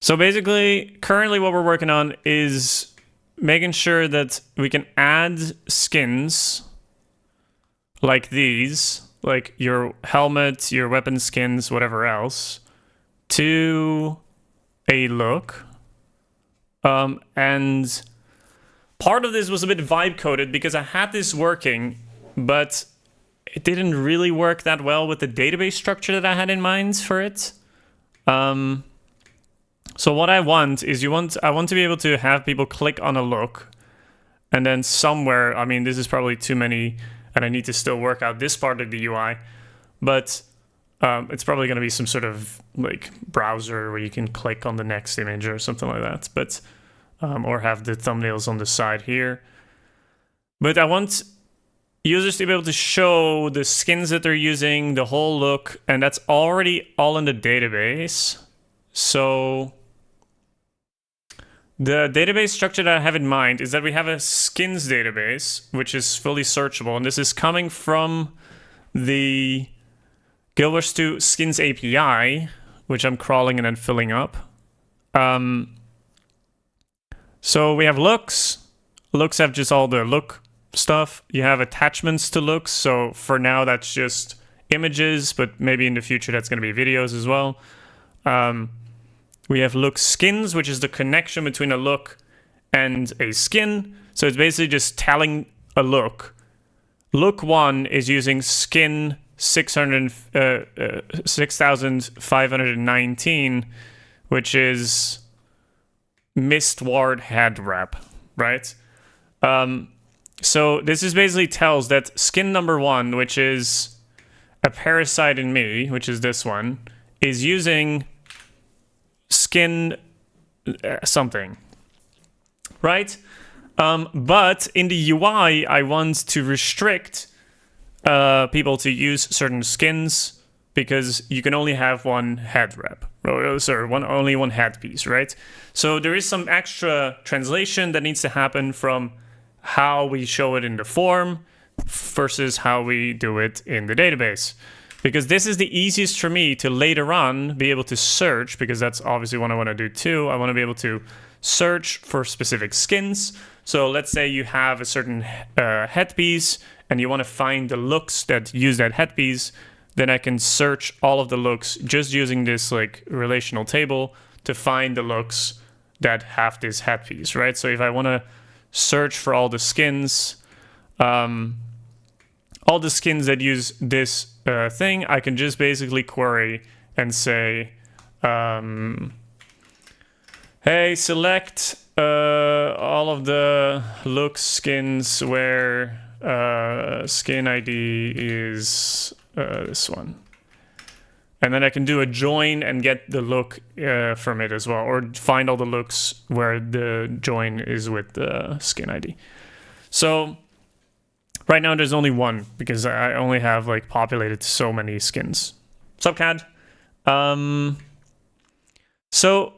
So basically, currently what we're working on is making sure that we can add skins like these, like your helmet, your weapon skins, whatever else, to a look. And part of this was a bit vibe coded because I had this working, but it didn't really work that well with the database structure that I had in mind for it. So what I want is I want to be able to have people click on a look, and then somewhere, I mean, this is probably too many, and I need to still work out this part of the UI, but it's probably going to be some sort of like browser where you can click on the next image or something like that, but or have the thumbnails on the side here. But I want users to be able to show the skins that they're using, the whole look, and that's already all in the database. So the database structure that I have in mind is that we have a skins database, which is fully searchable, and this is coming from the GW2 skins API, which I'm crawling and then filling up. So we have looks. Looks have just all the look stuff. You have attachments to looks. So for now, that's just images, but maybe in the future, that's going to be videos as well. We have look skins, which is the connection between a look and a skin. So it's basically just telling a look. Look 1 is using skin 6519, which is Mistward head wrap, right? So this is basically tells that skin number 1, which is a parasite in me, which is this one, is using skin something, right? But in the UI, I want to restrict people to use certain skins because you can only have one head wrap, only one headpiece, right? So there is some extra translation that needs to happen from how we show it in the form versus how we do it in the database. Because this is the easiest for me to later on be able to search, because that's obviously what I want to do too. I want to be able to search for specific skins. So let's say you have a certain headpiece and you want to find the looks that use that headpiece, then I can search all of the looks just using this like relational table to find the looks that have this headpiece, right? So if I want to search for all the skins that use this thing, I can just basically query and say, hey, select all of the look skins where skin ID is this one. And then I can do a join and get the look from it as well, or find all the looks where the join is with the skin ID. So right now there's only one because I only have like populated so many skins. Sup, CAD? So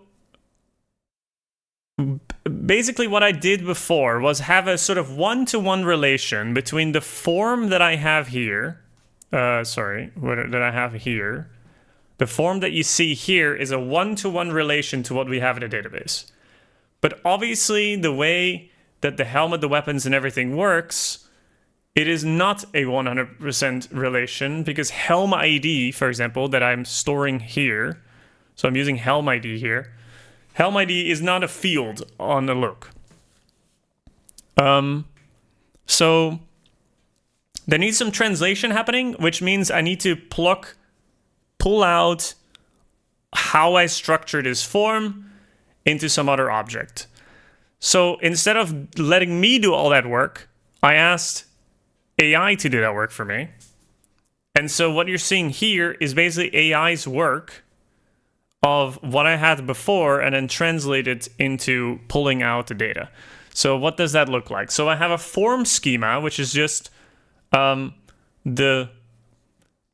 basically what I did before was have a sort of one-to-one relation between the form that I have here. That I have here. The form that you see here is a one-to-one relation to what we have in the database. But obviously the way that the helmet, the weapons, and everything works, it is not a 100% relation because Helm ID, for example, that I'm storing here, so I'm using Helm ID here, Helm ID is not a field on the look. So there needs some translation happening, which means I need to pull out how I structure this form into some other object. So instead of letting me do all that work, I asked AI to do that work for me. And so what you're seeing here is basically AI's work of what I had before and then translate it into pulling out the data. So what does that look like? So I have a form schema, which is just the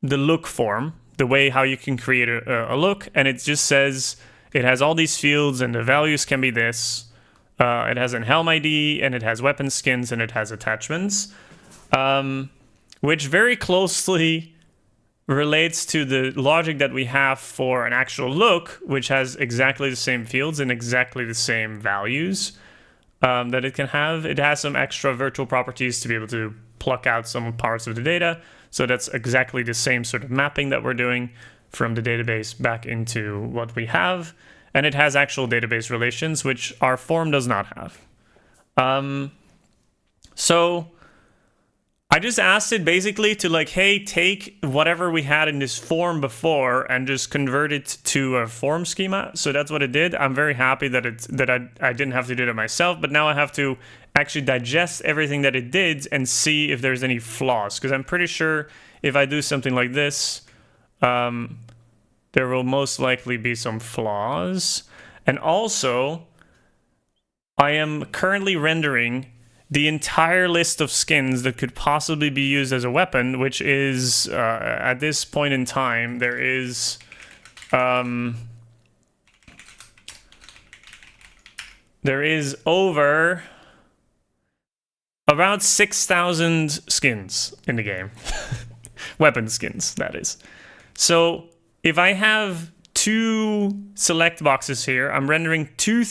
look form, the way how you can create a look, and it just says it has all these fields and the values can be this. It has an Helm ID and it has weapon skins and it has attachments, which very closely relates to the logic that we have for an actual look, which has exactly the same fields and exactly the same values that it can have. It has some extra virtual properties to be able to pluck out some parts of the data. So that's exactly the same sort of mapping that we're doing from the database back into what we have. And it has actual database relations, which our form does not have. So I just asked it basically to like, hey, take whatever we had in this form before and just convert it to a form schema. So that's what it did. I'm very happy that I didn't have to do it myself, but now I have to actually digest everything that it did and see if there's any flaws. Because I'm pretty sure if I do something like this, there will most likely be some flaws. And also, I am currently rendering the entire list of skins that could possibly be used as a weapon, which is, at this point in time, there is over about 6,000 skins in the game. Weapon skins, that is. So if I have 2 select boxes here, I'm rendering 2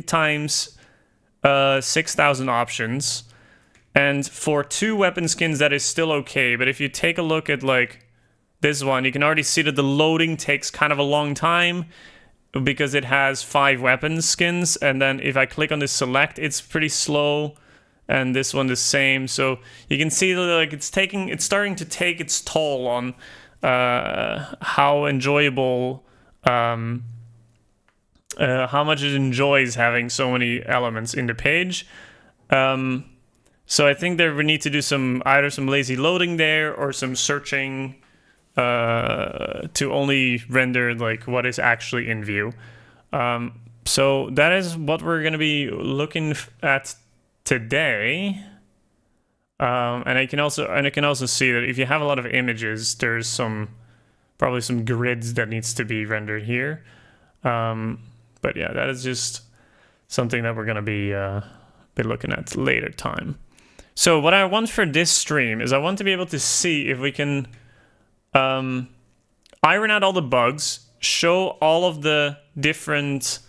times 6,000 options, and for 2 weapon skins that is still okay. But if you take a look at like this one, you can already see that the loading takes kind of a long time because it has 5 weapon skins, and then if I click on this select, it's pretty slow, and this one the same. So you can see that like it's starting to take its toll on how enjoyable how much it enjoys having so many elements in the page. So I think that we need to do either some lazy loading there or some searching to only render like what is actually in view. So that is what we're going to be looking at today. And I can also see that if you have a lot of images, there's probably some grids that needs to be rendered here. But yeah, that is just something that we're going to be looking at later time. So what I want for this stream is I want to be able to see if we can iron out all the bugs, show all of the different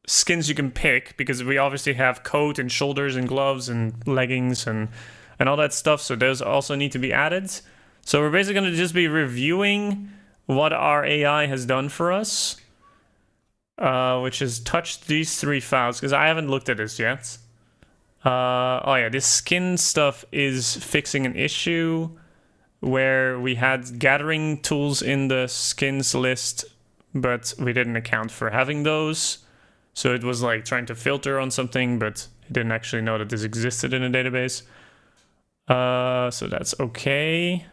skins you can pick, because we obviously have coat and shoulders and gloves and leggings and all that stuff. So those also need to be added. So we're basically going to just be reviewing what our AI has done for us, which is touched these 3 files, because I haven't looked at this yet. Oh yeah, this skin stuff is fixing an issue where we had gathering tools in the skins list, but we didn't account for having those. So it was like trying to filter on something, but it didn't actually know that this existed in a database. So that's okay.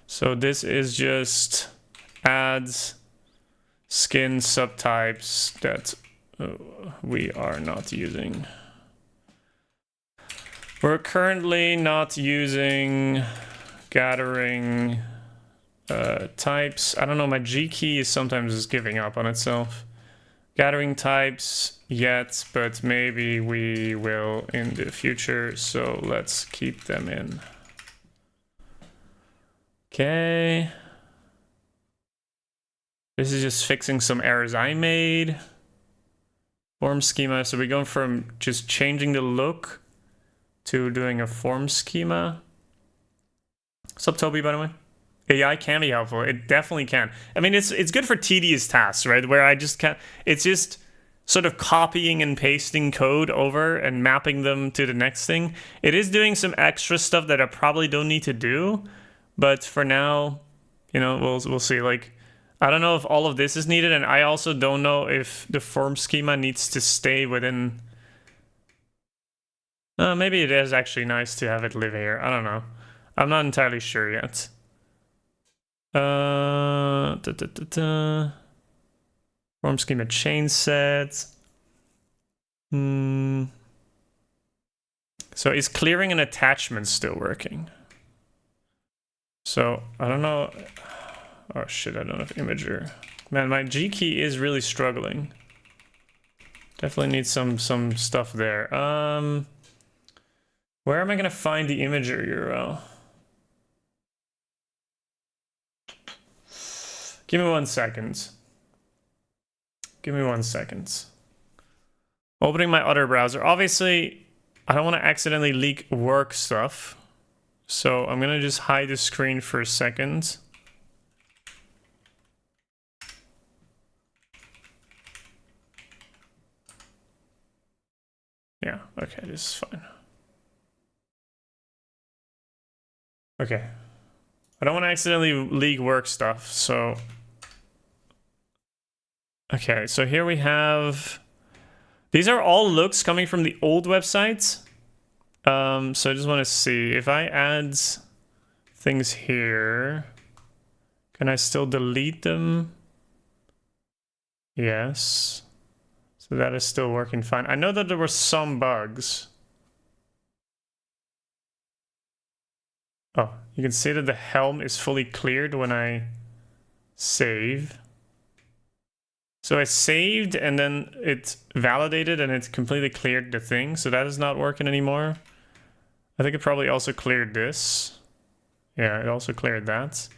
So this is just adds skin subtypes that we are not using. We're currently not using gathering types. I don't know, my G key is sometimes giving up on itself. Gathering types yet, but maybe we will in the future. So let's keep them in. Okay. This is just fixing some errors I made. Form schema. So we're going from just changing the look to doing a form schema. What's up, Toby, by the way? AI can be helpful. It definitely can. I mean, it's good for tedious tasks, right? Where I just can't. It's just sort of copying and pasting code over and mapping them to the next thing. It is doing some extra stuff that I probably don't need to do. But for now, you know, we'll see. Like, I don't know if all of this is needed, and I also don't know if the form schema needs to stay within. Maybe it is actually nice to have it live here. I don't know. I'm not entirely sure yet. Form schema chain set. So is clearing an attachment still working? So I don't know. Oh shit, I don't have imager. Man, my G key is really struggling. Definitely need some stuff there. Where am I gonna find the imager URL? Give me 1 second. Give me 1 second. Opening my other browser. Obviously, I don't want to accidentally leak work stuff. So I'm gonna just hide the screen for a second. Yeah, okay, this is fine. Okay. I don't want to accidentally leak work stuff, so... Okay, so here we have... These are all looks coming from the old website. So I just want to see if I add things here, can I still delete them? Yes. So that is still working fine. I know that there were some bugs. Oh, you can see that the helm is fully cleared when I save. So I saved and then it validated and it completely cleared the thing. So that is not working anymore. I think it probably also cleared this. Yeah, it also cleared that.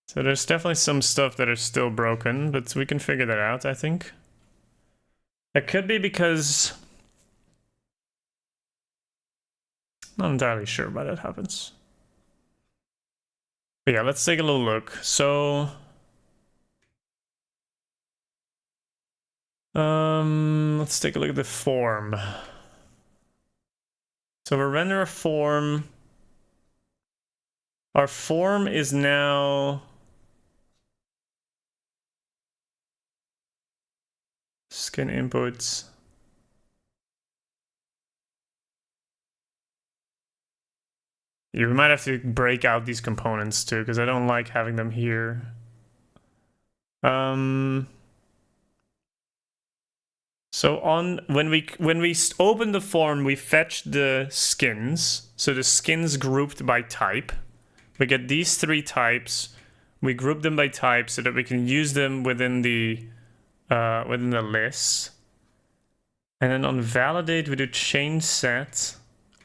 So there's definitely some stuff that are still broken, but we can figure that out, I think. It could be because... Not entirely sure why that happens. But yeah, let's take a little look. So... let's take a look at the form. So we render a form. Our form is now... Skin inputs. You might have to break out these components too, because I don't like having them here. So when we open the form, we fetch the skins. So the skins grouped by type. We get these 3 types. We group them by type so that we can use them within the list. And then on validate, we do change set,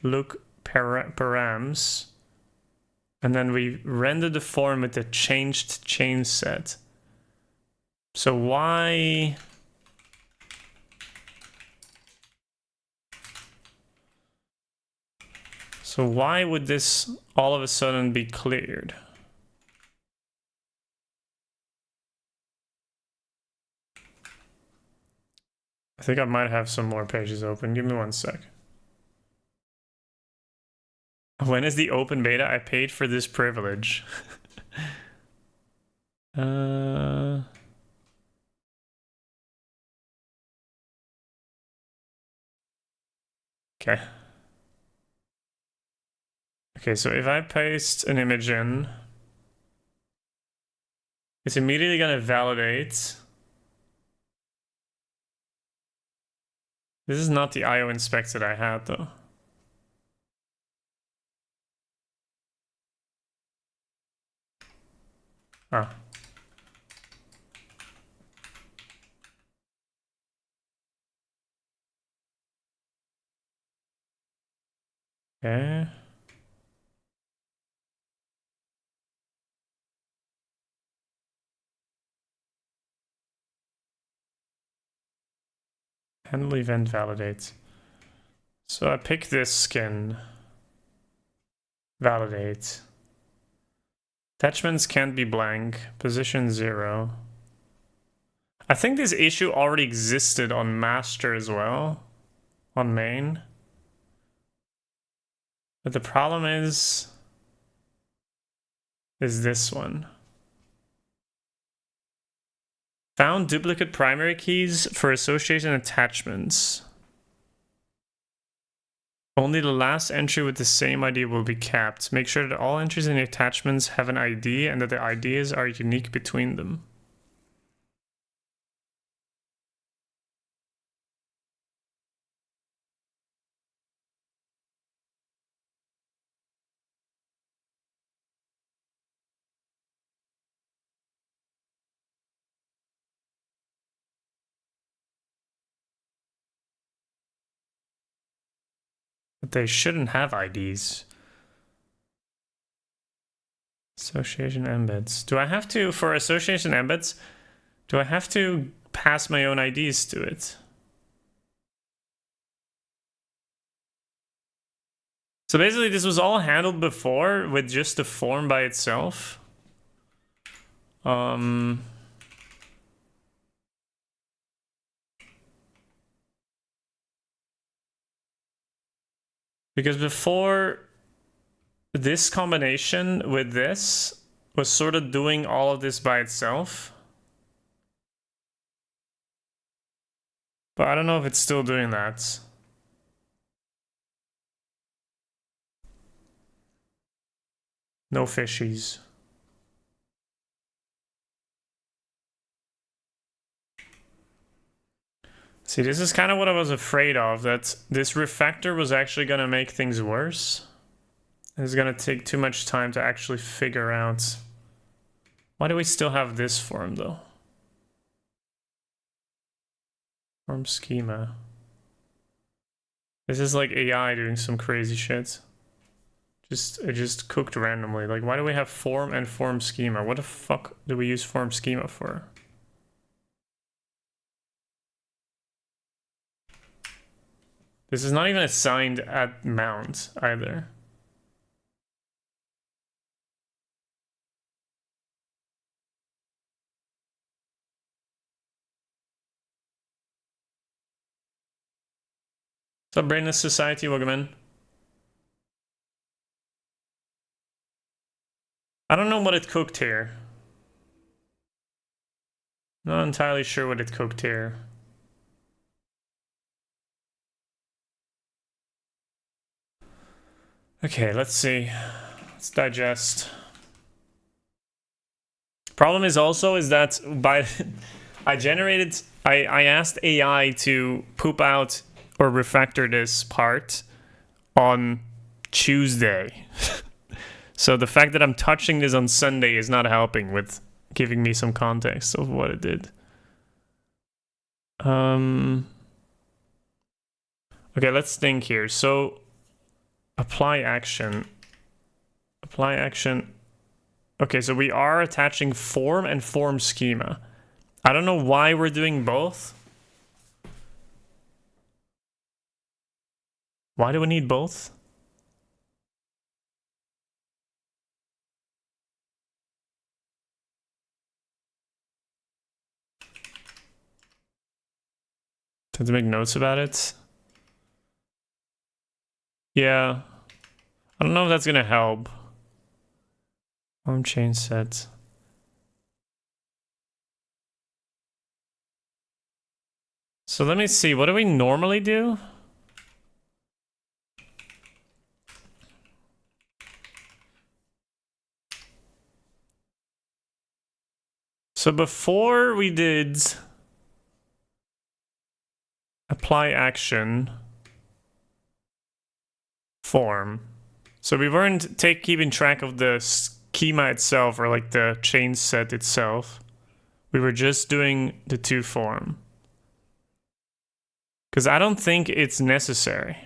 look params, and then we render the form with the changed change set. So why... So why would this all of a sudden be cleared? I think I might have some more pages open. Give me 1 sec. When is the open beta? I paid for this privilege. Okay. Okay, so if I paste an image in, it's immediately gonna validate. This is not the IO inspect that I had though. Ah. Okay. Handle event validate. So I pick this skin. Validate. Attachments can't be blank. Position 0. I think this issue already existed on master as well. On main. But the problem is this one. Found duplicate primary keys for association attachments. Only the last entry with the same ID will be kept. Make sure that all entries in the attachments have an ID and that the IDs are unique between them. But they shouldn't have IDs. Association embeds. Do I have to, for association embeds, do I have to pass my own IDs to it? So basically this was all handled before with just the form by itself. Because before, this combination with this was sort of doing all of this by itself. But I don't know if it's still doing that. No fishies. See, this is kind of what I was afraid of, that this refactor was actually going to make things worse. It's going to take too much time to actually figure out. Why do we still have this form, though? Form schema. This is like AI doing some crazy shit. It just cooked randomly. Like, why do we have form and form schema? What the fuck do we use form schema for? This is not even assigned at mount either. What's up, Brainless Society? Welcome in. I don't know what it cooked here. Not entirely sure what it cooked here. Okay, let's see. Let's digest. Problem is also is that by I asked AI to poop out or refactor this part on Tuesday. So the fact that I'm touching this on Sunday is not helping with giving me some context of what it did. Okay, let's think here. So apply action. Apply action. Okay, so we are attaching form and form schema. I don't know why we're doing both. Why do we need both? Time to make notes about it. Yeah. I don't know if that's gonna help. Form chain set. So let me see, what do we normally do? So before we did apply action form, so we weren't keeping track of the schema itself or like the chain set itself. We were just doing the to form. Because I don't think it's necessary.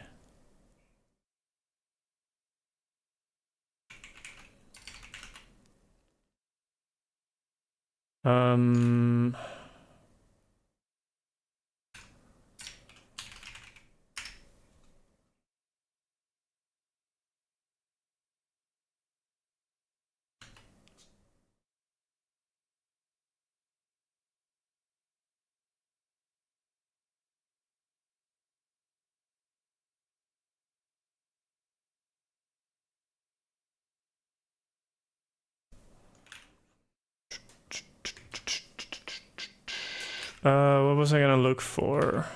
What was I gonna look for?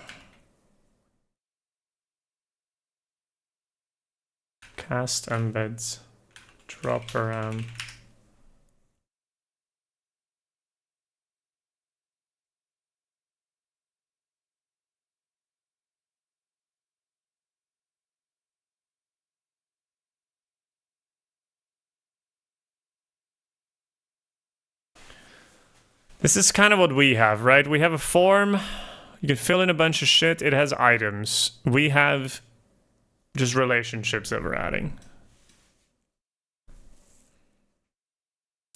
Cast embeds, drop param. This is kind of what we have, right? We have a form. You can fill in a bunch of shit. It has items. We have just relationships that we're adding.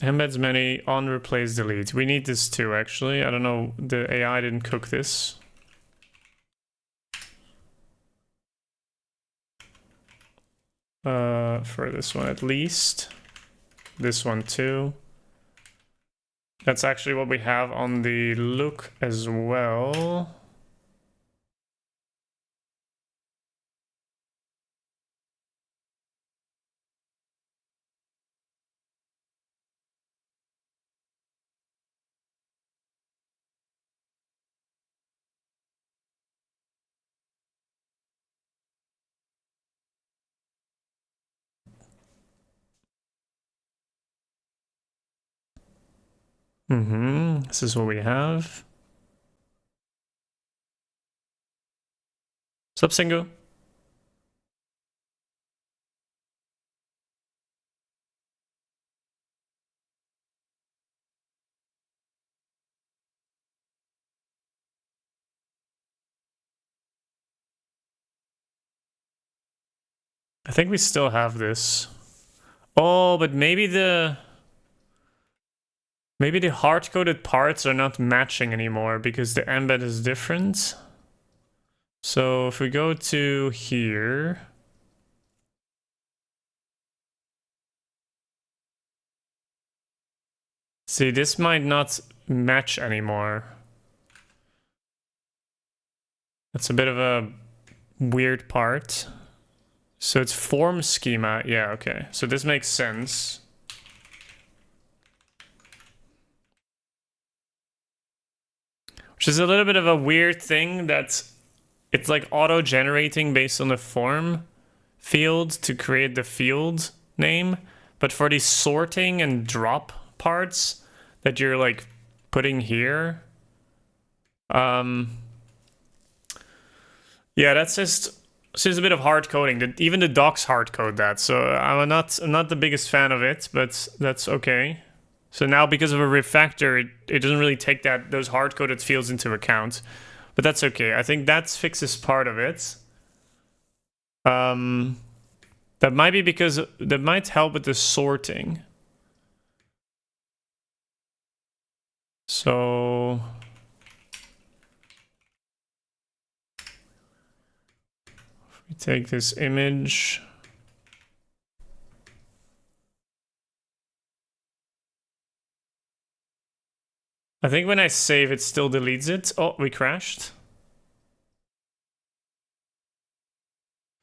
Embeds many, on, replace, delete. We need this too, actually. I don't know, the AI didn't cook this. For this one at least. This one too. That's actually what we have on the look as well. This is what we have. What's up, Singo? I think we still have this. Oh, but maybe the hard-coded parts are not matching anymore because the embed is different. So if we go to here, see, this might not match anymore. That's a bit of a weird part. So it's form schema. Yeah, okay. So this makes sense. Which is a little bit of a weird thing that it's like auto-generating based on the form field to create the field name. But for these sorting and drop parts that you're like putting here, yeah, that's just a bit of hard coding. Even the docs hard code that, so I'm not the biggest fan of it, but that's okay. So now because of a refactor, it doesn't really take those hard coded fields into account, but that's okay. I think that fixes part of it. That might be because that might help with the sorting. So if we take this image, I think when I save it still deletes it. Oh, we crashed.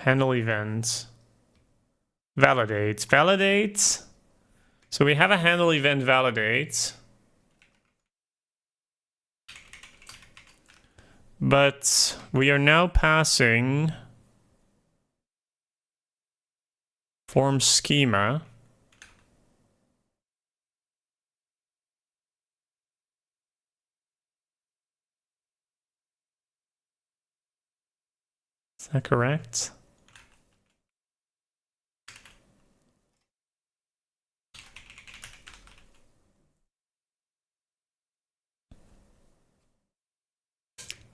Handle event. Validate. Validate. So we have a handle event validate. But we are now passing form schema. Is that correct?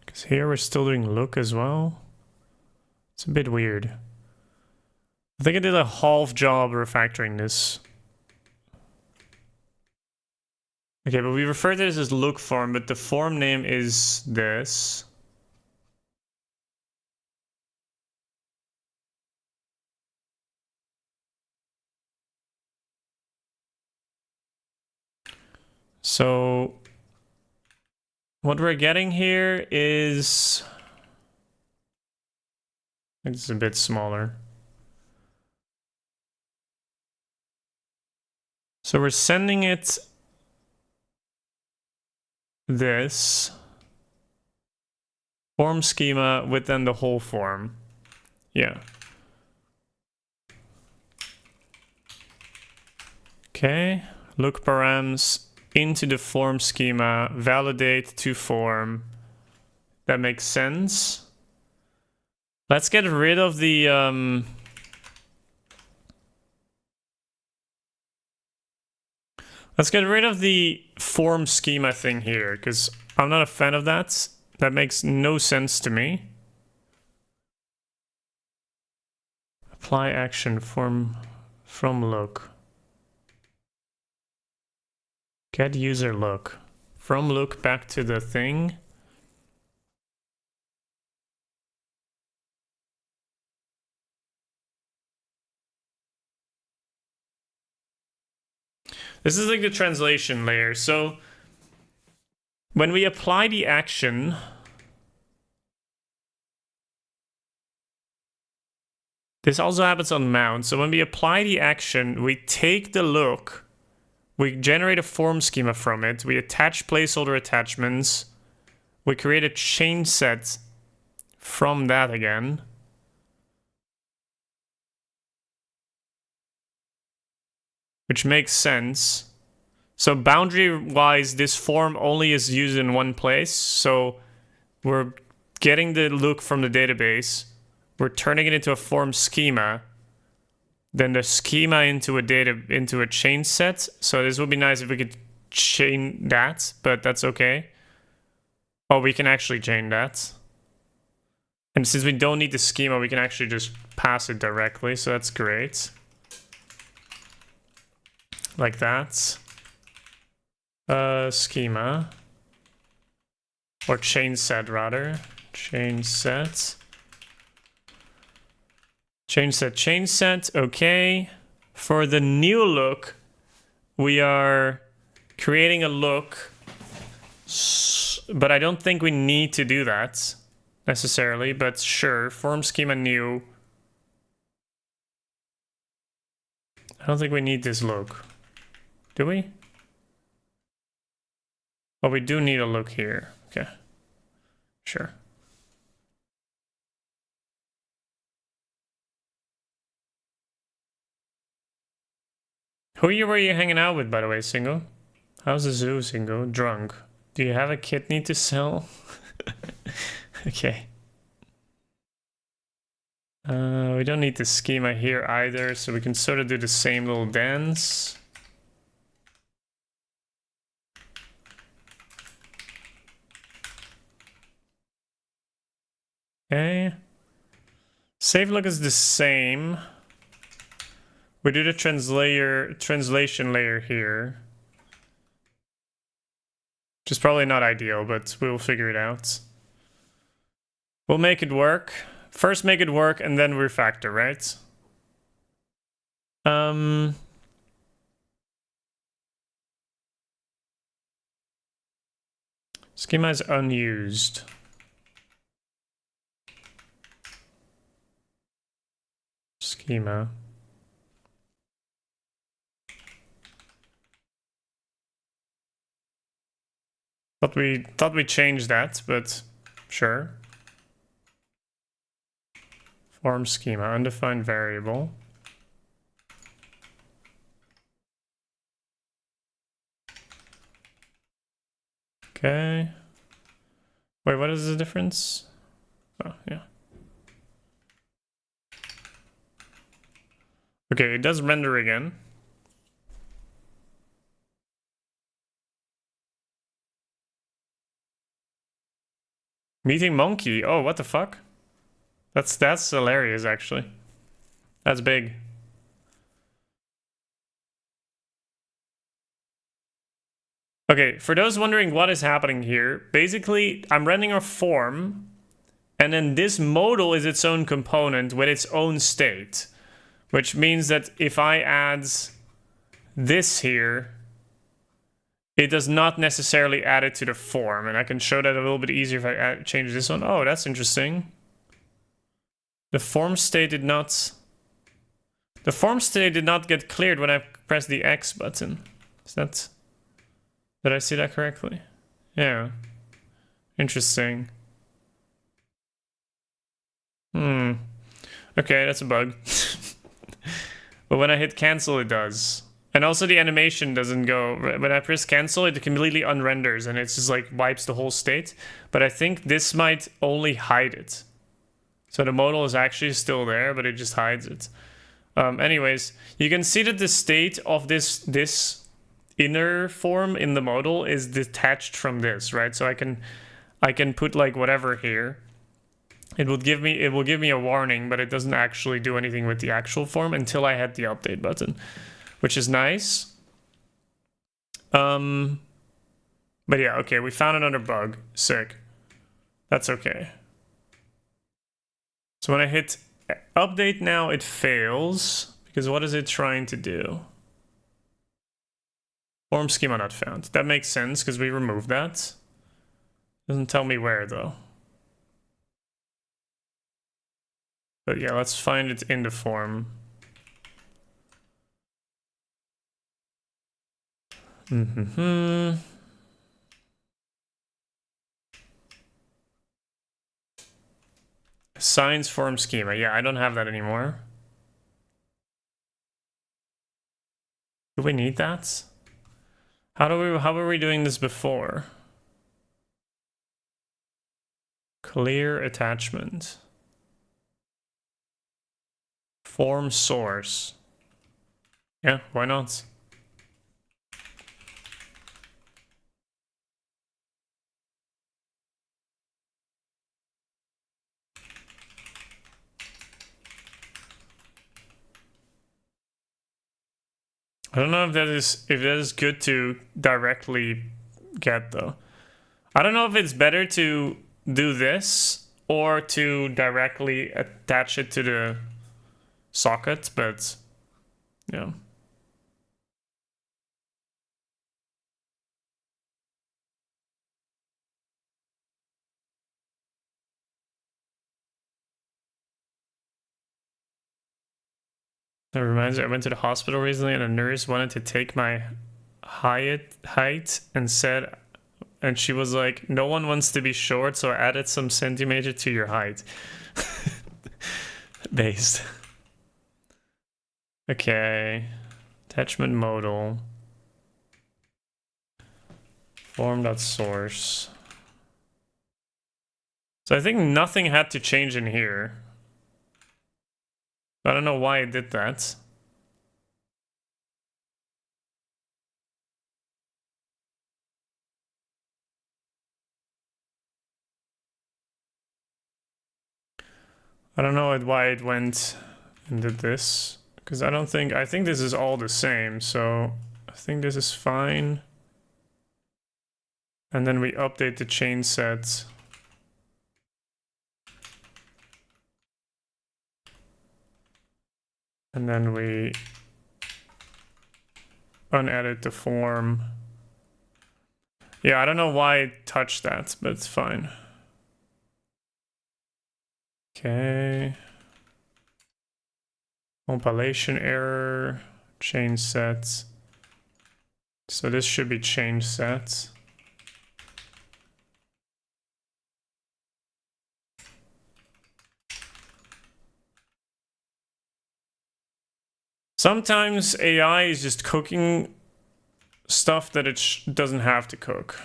Because here we're still doing look as well. It's a bit weird. I think I did a half job refactoring this. Okay, but we refer to this as look form, but the form name is this. So what we're getting here is, it's a bit smaller. So we're sending it this form schema with then the whole form. Yeah. Okay, look params into the form schema, validate to form. That makes sense. Let's get rid of the let's get rid of the form schema thing here, because I'm not a fan of that. That makes no sense to me. Apply action from look. Get user look. From look back to the thing. This is like the translation layer. So when we apply the action, this also happens on mount. So when we apply the action, we take the look, we generate a form schema from it, we attach placeholder attachments, we create a change set from that again. Which makes sense. So boundary-wise, this form only is used in one place. So we're getting the look from the database. We're turning it into a form schema. Then the schema into a chain set. So this would be nice if we could chain that, but that's okay. Oh, we can actually chain that. And since we don't need the schema, we can actually just pass it directly. So that's great. Like that. Schema. Or chain set, rather. Chain set. Chain set, okay. For the new look, we are creating a look, but I don't think we need to do that necessarily, but sure, form schema new. I don't think we need this look. Do we? Oh, we do need a look here. Okay. Sure. Were you hanging out with, by the way, Single? How's the zoo, Single? Drunk. Do you have a kidney to sell? Okay. We don't need the schema here either, so we can sort of do the same little dance. Okay. Save look is the same. We do the translation layer here. Which is probably not ideal, but we'll figure it out. We'll make it work. First make it work and then refactor, right? Schema is unused. Schema. Thought we changed that, but sure. Form schema, undefined variable. Okay. Wait, what is the difference? Oh, yeah. Okay, it does render again. Meeting monkey. Oh, what the fuck? That's hilarious, actually. That's big. Okay, for those wondering what is happening here, basically, I'm running a form, and then this modal is its own component with its own state, which means that if I add this here, it does not necessarily add it to the form, and I can show that a little bit easier if I change this one. Oh, that's interesting. The form state did not get cleared when I pressed the X button. Is that... Did I see that correctly? Yeah. Interesting. Okay, that's a bug. But when I hit cancel, it does. And also the animation doesn't go... When I press cancel, it completely unrenders and it's just like wipes the whole state. But I think this might only hide it. So the modal is actually still there, but it just hides it. Anyways, you can see that the state of this inner form in the modal is detached from this, right? So I can put like whatever here, it will give me a warning, but it doesn't actually do anything with the actual form until I hit the update button, which is nice. But yeah, okay, we found another bug. Sick. That's okay. So when I hit update now, it fails because what is it trying to do? Form schema not found. That makes sense because we removed that. Doesn't tell me where though. But yeah, let's find it in the form. Science form schema. Yeah, I don't have that anymore. Do we need that? How were we doing this before? Clear attachment. Form source. Yeah, why not? I don't know if that is good to directly get though. I don't know if it's better to do this or to directly attach it to the socket, but yeah. That reminds me, I went to the hospital recently and a nurse wanted to take my height and said, and she was like, no one wants to be short, so I added some centimeter to your height. Based. Okay. Attachment modal. Form.source. So I think nothing had to change in here. I don't know why it did that. I don't know why it went and did this. Because I think this is all the same, so I think this is fine. And then we update the chain set. And then we unedit the form. Yeah, I don't know why it touched that, but it's fine. Okay. Compilation error, change sets. So this should be change sets. Sometimes AI is just cooking stuff that it doesn't have to cook.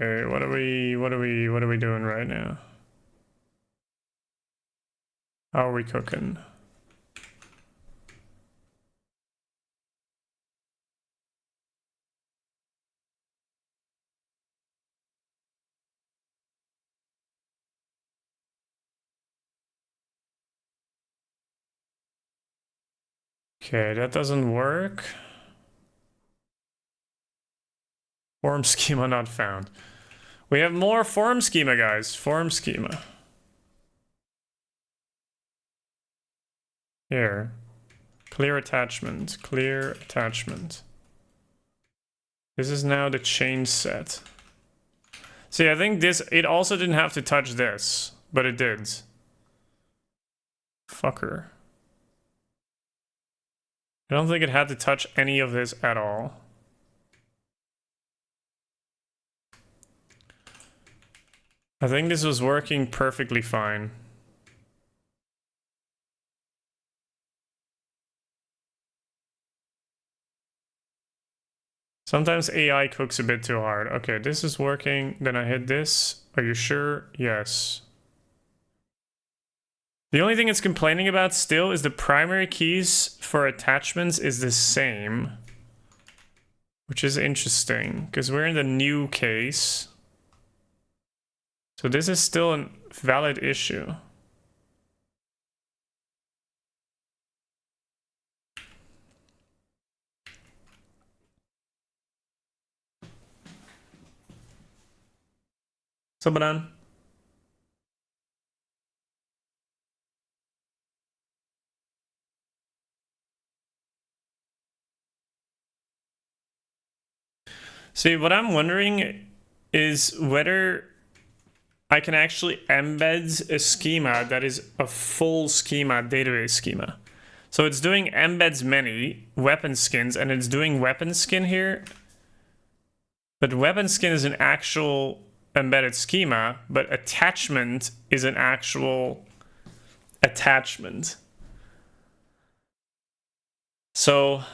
Okay, what are we doing right now? How are we cooking? Okay, that doesn't work. Form schema not found. We have more form schema, guys. Form schema. Here. Clear attachment. Clear attachment. This is now the change set. See, I think it also didn't have to touch this, but it did. Fucker. I don't think it had to touch any of this at all. I think this was working perfectly fine. Sometimes AI cooks a bit too hard. Okay, this is working. Then I hit this. Are you sure? Yes. The only thing it's complaining about still is the primary keys for attachments is the same. Which is interesting, because we're in the new case. So this is still a valid issue. So, Banan. See, what I'm wondering is whether I can actually embed a schema that is a full schema, database schema. So it's doing embeds many weapon skins, and it's doing weapon skin here. But weapon skin is an actual embedded schema, but attachment is an actual attachment. So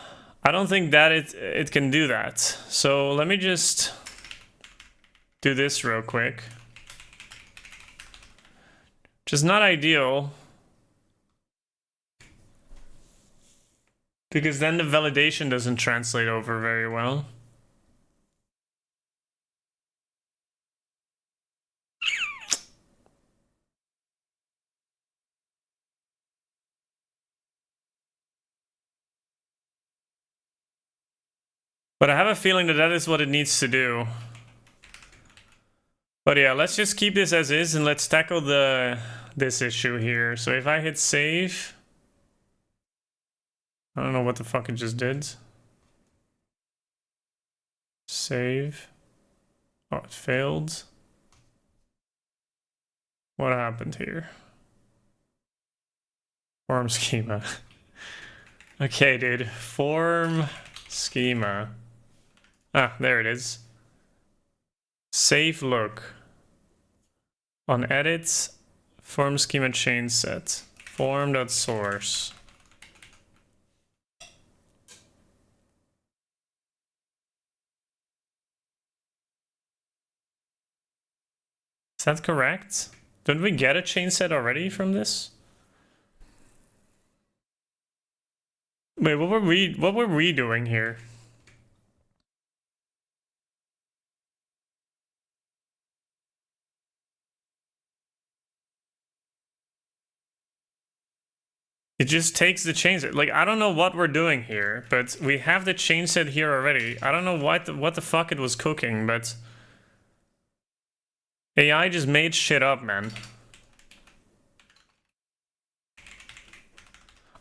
I don't think that it can do that. So let me just do this real quick. Which is not ideal, because then the validation doesn't translate over very well. But I have a feeling that that is what it needs to do. But yeah, let's just keep this as is and let's tackle this issue here. So if I hit save, I don't know what the fuck it just did. Save. Oh, it failed. What happened here? Form schema. Okay, dude. Form schema. Ah, there it is. Save look. On edits, form schema change set. Form.source. Is that correct? Didn't we get a change set already from this? Wait, what were we doing here? It just takes the change set. Like, I don't know what we're doing here, but we have the change set here already. I don't know what the fuck it was cooking, but AI just made shit up, man.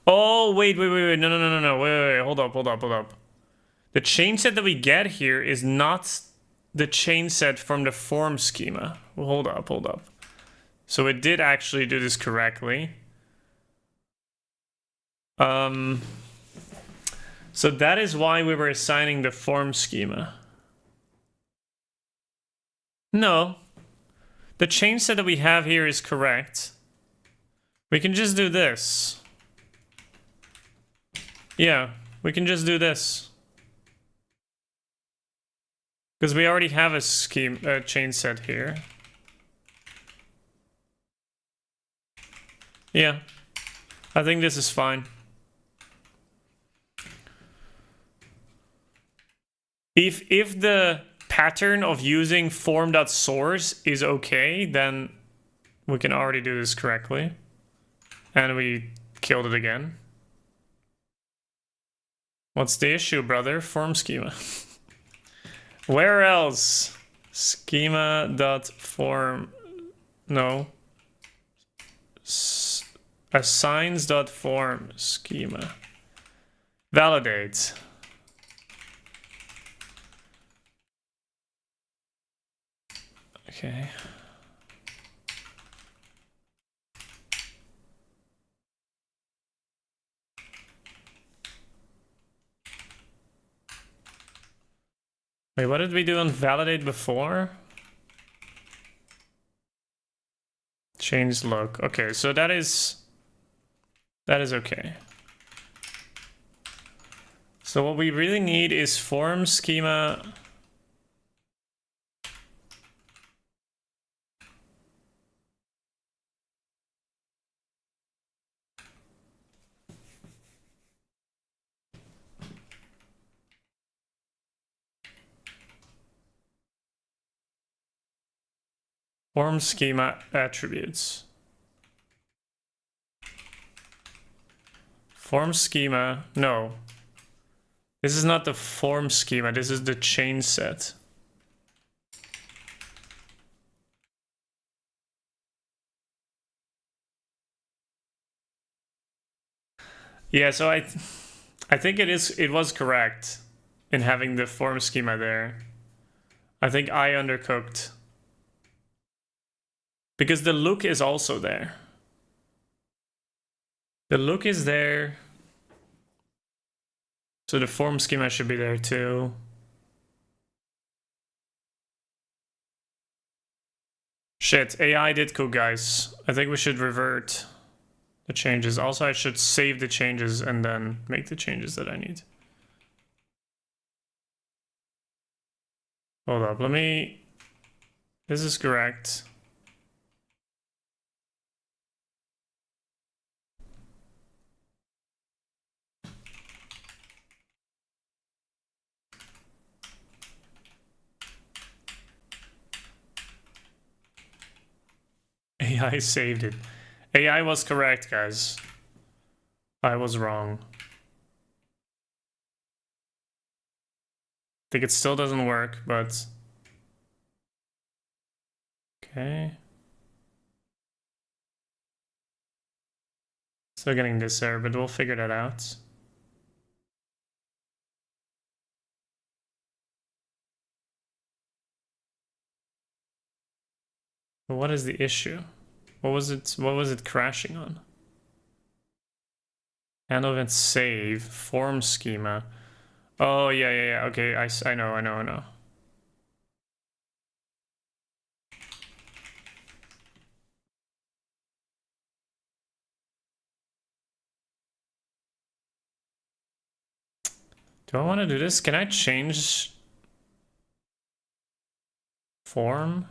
Oh, wait, no, wait, hold up. The change set that we get here is not the change set from the form schema. Well, hold up. So it did actually do this correctly. So that is why we were assigning the form schema. No. The change set that we have here is correct. We can just do this. Yeah, we can just do this. Because we already have a change set here. Yeah. I think this is fine. If the pattern of using form.source is okay, then we can already do this correctly. And we killed it again. What's the issue, brother? Form schema. Where else? Schema.form. No. Assigns.form schema. Validate. Okay. Wait, what did we do on validate before? Change look. Okay, so that is okay. So what we really need is form schema. Form schema attributes. Form schema, no. This is not the form schema, this is the change set. Yeah, so I think it was correct in having the form schema there. I think I undercooked. Because the look is also there. The look is there. So the form schema should be there too. Shit, AI did cook, guys. I think we should revert the changes. Also, I should save the changes and then make the changes that I need. Hold up, let me... This is correct. AI saved it. AI was correct, guys. I was wrong. I think it still doesn't work, but... Okay. Still getting this error, but we'll figure that out. But what is the issue? What was it crashing on? Handle event save, form schema. Oh, yeah. Okay, I know. Do I want to do this? Can I change form?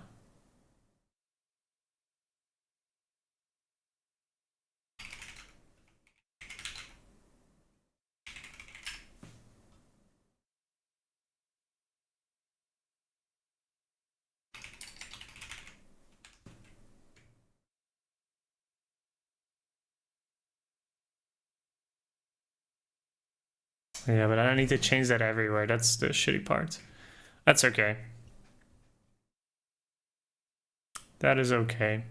Yeah, but I don't need to change that everywhere. That's the shitty part. That's okay. That is okay.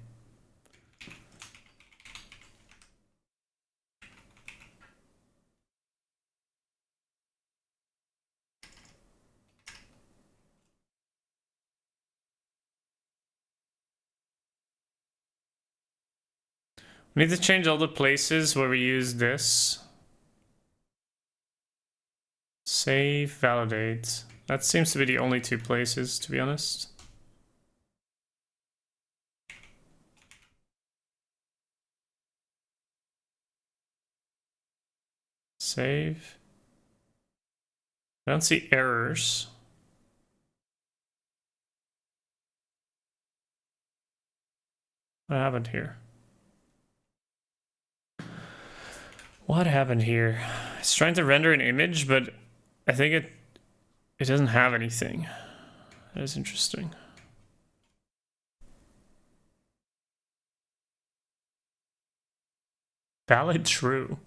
We need to change all the places where we use this. Save, validate. That seems to be the only two places, to be honest. Save. I don't see errors. What happened here? What happened here? It's trying to render an image, but I think it doesn't have anything. That is interesting. Valid true.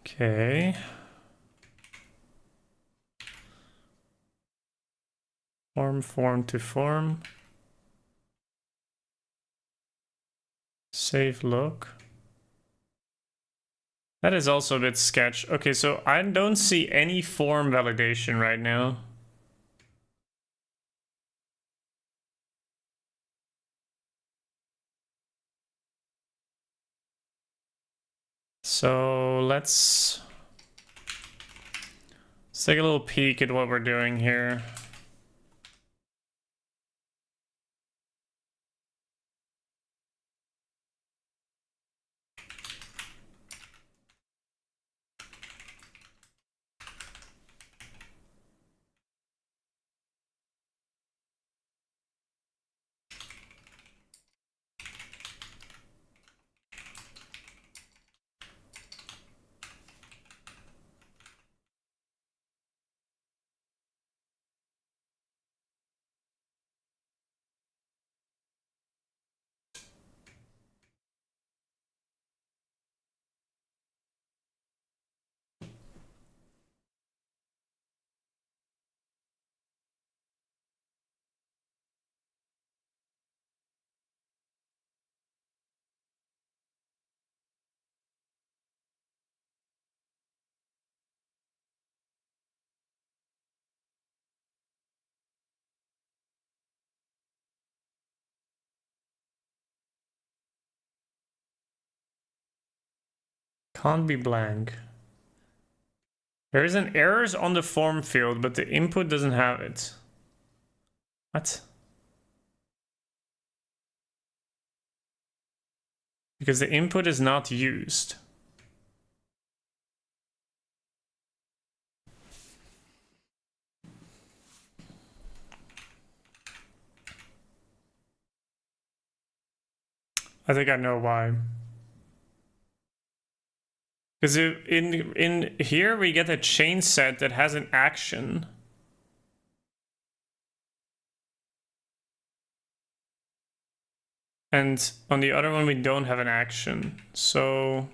Okay. Form to form. Save look. That is also a bit sketch. Okay, so I don't see any form validation right now. So let's take a little peek at what we're doing here. Can't be blank. There is an errors on the form field, but the input doesn't have it. What? Because the input is not used. I think I know why. Because in here we get a chain set that has an action. And on the other one we don't have an action. So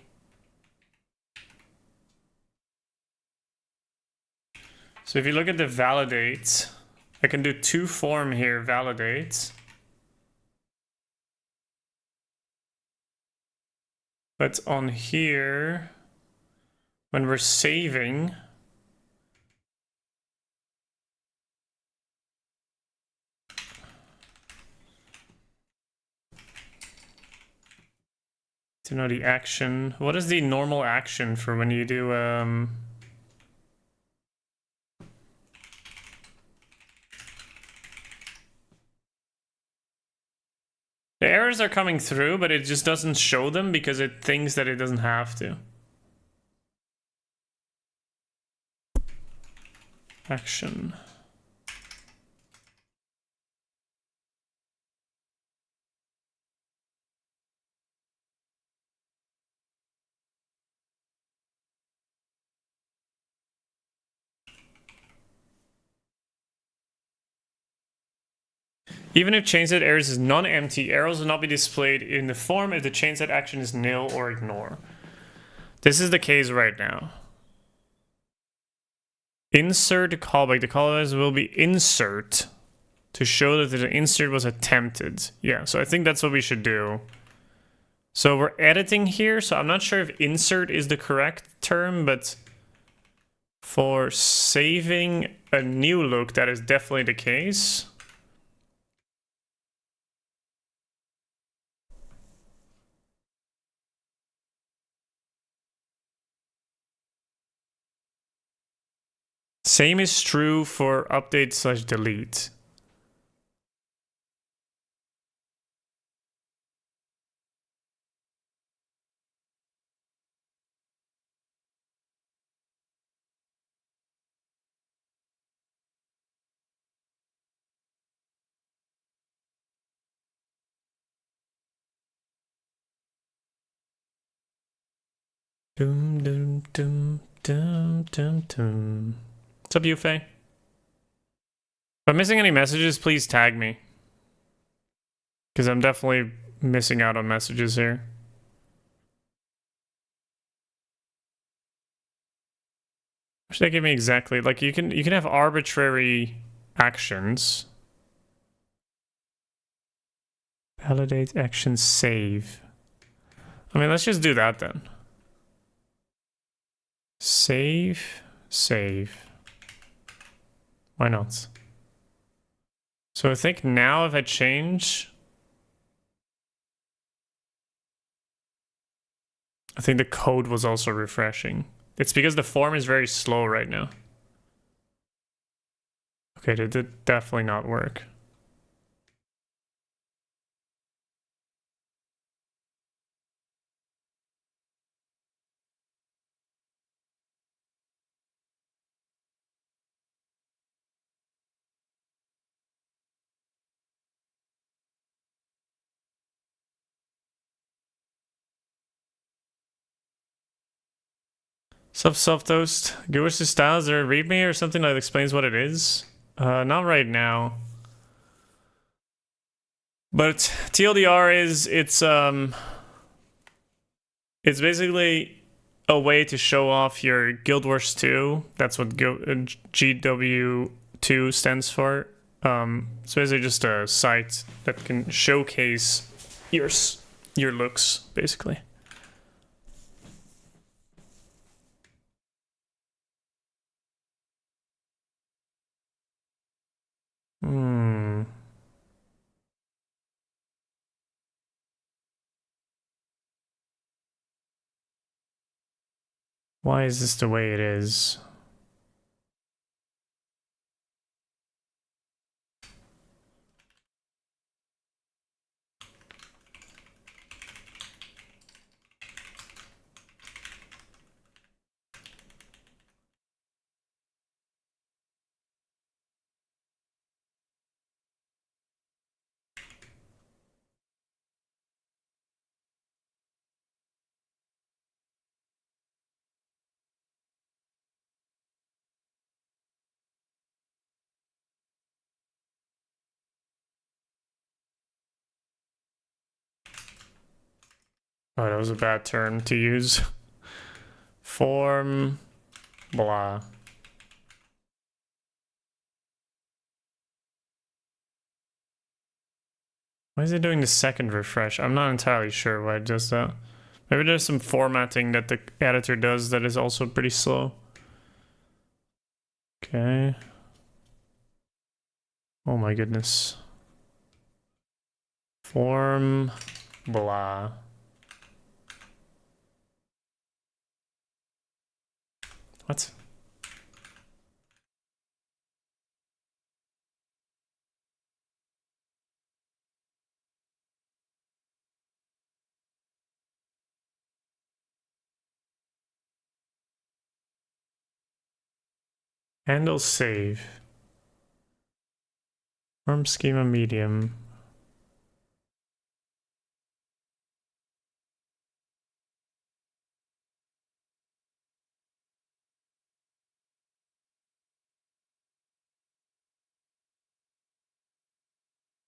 if you look at the validate, I can do two form here, validate. But on here, when we're saving, to know the action. What is the normal action for when you do the errors are coming through, but it just doesn't show them because it thinks that it doesn't have to. Action. Even if chainset errors is non-empty, errors will not be displayed in the form if the chainset action is nil or ignore. This is the case right now. Insert callback. The callbacks will be insert to show that the insert was attempted. Yeah, so I think that's what we should do. So we're editing here, so I'm not sure if insert is the correct term, but for saving a new look, that is definitely the case. Same is true for update/delete. Dum dum dum dum dum dum. What's up, Yufei? If I'm missing any messages, please tag me. Because I'm definitely missing out on messages here. What should they give me exactly? Like you can have arbitrary actions. Validate action save. I mean, let's just do that then. Save, save. Why not? So I think now if I change, I think the code was also refreshing. It's because the form is very slow right now. Okay, that did definitely not work. Soft toast. GW2Style, is there a readme or something that explains what it is? Not right now. But TLDR is it's basically a way to show off your Guild Wars 2. That's what GW2 stands for. It's basically just a site that can showcase your looks, basically. Why is this the way it is? Oh, that was a bad term to use. Form, blah. Why is it doing the second refresh? I'm not entirely sure why it does that. Maybe there's some formatting that the editor does that is also pretty slow. Okay. Oh my goodness. Form, blah. What? Handle save. Form schema medium.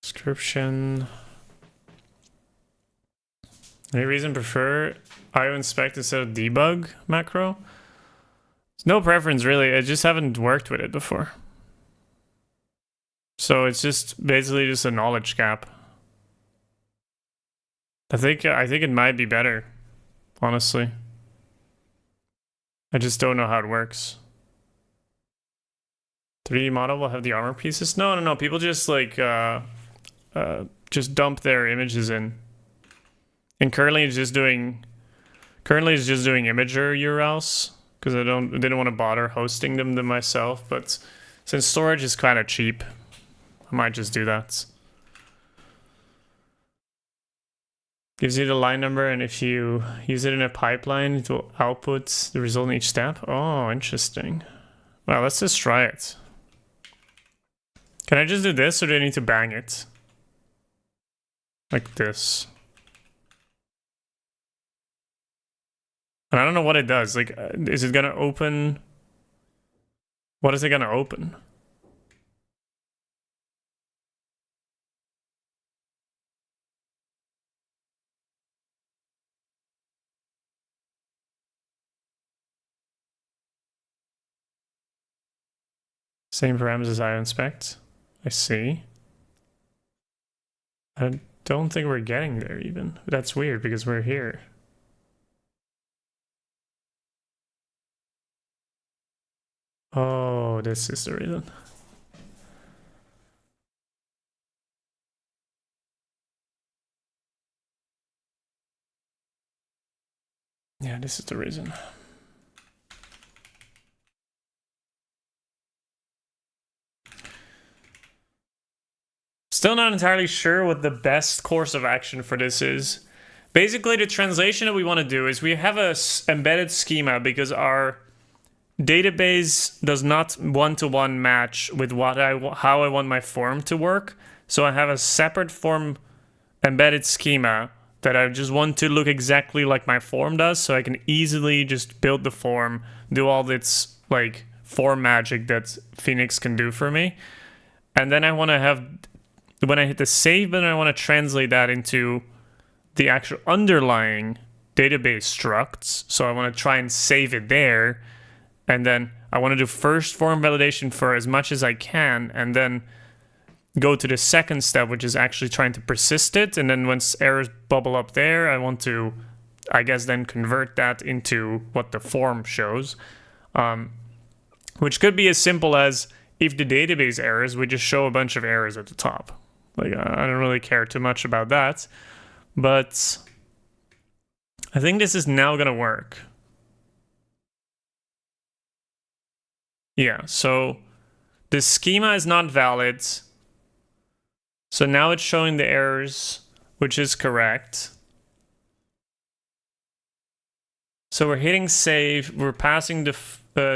Description. Any reason prefer IO inspect instead of debug macro? There's no preference really. I just haven't worked with it before. So it's just basically just a knowledge gap. I think it might be better, honestly. I just don't know how it works. 3D model will have the armor pieces? No. People just like just dump their images in. And currently it's just doing imager URLs because they didn't want to bother hosting them myself, but since storage is kind of cheap, I might just do that. Gives you the line number, and if you use it in a pipeline, it will output the result in each step. Oh, interesting. Well, let's just try it. Can I just do this, or do I need to bang it? Like this. And I don't know what it does. Like, is it gonna open? What is it gonna open? Same parameters as I inspect. I see. I don't think we're getting there even. That's weird because we're here. Oh, this is the reason. Yeah, this is the reason. Still not entirely sure what the best course of action for this is. Basically, the translation that we want to do is we have a embedded schema because our database does not one-to-one match with how I want my form to work. So I have a separate form embedded schema that I just want to look exactly like my form does, so I can easily just build the form, do all its like form magic that Phoenix can do for me. And then I want to have, when I hit the save button, I want to translate that into the actual underlying database structs. So I want to try and save it there. And then I want to do first form validation for as much as I can, and then go to the second step, which is actually trying to persist it. And then once errors bubble up there, I want to, I guess, then convert that into what the form shows, which could be as simple as if the database errors, we just show a bunch of errors at the top. Like, I don't really care too much about that, but I think this is now going to work. Yeah, so the schema is not valid. So now it's showing the errors, which is correct. So we're hitting save, we're passing the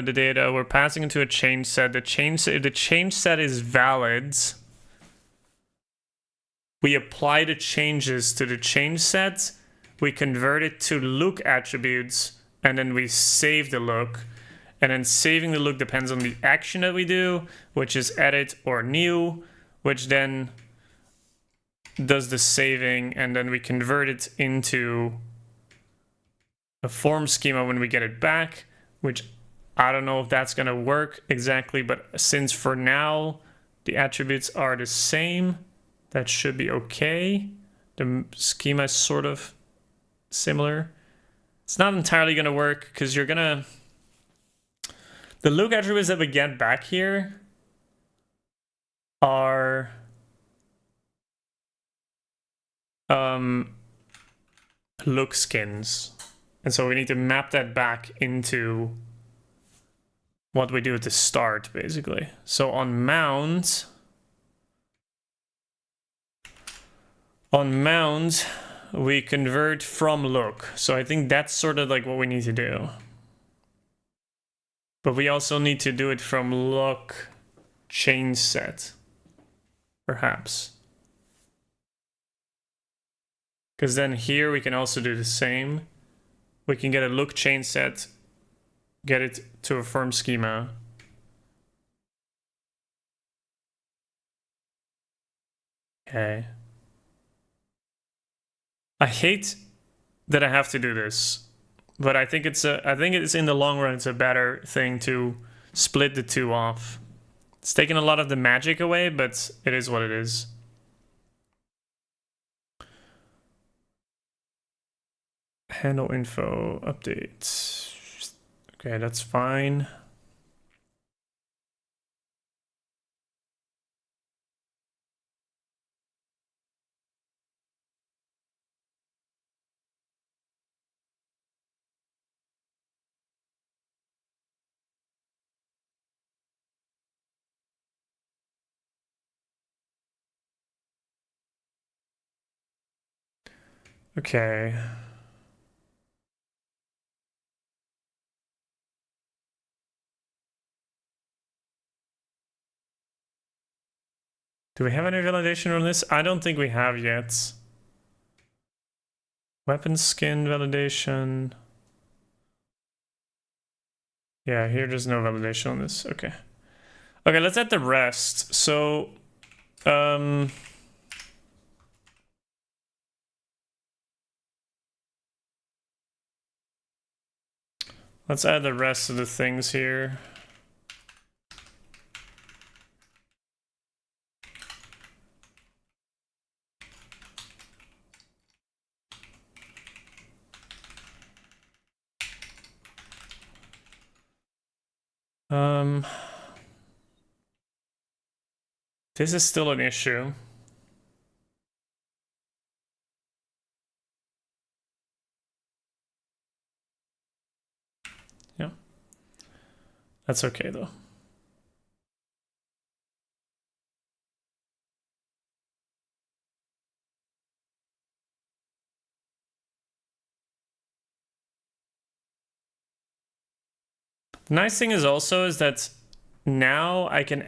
data, we're passing into a change set. The change set is valid. We apply the changes to the change set, we convert it to look attributes, and then we save the look. And then saving the look depends on the action that we do, which is edit or new, which then does the saving, and then we convert it into a form schema when we get it back, which I don't know if that's going to work exactly, but since for now the attributes are the same, that should be okay. The schema is sort of similar. It's not entirely going to work because you're going to... The look attributes that we get back here are look skins. And so we need to map that back into what we do at the start, basically. So on mount, we convert from look. So I think that's sort of like what we need to do. But we also need to do it from look change set, perhaps. Because then here we can also do the same. We can get a look change set, get it to a firm schema. Okay. I hate that I have to do this, but I think it's in the long run it's a better thing to split the two off. It's taken a lot of the magic away, but it is what it is. Handle info update. Okay, that's fine. Okay. Do we have any validation on this? I don't think we have yet. Weapon skin validation. Yeah, here there's no validation on this. Okay. Okay, let's add the rest. So, let's add the rest of the things here. This is still an issue. Yeah. That's okay though. The nice thing is also is that now I can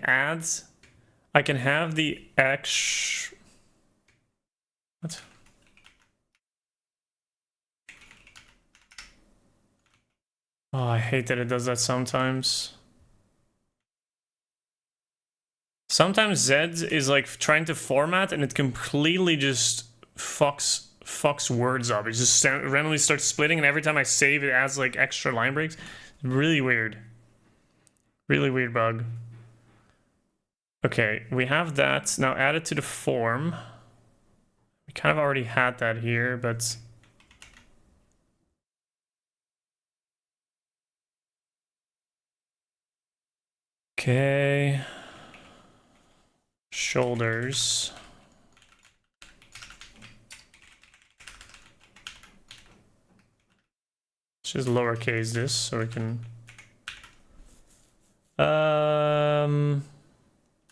have the X. What? Oh, I hate that it does that sometimes. Sometimes Z is like trying to format and it completely just fucks words up. It just randomly starts splitting, and every time I save it adds like extra line breaks. Really weird. Really weird bug. Okay, we have that. Now add it to the form. We kind of already had that here, but... Okay. Shoulders. Let's just lowercase this so we can...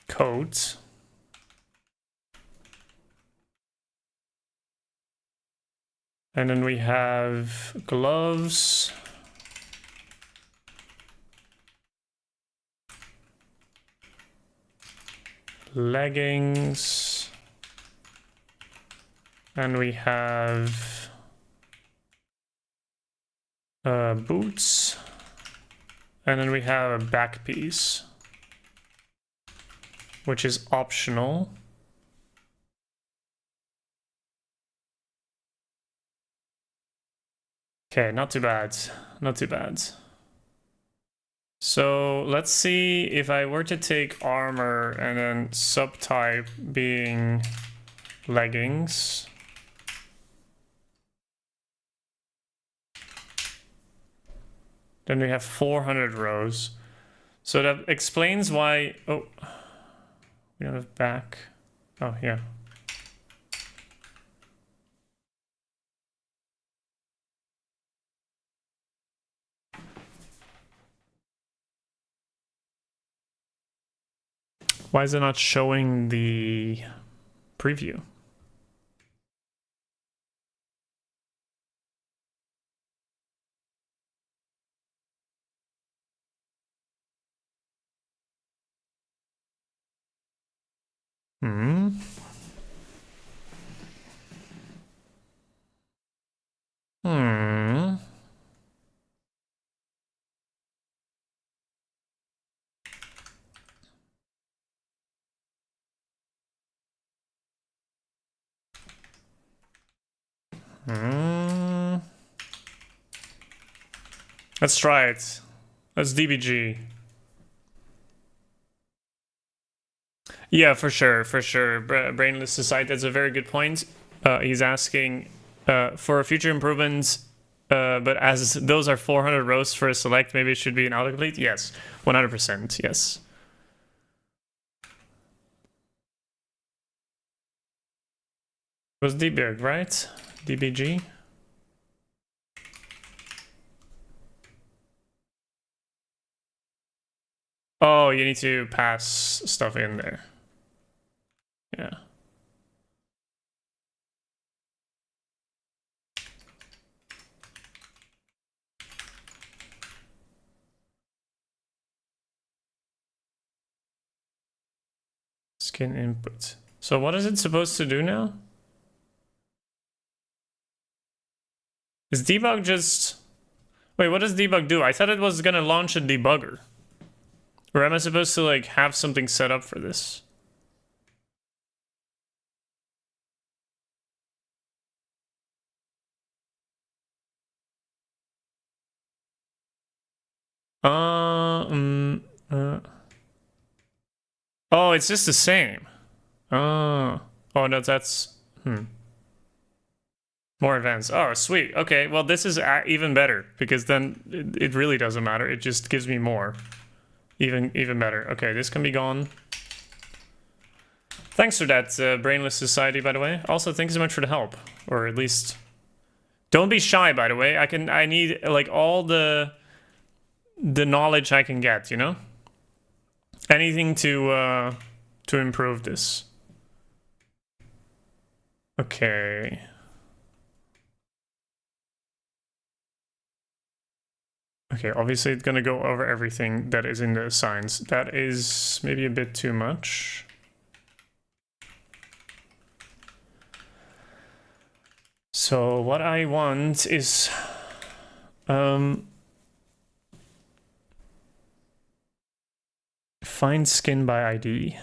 Coat. And then we have gloves. Leggings. And we have boots. And then we have a back piece, which is optional. Okay, not too bad. Not too bad. So let's see if I were to take armor and then subtype being leggings. Then we have 400 rows. So that explains why... Oh, we don't have back. Oh, yeah. Why is it not showing the preview? Hmm. Hmm. Hmm. Let's try it. Let's DBG. Yeah, for sure, for sure. Brainless Society, that's a very good point. He's asking for future improvements, but as those are 400 rows for a select, maybe it should be an autocomplete? Yes, 100%, yes. It was debug, right? DBG? Oh, you need to pass stuff in there. Yeah. Skin input. So what is it supposed to do now? Is debug just... Wait, what does debug do? I thought it was gonna launch a debugger. Or am I supposed to like have something set up for this? Oh, it's just the same. Oh, no, that's more advanced. Oh, sweet. Okay, well, this is even better because then it really doesn't matter. It just gives me more. Even better. Okay, this can be gone. Thanks for that, Brainless Society, by the way. Also, thanks so much for the help, or at least don't be shy. By the way, I need like all the knowledge I can get. You know, anything to improve this. Okay. Okay, obviously it's gonna go over everything that is in the assigns. That is maybe a bit too much. So what I want is find skin by ID.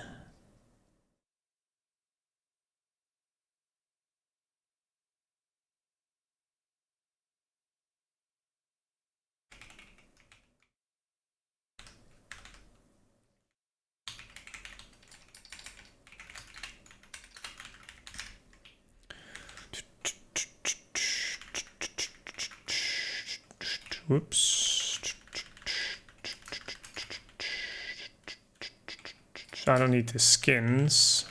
Whoops. I don't need the skins.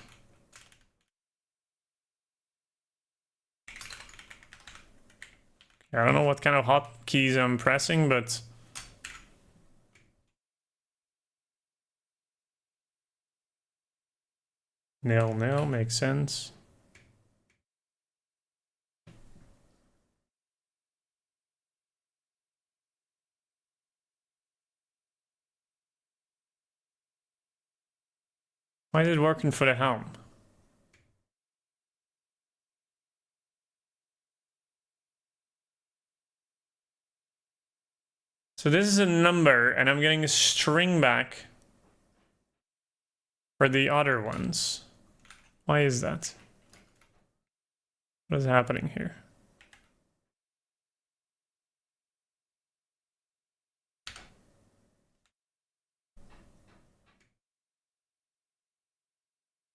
I don't know what kind of hotkeys I'm pressing, but Nil, nil, makes sense. Why is it working for the helm? So this is a number, and I'm getting a string back for the other ones. Why is that? What is happening here?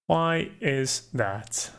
Why is that?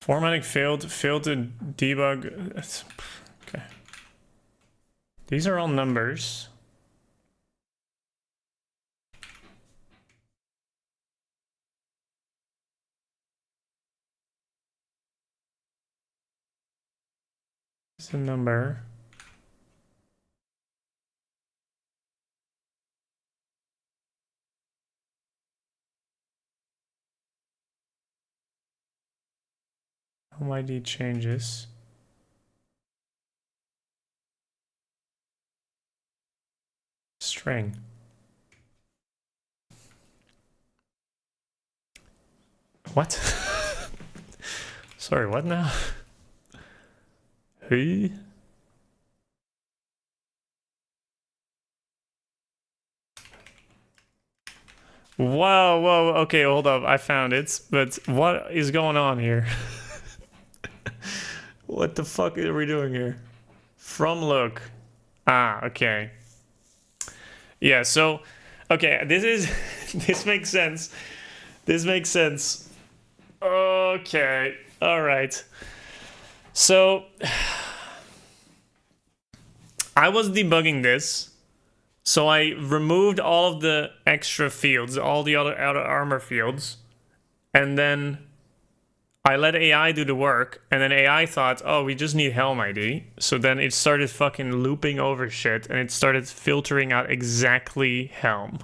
Formatting failed to debug. Okay. These are all numbers. It's a number. Home ID changes. String. What? Sorry, what now? Hey? Whoa, whoa, okay, hold up, I found it, but what is going on here? What the fuck are we doing here? From look. Ah, okay. Yeah, so, okay, this makes sense. This makes sense. Okay, all right. So, I was debugging this. So I removed all of the extra fields, all the other outer armor fields, and then I let AI do the work, and then AI thought, oh, we just need Helm ID. So then it started fucking looping over shit, and it started filtering out exactly Helm.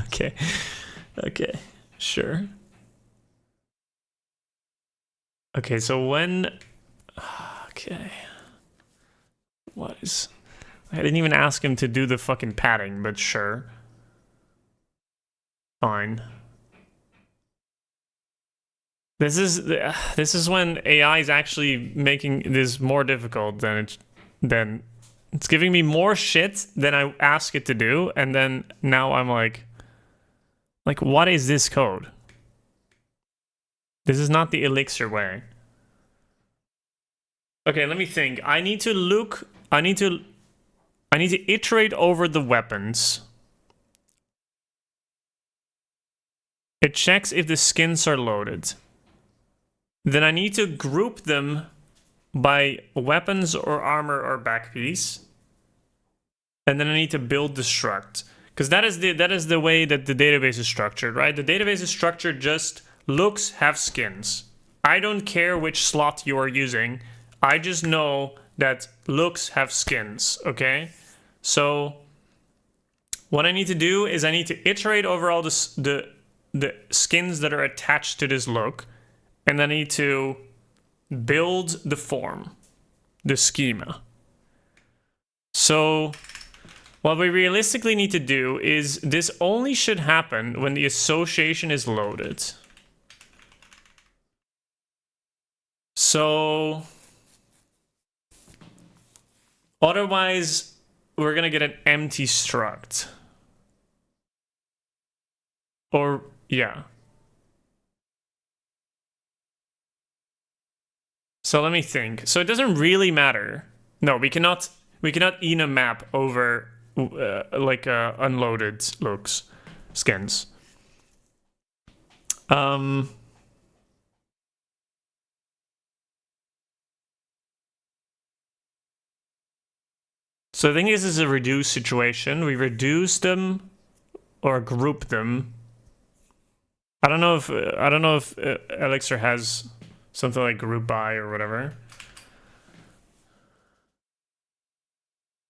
Okay. Okay. Sure. Okay, so when... Okay. What is... I didn't even ask him to do the fucking padding, but sure. Fine. This is when AI is actually making this more difficult than it's giving me more shit than I ask it to do, and then now I'm like what is this code? This is not the Elixir way. Okay, let me think. I need to iterate over the weapons. It checks if the skins are loaded. Then I need to group them by weapons or armor or backpiece. And then I need to build the struct. Because that is the way that the database is structured, right? The database is structured just looks have skins. I don't care which slot you are using. I just know that looks have skins, okay? So what I need to do is I need to iterate over all the skins that are attached to this look, and then I need to build the form, the schema. So what we realistically need to do is this only should happen when the association is loaded. So otherwise, we're gonna get an empty struct. Or, yeah. So let me think. So it doesn't really matter. No, we cannot enum map over unloaded skins. So I think this is a reduce situation. We reduce them or group them. I don't know if Elixir has something like group by or whatever.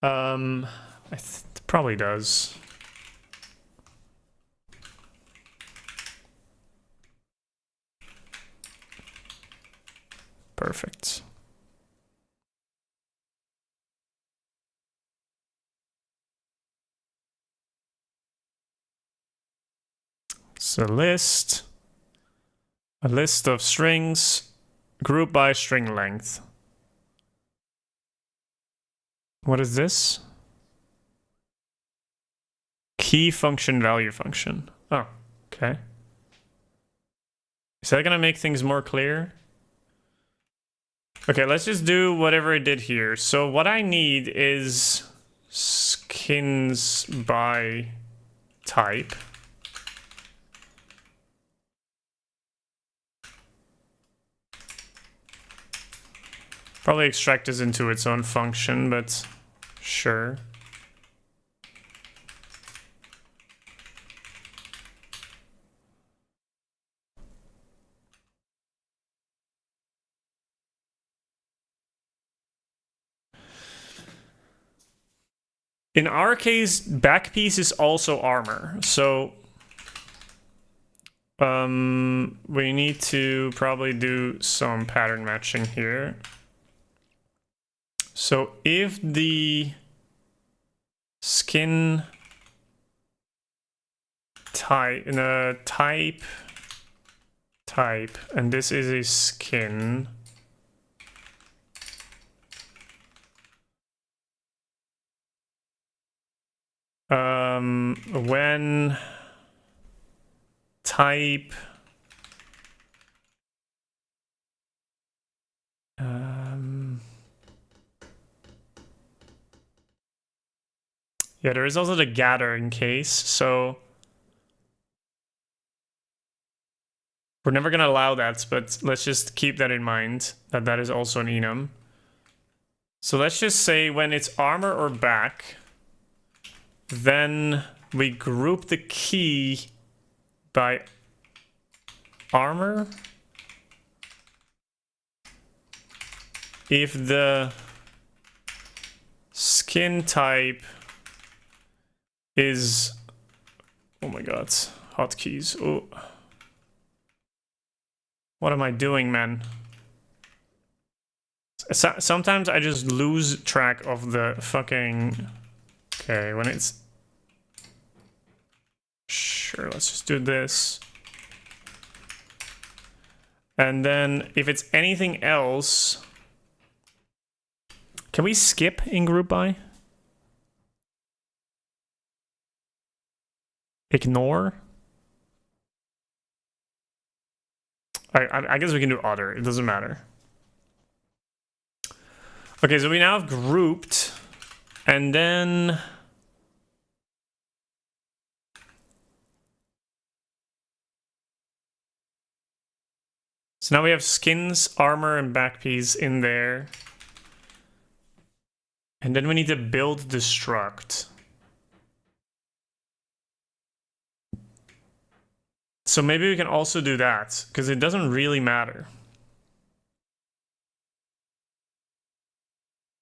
It probably does. Perfect. So a list of strings, group by string length. What is this? Key function, value function. Oh, okay. Is that gonna make things more clear? Okay, let's just do whatever I did here. So what I need is skins by type. Probably extract this into its own function, but sure. In our case, back piece is also armor, so we need to probably do some pattern matching here. So if the skin type, and this is a skin, when type yeah, there is also the gathering case, so we're never gonna allow that, but let's just keep that in mind, that that is also an enum. So let's just say when it's armor or back, then we group the key by armor if the skin type is, oh my god, hotkeys. Oh, what am I doing, man? Sometimes I just lose track of the fucking, okay, when it's, sure, let's just do this. And then if it's anything else, can we skip in group by? Ignore? I guess we can do other, it doesn't matter. Okay, so we now have grouped, and then so now we have skins, armor, and back piece in there. And then we need to build the struct. So maybe we can also do that, because it doesn't really matter.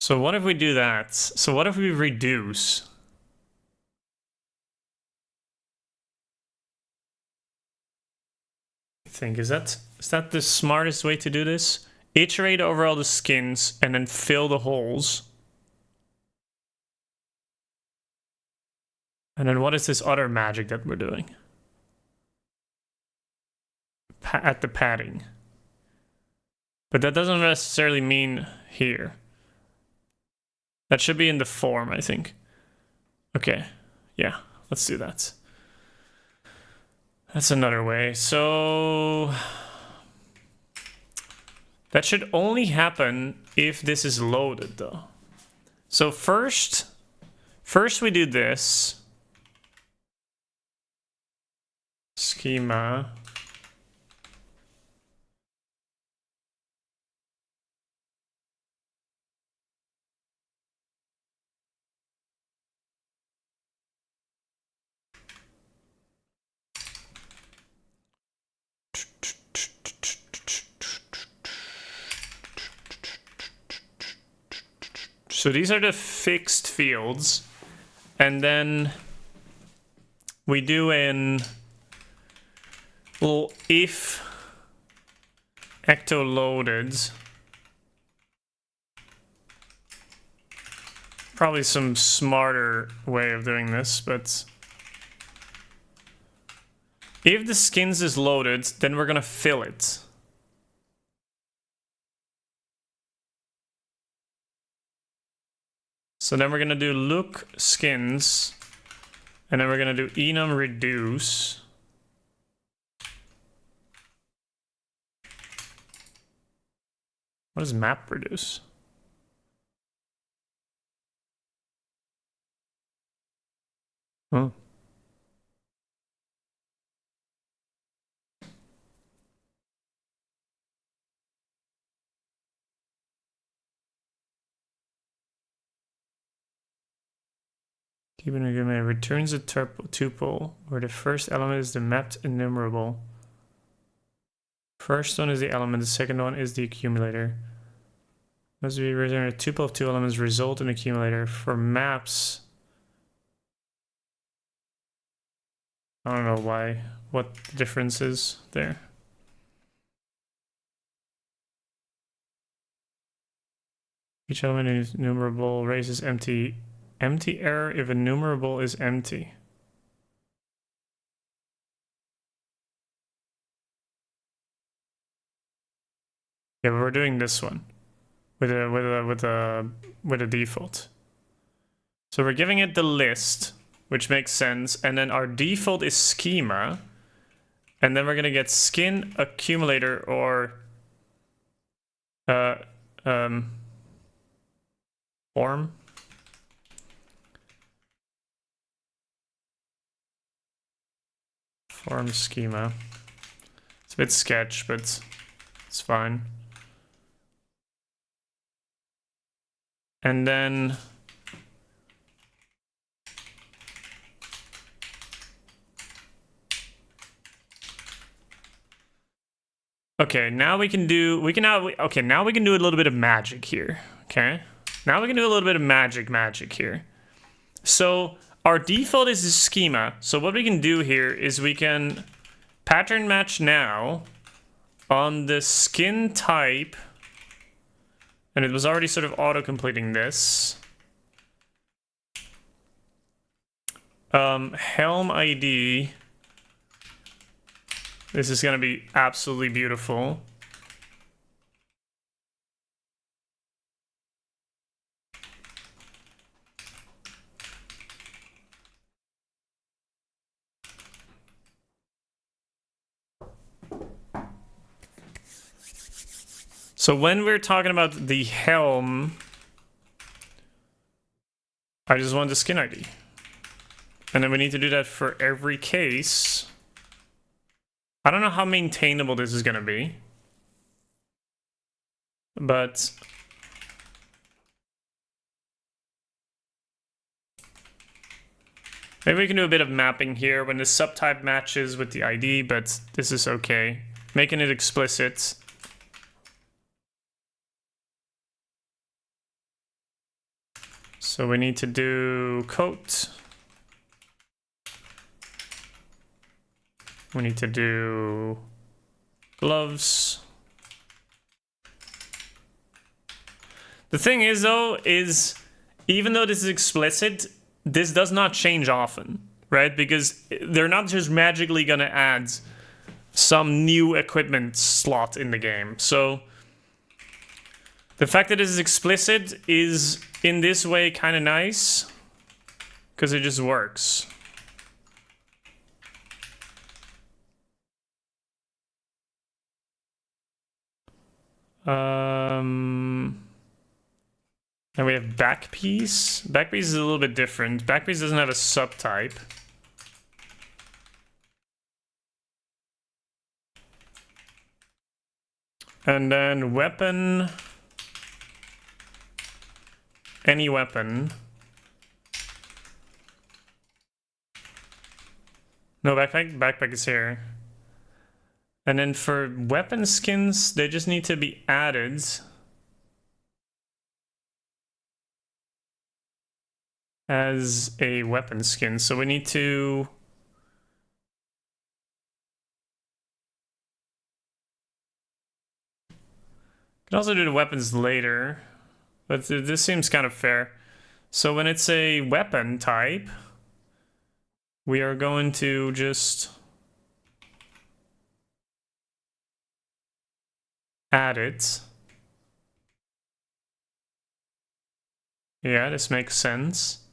So what if we do that? So what if we reduce? I think, is that the smartest way to do this? Iterate over all the skins and then fill the holes. And then what is this other magic that we're doing? At the padding. But that doesn't necessarily mean here. That should be in the form, I think. Okay, yeah, let's do that. That's another way. So that should only happen if this is loaded, though. So first we do this. Schema. So these are the fixed fields. And then we do in little if Ecto loaded. Probably some smarter way of doing this, but if the skins is loaded, then we're gonna fill it. So then we're gonna do look skins, and then we're gonna do enum reduce. What does map reduce? Oh. Keeping a given returns a tuple where the first element is the mapped enumerable. First one is the element, the second one is the accumulator. Must be return a tuple of two elements result in accumulator. For maps, I don't know why, what the difference is there. Each element is enumerable raises empty error if enumerable is empty. Yeah, but we're doing this one with a default. So we're giving it the list, which makes sense, and then our default is schema, and then we're gonna get skin accumulator or form. Form schema. It's a bit sketch, but it's fine. And then okay, now we can do now we can do a little bit of magic here. Okay? Now we can do a little bit of magic here. So our default is a schema. So what we can do here is we can pattern match now on the skin type. And it was already sort of auto-completing this. Helm ID. This is gonna be absolutely beautiful. So when we're talking about the helm, I just want the skin ID. And then we need to do that for every case. I don't know how maintainable this is going to be. But maybe we can do a bit of mapping here when the subtype matches with the ID, but this is okay. Making it explicit. So we need to do coat. We need to do gloves. The thing is though, is even though this is explicit, this does not change often, right? Because they're not just magically gonna add some new equipment slot in the game. So the fact that it is explicit is in this way kind of nice because it just works. And we have back piece. Back piece is a little bit different. Back piece doesn't have a subtype. And then weapon. Any weapon. No, backpack is here. And then for weapon skins, they just need to be added. as a weapon skin. So we need to... Can also do the weapons later, but this seems kind of fair. So when it's a weapon type, we are going to just add it. Yeah, this makes sense.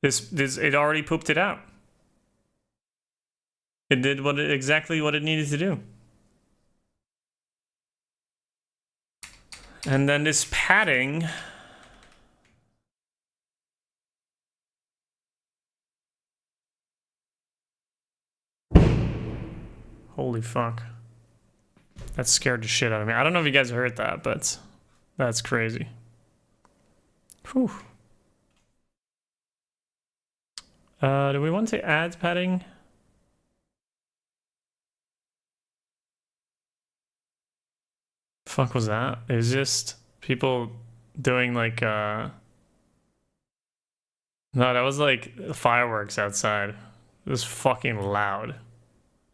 It already pooped it out. It did exactly what it needed to do. And then this padding. Holy fuck. That scared the shit out of me. I don't know if you guys heard that, but that's crazy. Whew. Do we want to add padding? Fuck was that? It was just people doing like no, that was like fireworks outside. It was fucking loud.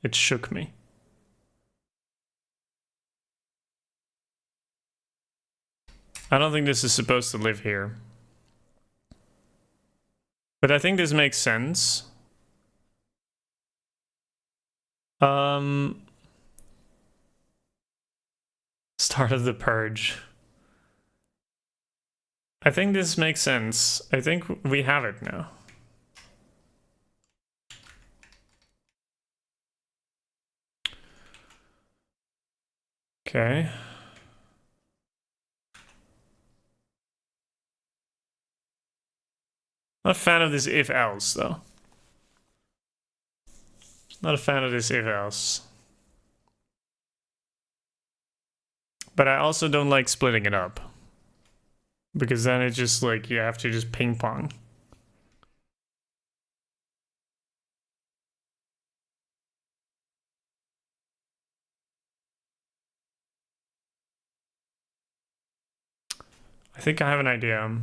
It shook me. I don't think this is supposed to live here. But I think this makes sense. Start of the purge. I think this makes sense. I think we have it now. Okay. Not a fan of this if else though. Not a fan of this if else. But I also don't like splitting it up. Because then it's just like you have to just ping pong. I think I have an idea.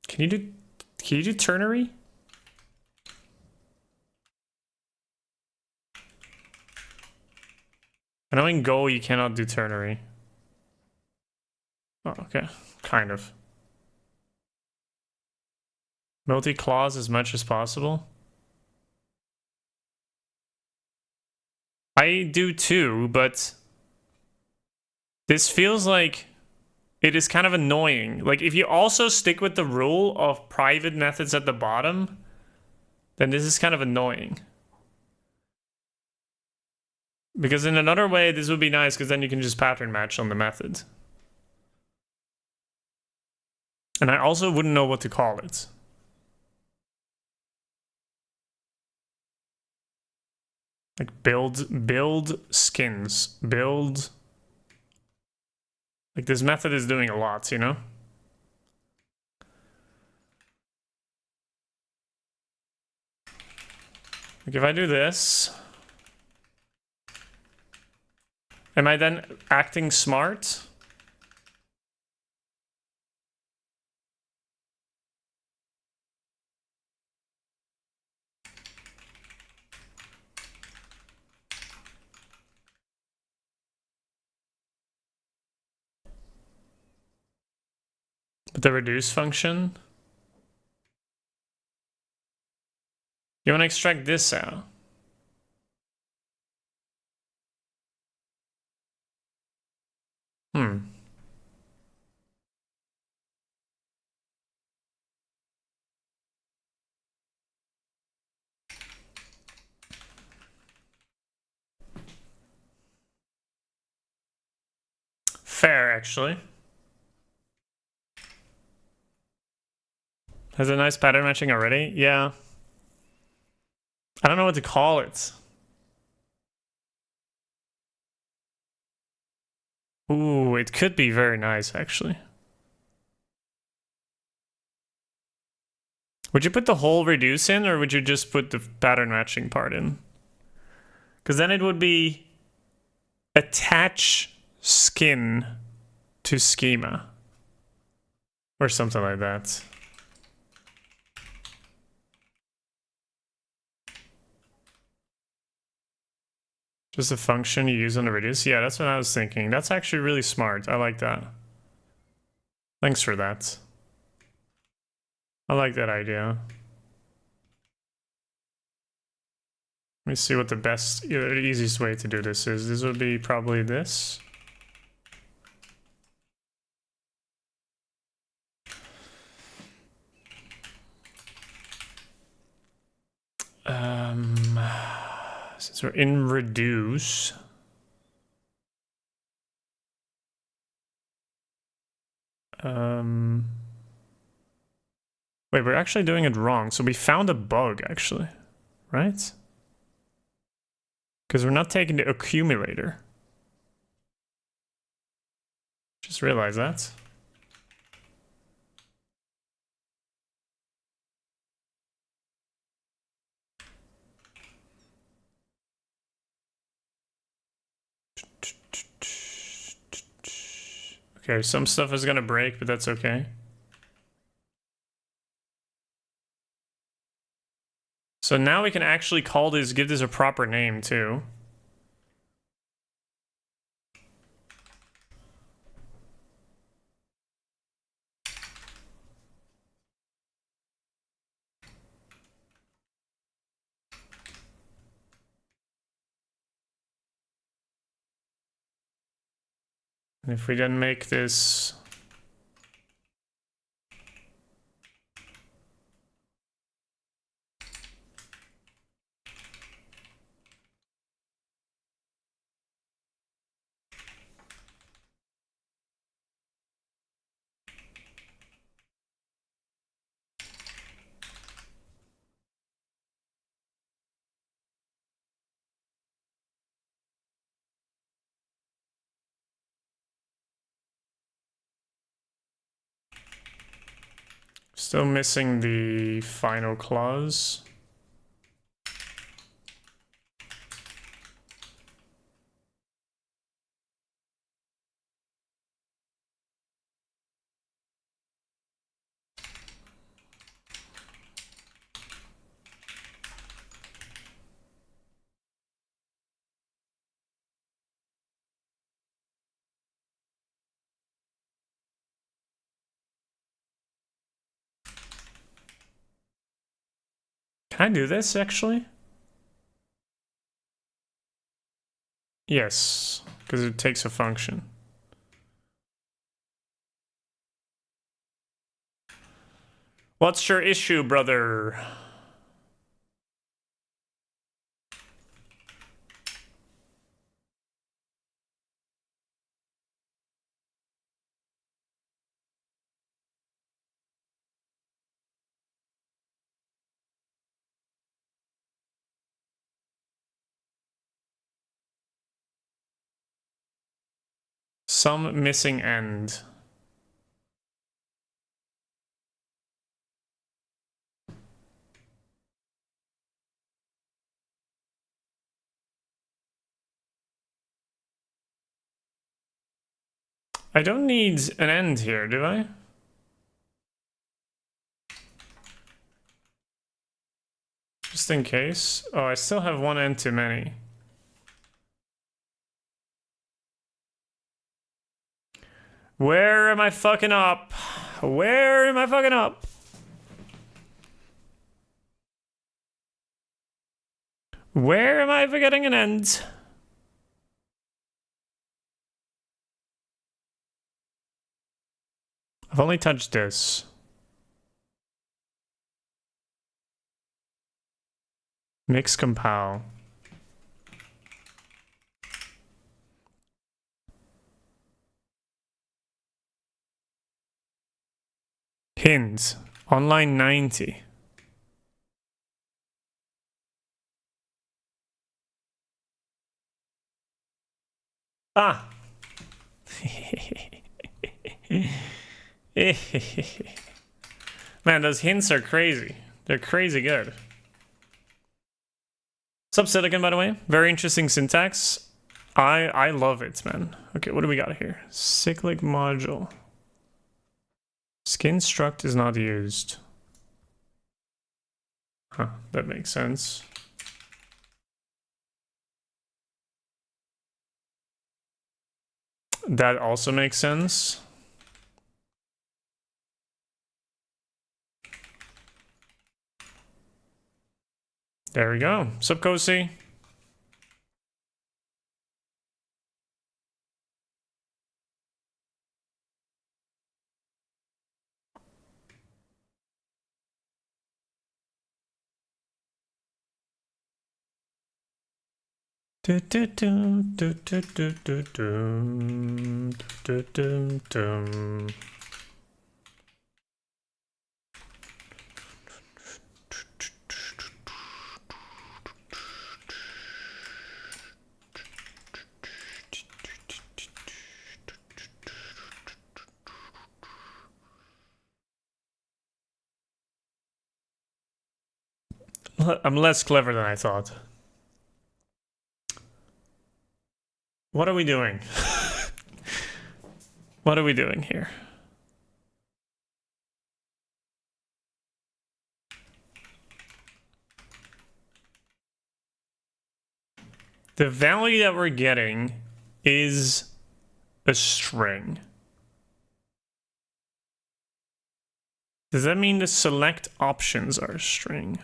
Can you do ternary? I know in Go you cannot do ternary. Oh, okay. Kind of. Multi-clause as much as possible. I do too, but this feels like it is kind of annoying. Like if you also stick with the rule of private methods at the bottom, then this is kind of annoying. Because in another way, this would be nice because then you can just pattern match on the method. And I also wouldn't know what to call it. Like build skins, build. Like this method is doing a lot, you know? Like if I do this, am I then acting smart? But the reduce function? You want to extract this out? Fair, actually. Has a nice pattern matching already? Yeah. I don't know what to call it. Ooh, it could be very nice, actually. Would you put the whole reduce in, or would you just put the pattern matching part in? Because then it would be attach skin to schema. Or something like that. Just a function you use on the reduce? Yeah, that's what I was thinking. That's actually really smart. I like that. Thanks for that. I like that idea. Let me see what the best, the easiest way to do this is. This would be probably this. Since we're in reduce. Wait, we're actually doing it wrong. So we found a bug, actually, right? Because we're not taking the accumulator. Just realized that. Okay, some stuff is gonna break, but that's okay. So now we can actually call this, give this a proper name too. And if we then make this still missing the final clause. Can I do this actually? Yes, because it takes a function. What's your issue, brother? Some missing end. I don't need an end here, do I? Just in case. Oh, I still have one end too many. Where am I fucking up? Where am I fucking up? Where am I forgetting an end? I've only touched this. Mix compile. Hints. On line 90. Ah! Man, those hints are crazy. They're crazy good. What's up, Silicon, by the way? Very interesting syntax. I love it, man. Okay, what do we got here? Cyclic module. Skin struct is not used. Huh, that makes sense. That also makes sense. There we go. Sup, Kosi? I'm less clever than I thought. What are we doing? What are we doing here? The value that we're getting is a string. Does that mean the select options are a string?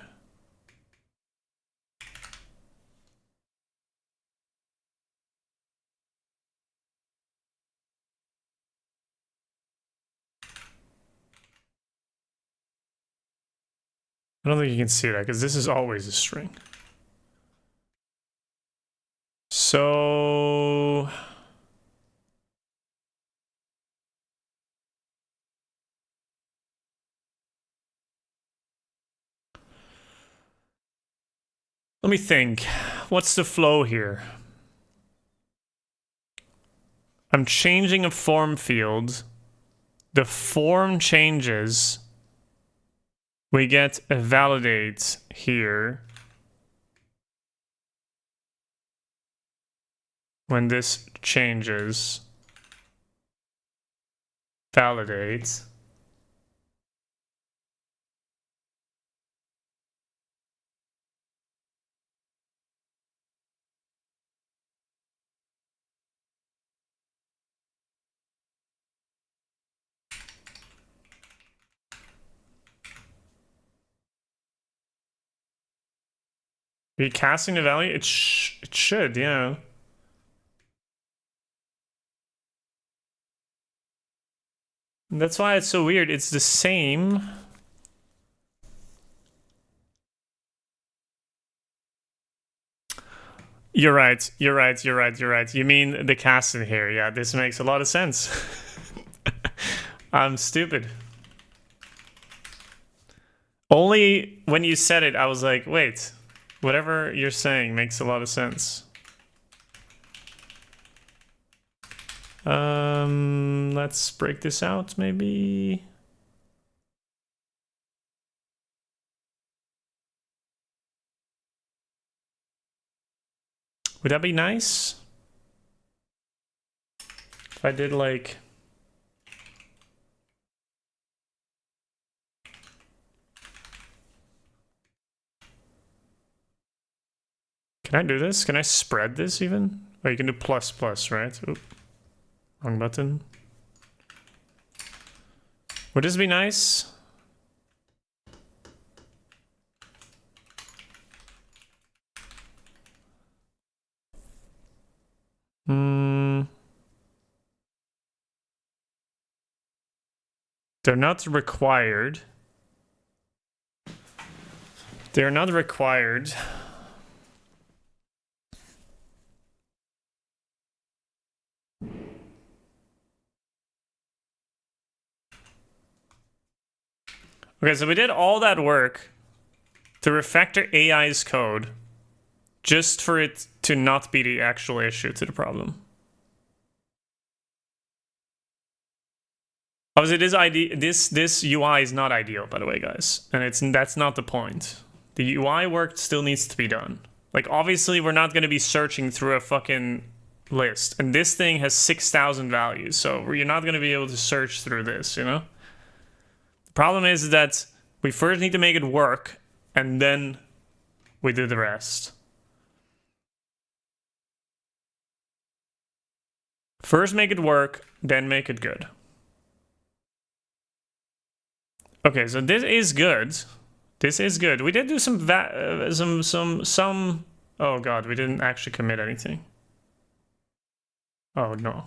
I don't think you can see that because this is always a string. So let me think. What's the flow here? I'm changing a form field. The form changes. We get a validate here. When this changes, validate. Are you casting the value? It should, yeah. That's why it's so weird. It's the same. You're right. You're right. You're right. You're right. You mean the casting here. Yeah, this makes a lot of sense. I'm stupid. Only when you said it, I was like, wait, whatever you're saying makes a lot of sense. Let's break this out, maybe. Would that be nice? If I did like... Can I do this? Can I spread this even? Oh, you can do plus plus, right? Oop. Wrong button. Would this be nice? They're not required. They're not required. Okay, so we did all that work to refactor AI's code just for it to not be the actual issue to the problem. Obviously, this UI is not ideal, by the way, guys, and that's not the point. The UI work still needs to be done. Like, obviously, we're not going to be searching through a fucking list, and this thing has 6,000 values, so you're not going to be able to search through this, you know? The problem is that we first need to make it work, and then we do the rest. First make it work, then make it good. Okay, so this is good. This is good. We did do some oh god, we didn't actually commit anything. Oh no.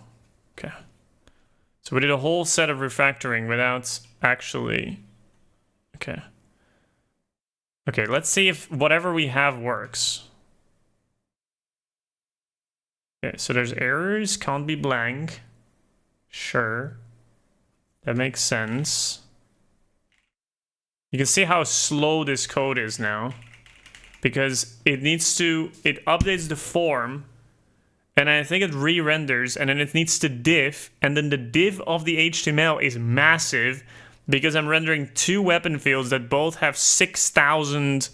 Okay. So we did a whole set of refactoring without actually... Okay. Okay, let's see if whatever we have works. Okay, so there's errors, can't be blank. Sure. That makes sense. You can see how slow this code is now. Because it updates the form, and I think it re-renders, and then it needs to div, and then the div of the HTML is massive, because I'm rendering 2 weapon fields that both have 6,000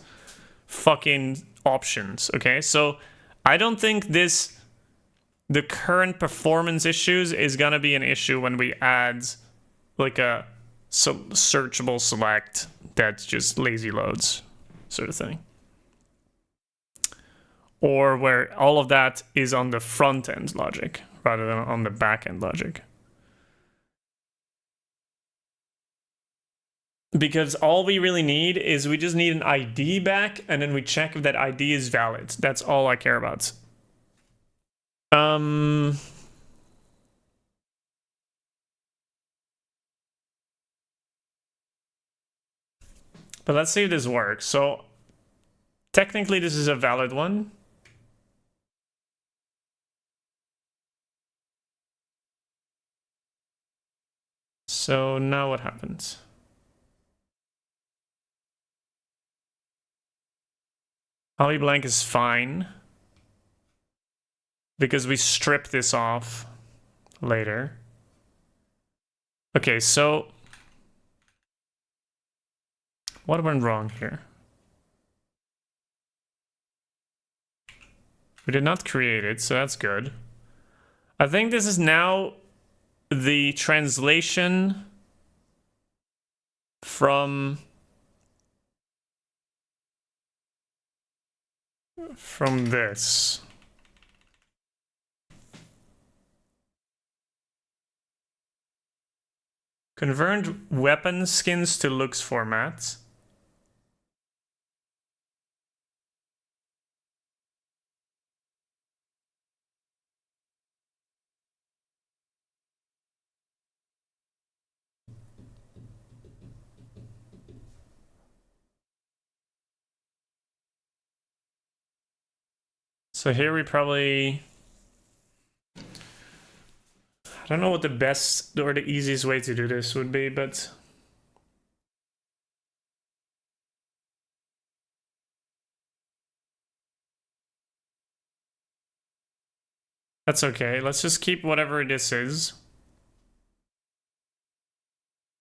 fucking options, okay? So I don't think the current performance issues is gonna be an issue when we add like a searchable select that's just lazy loads sort of thing. Or where all of that is on the front end logic rather than on the back end logic. Because all we really need is we just need an ID back, and then we check if that ID is valid. That's all I care about. But let's see if this works. So technically this is a valid one. So now what happens? Poly blank is fine because we strip this off later. Okay, so what went wrong here? We did not create it, so that's good. I think this is now the translation from this. Convert weapon skins to looks format. So here we probably... I don't know what the best or the easiest way to do this would be, but... that's okay. Let's just keep whatever this is.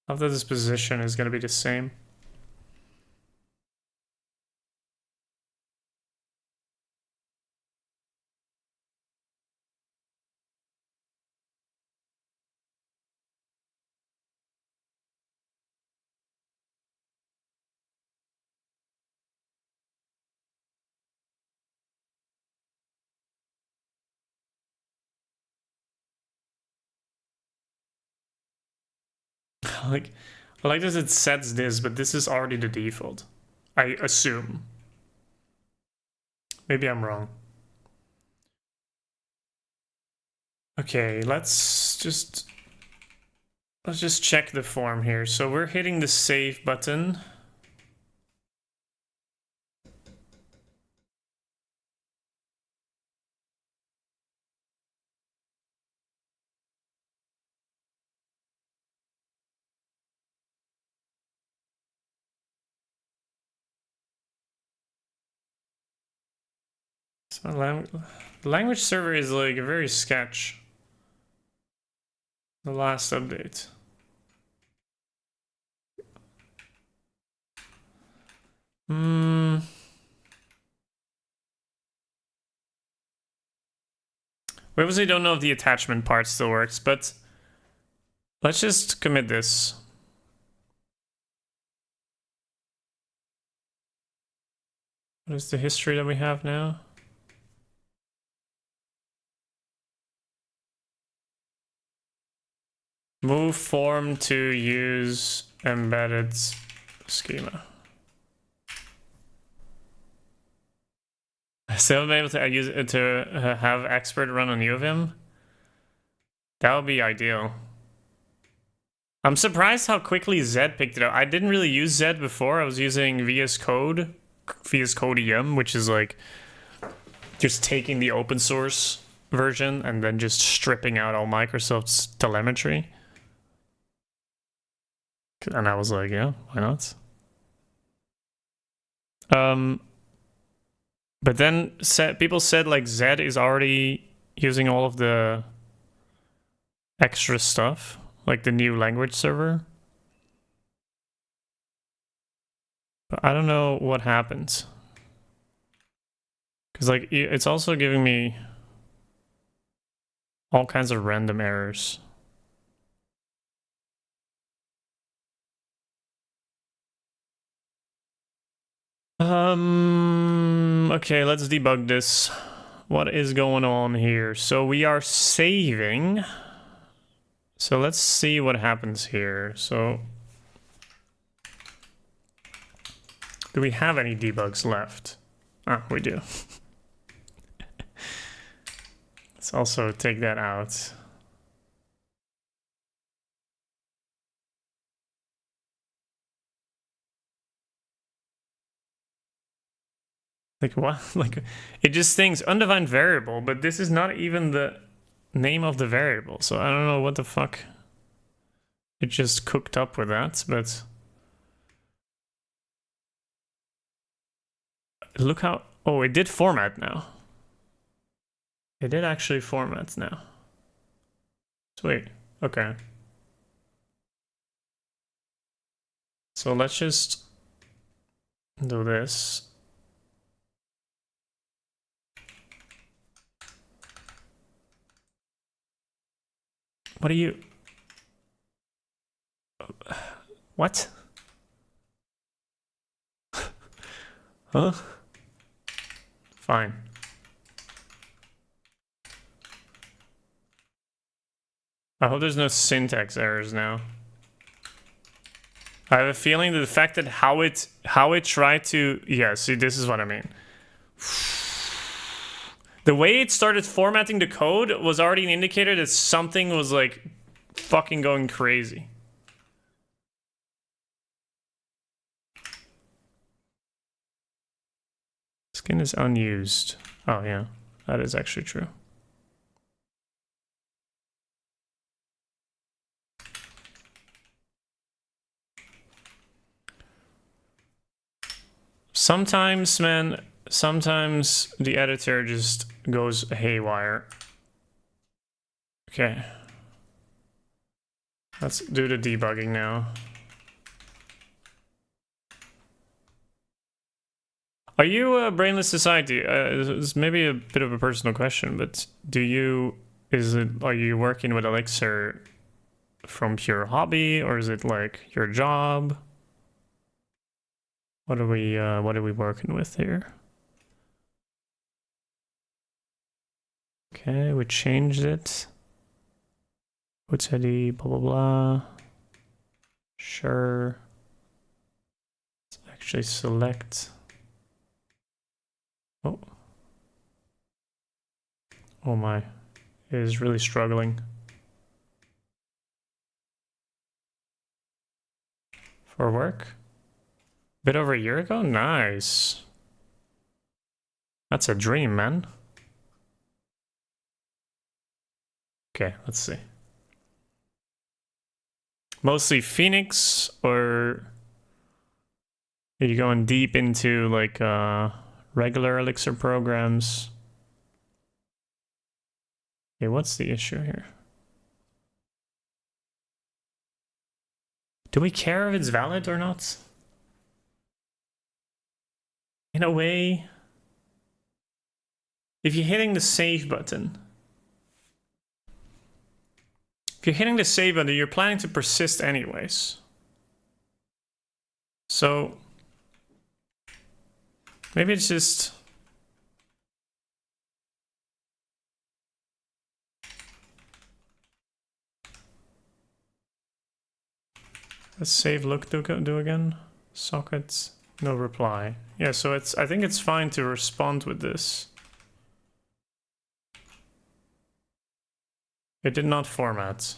After this position is going to be the same. Like, I like this, it sets this, but this is already the default. I assume. Maybe I'm wrong. Okay, let's just check the form here. So we're hitting the save button. So language server is like a very sketch. The last update. We obviously don't know if the attachment part still works, but let's just commit this. What is the history that we have now? Move form to use embedded schema. Still be able to use it to have expert run on U of M. That would be ideal. I'm surprised how quickly Z picked it up. I didn't really use Z before. I was using VS Code EM, which is like just taking the open source version and then just stripping out all Microsoft's telemetry. And I was like, yeah, why not? But then people said like Z is already using all of the extra stuff, like the new language server. But I don't know what happened. Because like it's also giving me all kinds of random errors. Okay, let's debug this. What is going on here? So we are saving. So let's see what happens here. So do we have any debugs left? Ah, we do. Let's also take that out. Like what? Like it just thinks undefined variable, but this is not even the name of the variable. So I don't know what the fuck it just cooked up with that, but look how, oh, it did format now. It did actually format now. Sweet. Okay. So let's just do this. What are you? What? Huh? Fine. I hope there's no syntax errors now. I have a feeling that the fact that how it tried to, yeah, see, this is what I mean. The way it started formatting the code was already an indicator that something was like fucking going crazy. Skin is unused. Oh yeah, that is actually true. Sometimes, man, sometimes the editor just goes haywire. Okay. Let's do the debugging now. Are you a brainless society? It's maybe a bit of a personal question, but are you working with Elixir from pure hobby, or is it like your job? What are we working with here? Okay, we changed it. What's ID, blah blah blah. Sure. Let's actually select. Oh. Oh my. It is really struggling. For work? Bit over a year ago? Nice. That's a dream, man. Okay, let's see. Mostly Phoenix, or are you going deep into like regular Elixir programs? Okay, what's the issue here? Do we care if it's valid or not? In a way, if you're hitting the save button, If you're hitting the save button, you're planning to persist anyways. So maybe it's just... Let's save look do again. Sockets, no reply. Yeah, so it's, I think it's fine to respond with this. It did not format.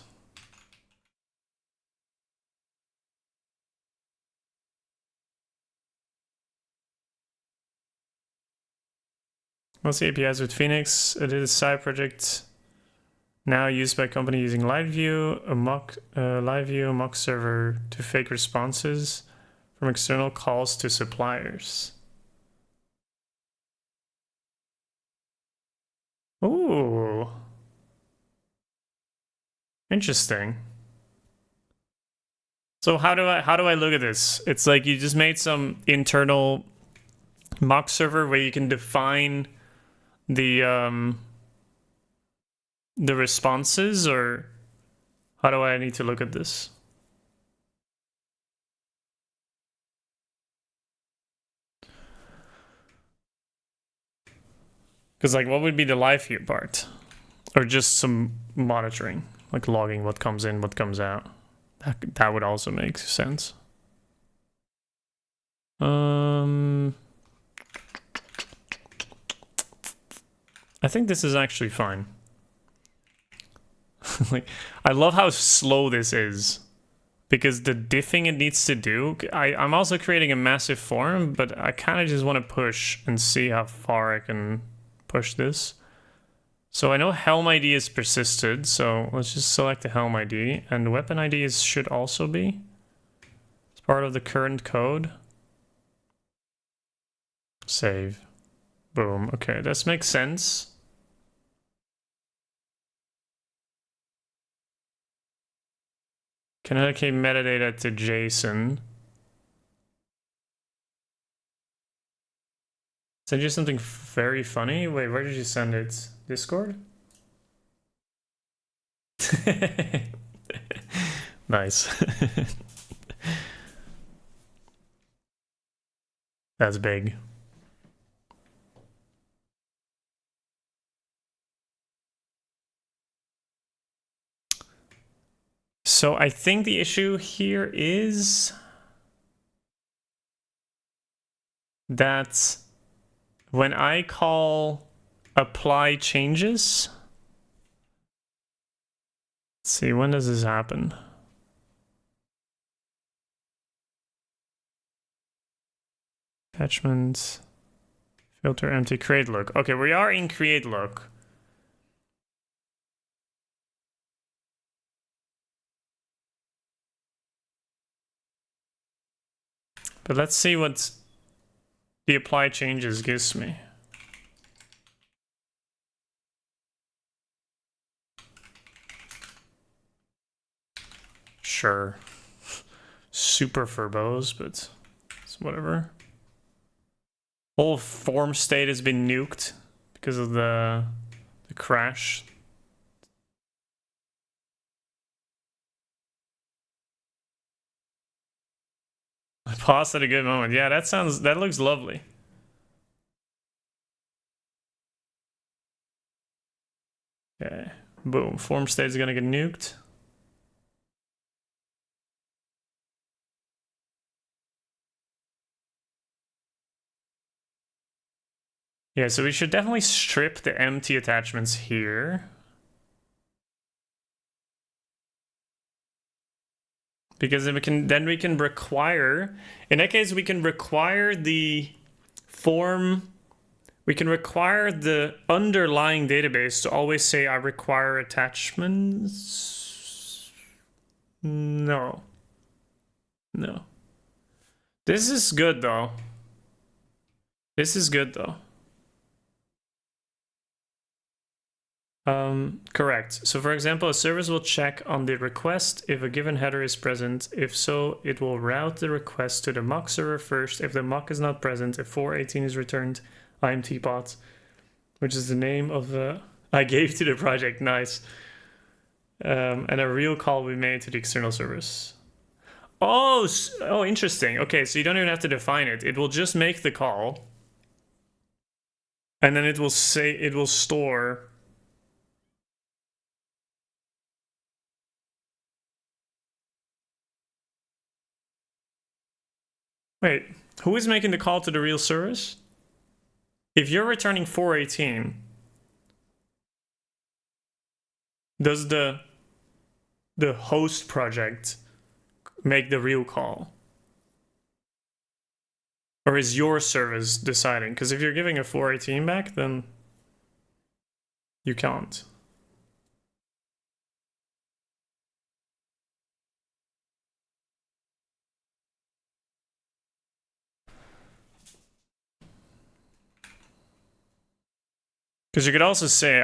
Most APIs with Phoenix. It is a side project now used by company using LiveView, LiveView mock server to fake responses from external calls to suppliers. Ooh. Interesting. So how do I look at this? It's like you just made some internal mock server where you can define the responses, or how do I need to look at this? Because like, what would be the LiveView part? Or just some monitoring, like logging what comes in, what comes out. That would also make sense. I think this is actually fine. Like, I love how slow this is, because the diffing it needs to do. I'm also creating a massive form, but I kind of just want to push and see how far I can push this. So I know Helm ID is persisted, so let's just select the Helm ID, and weapon IDs should also be. It's part of the current code. Save. Boom. Okay, this makes sense. Can allocate metadata to JSON. Send you something very funny? Wait, where did you send it? Discord? Nice. That's big. So I think the issue here is that when I call apply changes, let's see, when does this happen? Attachments, filter empty, create look. Okay, we are in create look. But let's see what the apply changes gives me. Sure. Super verbose, but it's whatever. Whole form state has been nuked because of the crash. I paused at a good moment. Yeah, that looks lovely. Okay, boom. Form state is gonna get nuked. Yeah, so we should definitely strip the empty attachments here. Because then we can require, in that case, we can require the form, we can require the underlying database to always say, I require attachments. No. No. This is good though. This is good though. Correct. So for example, a service will check on the request if a given header is present. If so, it will route the request to the mock server first. If the mock is not present, if 418 is returned, IMTpot, which is the name of the I gave to the project. Nice. And a real call will be made to the external service. Oh, oh, interesting. Okay, so you don't even have to define it. It will just make the call. And then it will say, it will store. Wait, who is making the call to the real service? If you're returning 418, does the host project make the real call? Or is your service deciding? Because if you're giving a 418 back, then you can't. Because you could also say,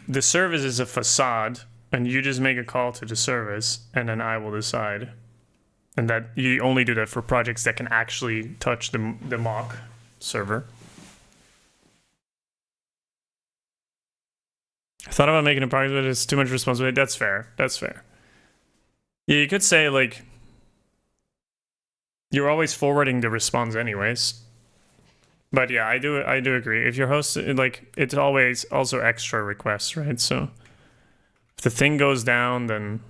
the service is a facade, and you just make a call to the service, and then I will decide. And that you only do that for projects that can actually touch the mock server. I thought about making a project, but it's too much responsibility. That's fair. That's fair. Yeah, you could say, like, you're always forwarding the response anyways. But yeah, I do agree. If you're hosting, like, it's always also extra requests, right? So if the thing goes down, then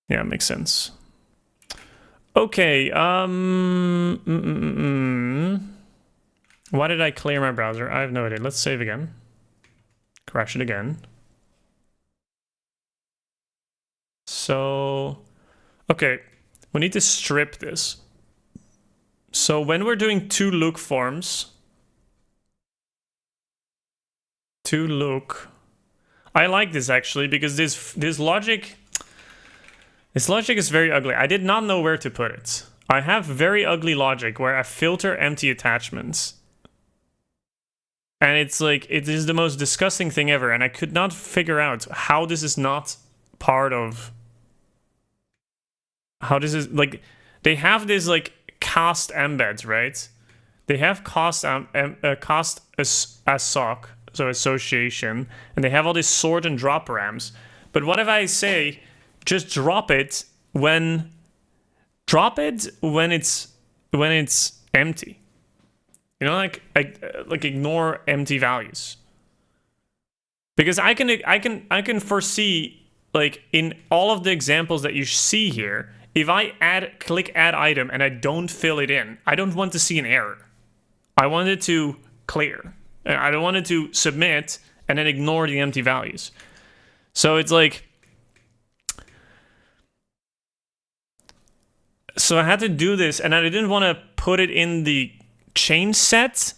yeah, it makes sense. Okay, why did I clear my browser? I have no idea. Let's save again. Crash it again. So, okay, we need to strip this. So when we're doing to look forms, I like this actually because this logic is very ugly. I did not know where to put it. I have very ugly logic where I filter empty attachments. And it's like, it is the most disgusting thing ever. And I could not figure out how this is not part of, how this is, like, they have this like cast embeds, right? They have cast as sock, so association, and they have all this sort and drop params. But what if I say, just drop it when it's empty? You know, like ignore empty values. Because I can foresee, like, in all of the examples that you see here, if I click add item and I don't fill it in, I don't want to see an error. I want it to clear. I don't want it to submit and then ignore the empty values. So it's like, so I had to do this, and I didn't want to put it in the change set.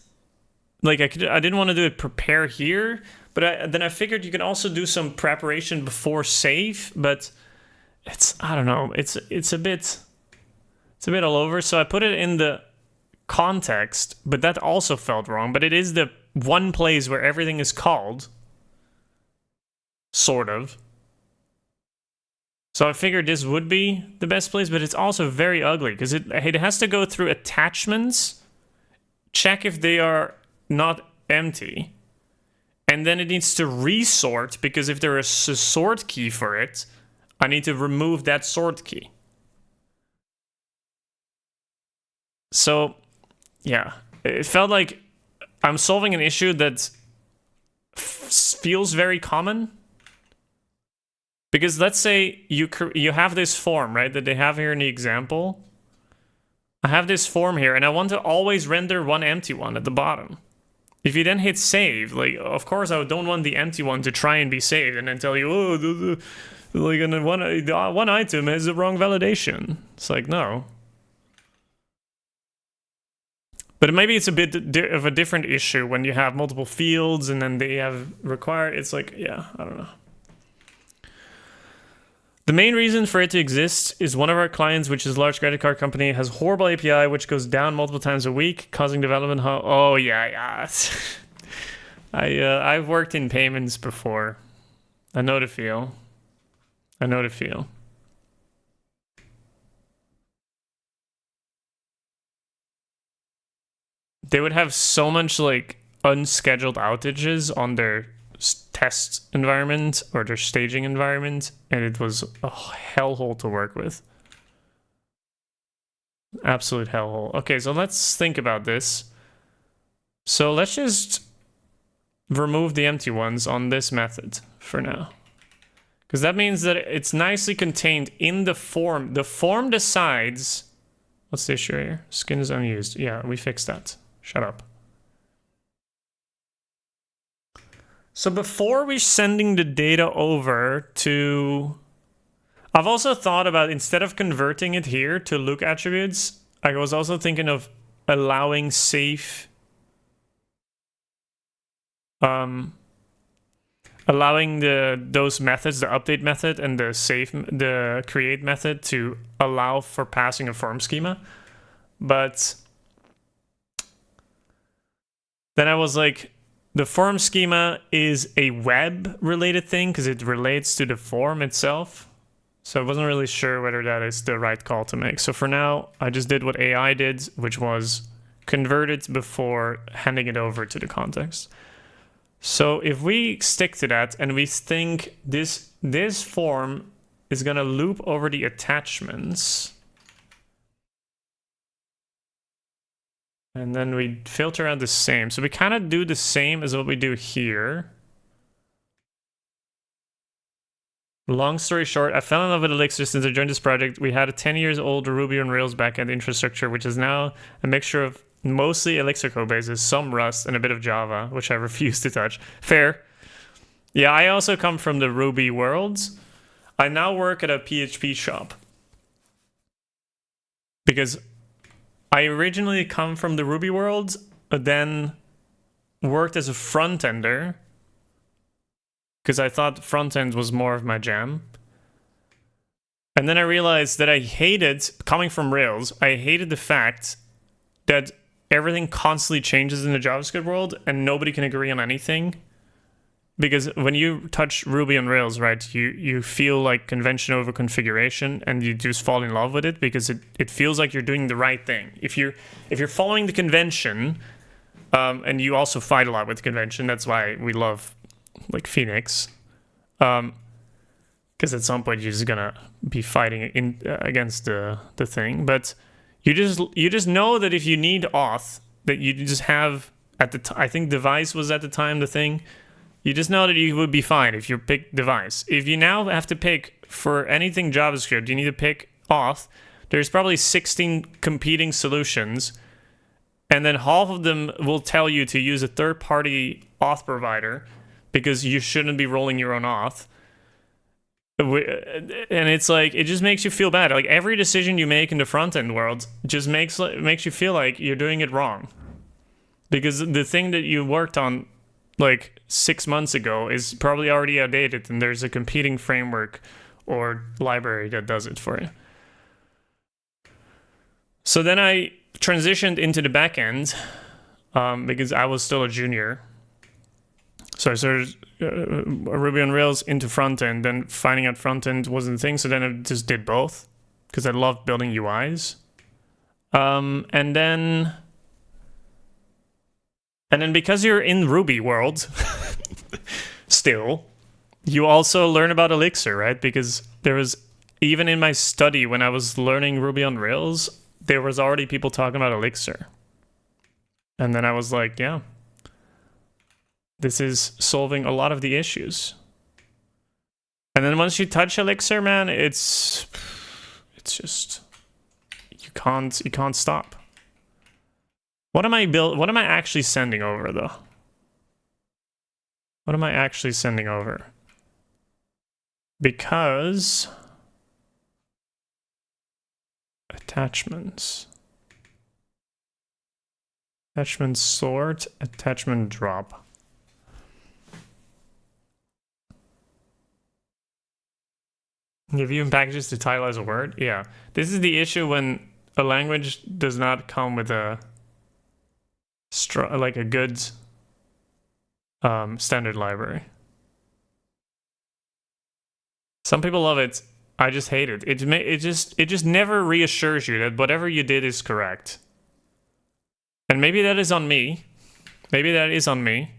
Like I didn't want to do it prepare here, but then I figured you can also do some preparation before save, but I don't know, it's a bit all over. So I put it in the context, but that also felt wrong. But it is the one place where everything is called, sort of. So I figured this would be the best place, but it's also very ugly because it has to go through attachments, check if they are not empty, and then it needs to resort, because if there is a sort key for it, I need to remove that sort key. So, yeah, it felt like I'm solving an issue that feels very common. Because let's say you have this form, right, that they have here in the example. I have this form here, and I want to always render one empty one at the bottom. If you then hit save, like, of course I don't want the empty one to try and be saved and then tell you, oh, like, one item has the wrong validation. It's like, no. But maybe it's a bit of a different issue when you have multiple fields and then they have required. It's like, yeah, I don't know. The main reason for it to exist is one of our clients, which is a large credit card company, has horrible API which goes down multiple times a week, causing development. Oh yeah. I've worked in payments before. I know the feel. They would have so much like unscheduled outages on their test environment or their staging environment, and it was a hellhole to work with. Absolute hellhole. Okay, so let's think about this. So let's just remove the empty ones on this method for now. Because that means that it's nicely contained in the form. The form decides... What's the issue here? Skin is unused. Yeah, we fixed that. Shut up. So before we're sending the data over to... I've also thought about, instead of converting it here to look attributes, I was also thinking of allowing safe... allowing those methods, the update method and the create method, to allow for passing a form schema. But then I was like, the form schema is a web related thing because it relates to the form itself. So I wasn't really sure whether that is the right call to make. So for now, I just did what AI did, which was convert it before handing it over to the context. So if we stick to that and we think this form is going to loop over the attachments, and then we filter out the same. So we kind of do the same as what we do here. Long story short, I fell in love with Elixir since I joined this project. We had a 10 years old Ruby on Rails backend infrastructure, which is now a mixture of mostly Elixir code bases, some Rust, and a bit of Java, which I refuse to touch. Fair. Yeah, I also come from the Ruby world. I now work at a PHP shop. Because I originally come from the Ruby world, but then worked as a front-ender, because I thought front-end was more of my jam. And then I realized that I hated, coming from Rails, I hated the fact that everything constantly changes in the JavaScript world and nobody can agree on anything. Because when you touch Ruby on Rails, right, you feel like convention over configuration and you just fall in love with it because it feels like you're doing the right thing. If you're following the convention, and you also fight a lot with convention, that's why we love like Phoenix. Because at some point you're just gonna be fighting against the thing. But you just know that if you need auth, that you just have at the I think device was at the time the thing. You just know that you would be fine if you pick device. If you now have to pick for anything JavaScript, you need to pick auth. There's probably 16 competing solutions, and then half of them will tell you to use a third-party auth provider because you shouldn't be rolling your own auth. And it's like, it just makes you feel bad. Like every decision you make in the front-end world just makes you feel like you're doing it wrong. Because the thing that you worked on like 6 months ago is probably already outdated and there's a competing framework or library that does it for you. So then I transitioned into the back end because I was still a junior. So I started Ruby on Rails into front end, then finding out front end wasn't a thing. So then I just did both because I loved building UIs. And then because you're in Ruby world still, you also learn about Elixir, right? Because there was, even in my study when I was learning Ruby on Rails, there was already people talking about Elixir. And then I was like, yeah, this is solving a lot of the issues. And then once you touch Elixir, man, it's just, you can't stop. What am I actually sending over though? What am I actually sending over? Because attachments. Attachment sort, attachment drop. Give you packages to title as a word? Yeah. This is the issue when a language does not come with a good standard library. Some people love it. I just hate it. It just never reassures you that whatever you did is correct. And maybe that is on me. Maybe that is on me.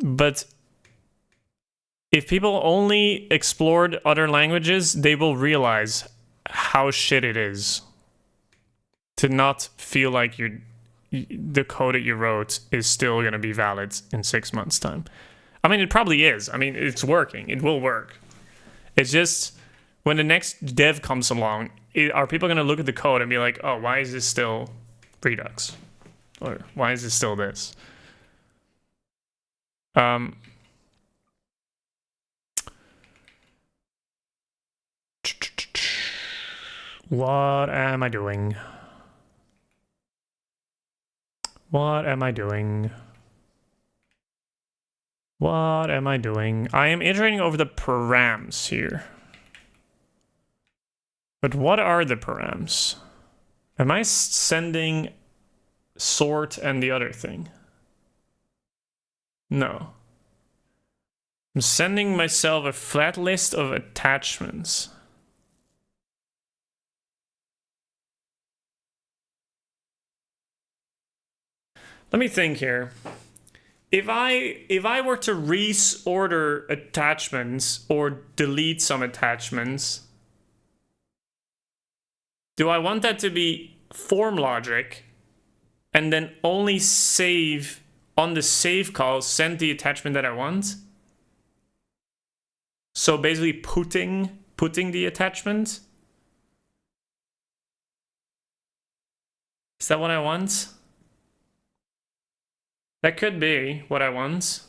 But if people only explored other languages, they will realize how shit it is to not feel like the code that you wrote is still going to be valid in 6 months' time. I mean, it probably is. I mean, it's working. It will work. It's just when the next dev comes along, are people going to look at the code and be like, oh, why is this still Redux? Or why is this still this? What am I doing? What am I doing? What am I doing? I am iterating over the params here. But what are the params? Am I sending sort and the other thing? No. I'm sending myself a flat list of attachments. Let me think here. If I were to reorder attachments or delete some attachments, do I want that to be form logic and then only save on the save call, send the attachment that I want? So basically putting the attachment? Is that what I want? That could be what I want.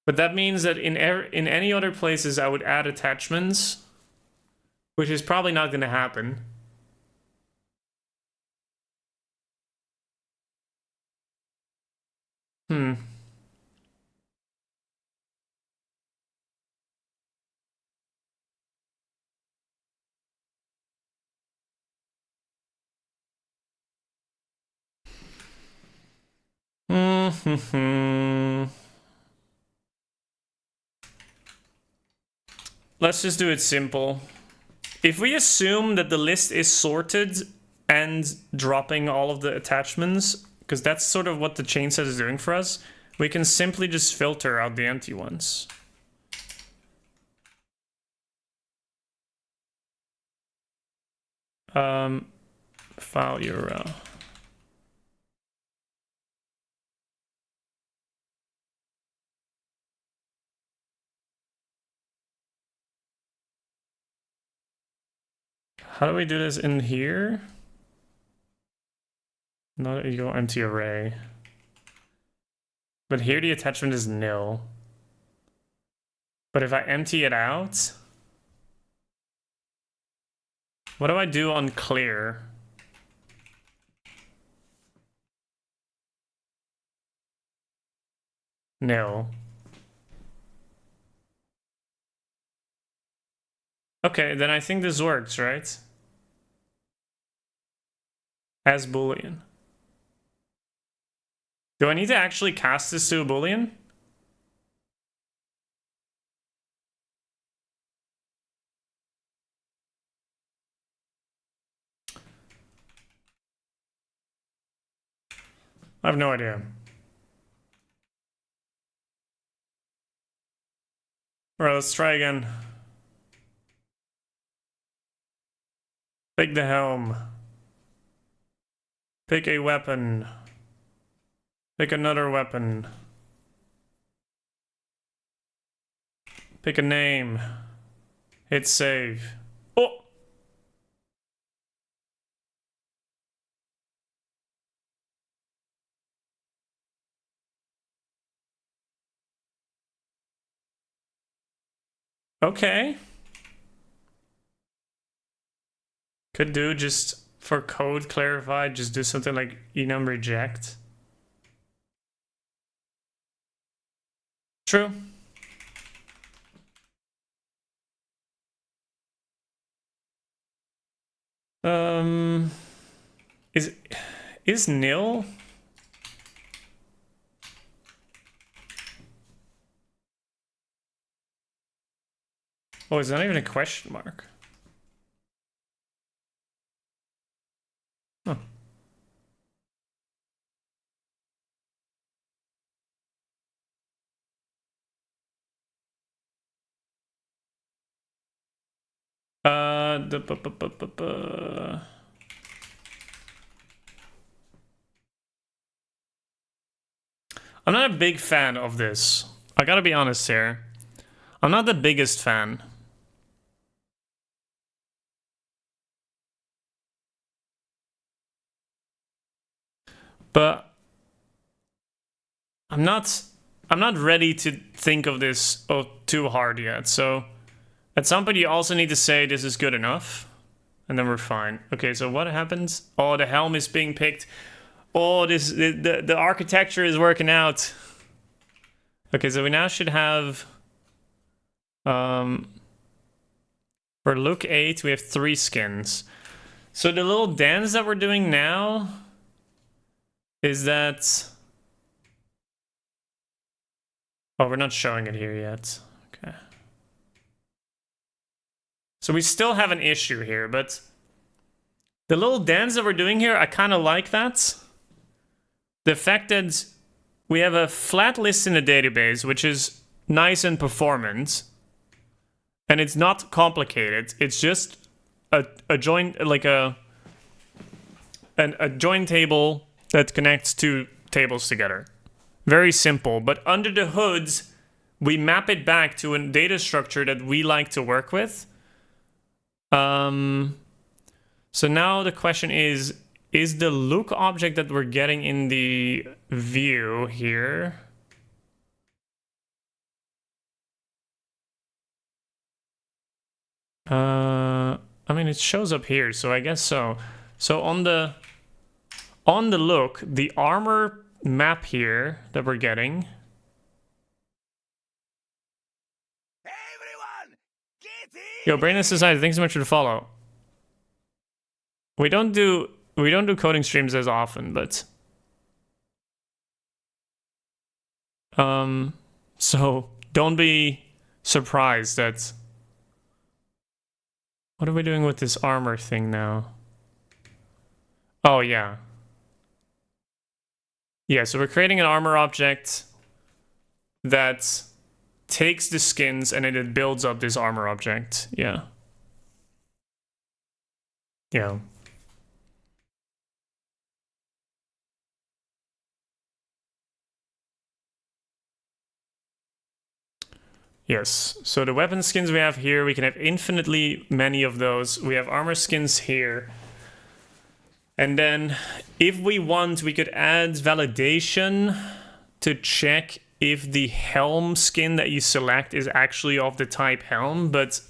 But that means that in any other places I would add attachments, which is probably not going to happen. Let's just do it simple. If we assume that the list is sorted and dropping all of the attachments, because that's sort of what the chain set is doing for us, we can simply just filter out the empty ones. File URL. How do we do this in here? Not you go empty array. But here the attachment is nil. But if I empty it out, what do I do on clear? Nil. Okay, then I think this works, right? As Boolean. Do I need to actually cast this to a Boolean? I have no idea. Alright, let's try again. Pick the helm. Pick a weapon. Pick another weapon. Pick a name. Hit save. Oh! Okay. Could do just for code clarified, just do something like enum reject. True. Is nil? Oh, it's not even a question mark. Huh. I'm not a big fan of this. I gotta be honest here. I'm not the biggest fan. But I'm not ready to think of this too hard yet. So at some point you also need to say this is good enough. And then we're fine. Okay, so what happens? Oh, the helm is being picked. Oh, the architecture is working out. Okay, so we now should have for look 8, we have 3 skins. So the little dance that we're doing now is that... Oh, we're not showing it here yet. Okay. So we still have an issue here, but the little dance that we're doing here, I kind of like that. The fact that we have a flat list in the database, which is nice and performant, and it's not complicated. It's just a join, like a join table that connects 2 tables together. Very simple, but under the hoods, we map it back to a data structure that we like to work with. So now the question is the look object that we're getting in the view here... I mean, it shows up here, so I guess so. So on the look, the armor map here that we're getting... Everyone, get in! Yo, Brandon Society, thanks so much for the follow. We don't do coding streams as often, but so don't be surprised that... What are we doing with this armor thing now? Oh, yeah. Yeah, so we're creating an armor object that takes the skins and it builds up this armor object. Yeah. Yeah. Yes, so the weapon skins we have here, we can have infinitely many of those. We have armor skins here. And then if we want, we could add validation to check if the helm skin that you select is actually of the type helm. But,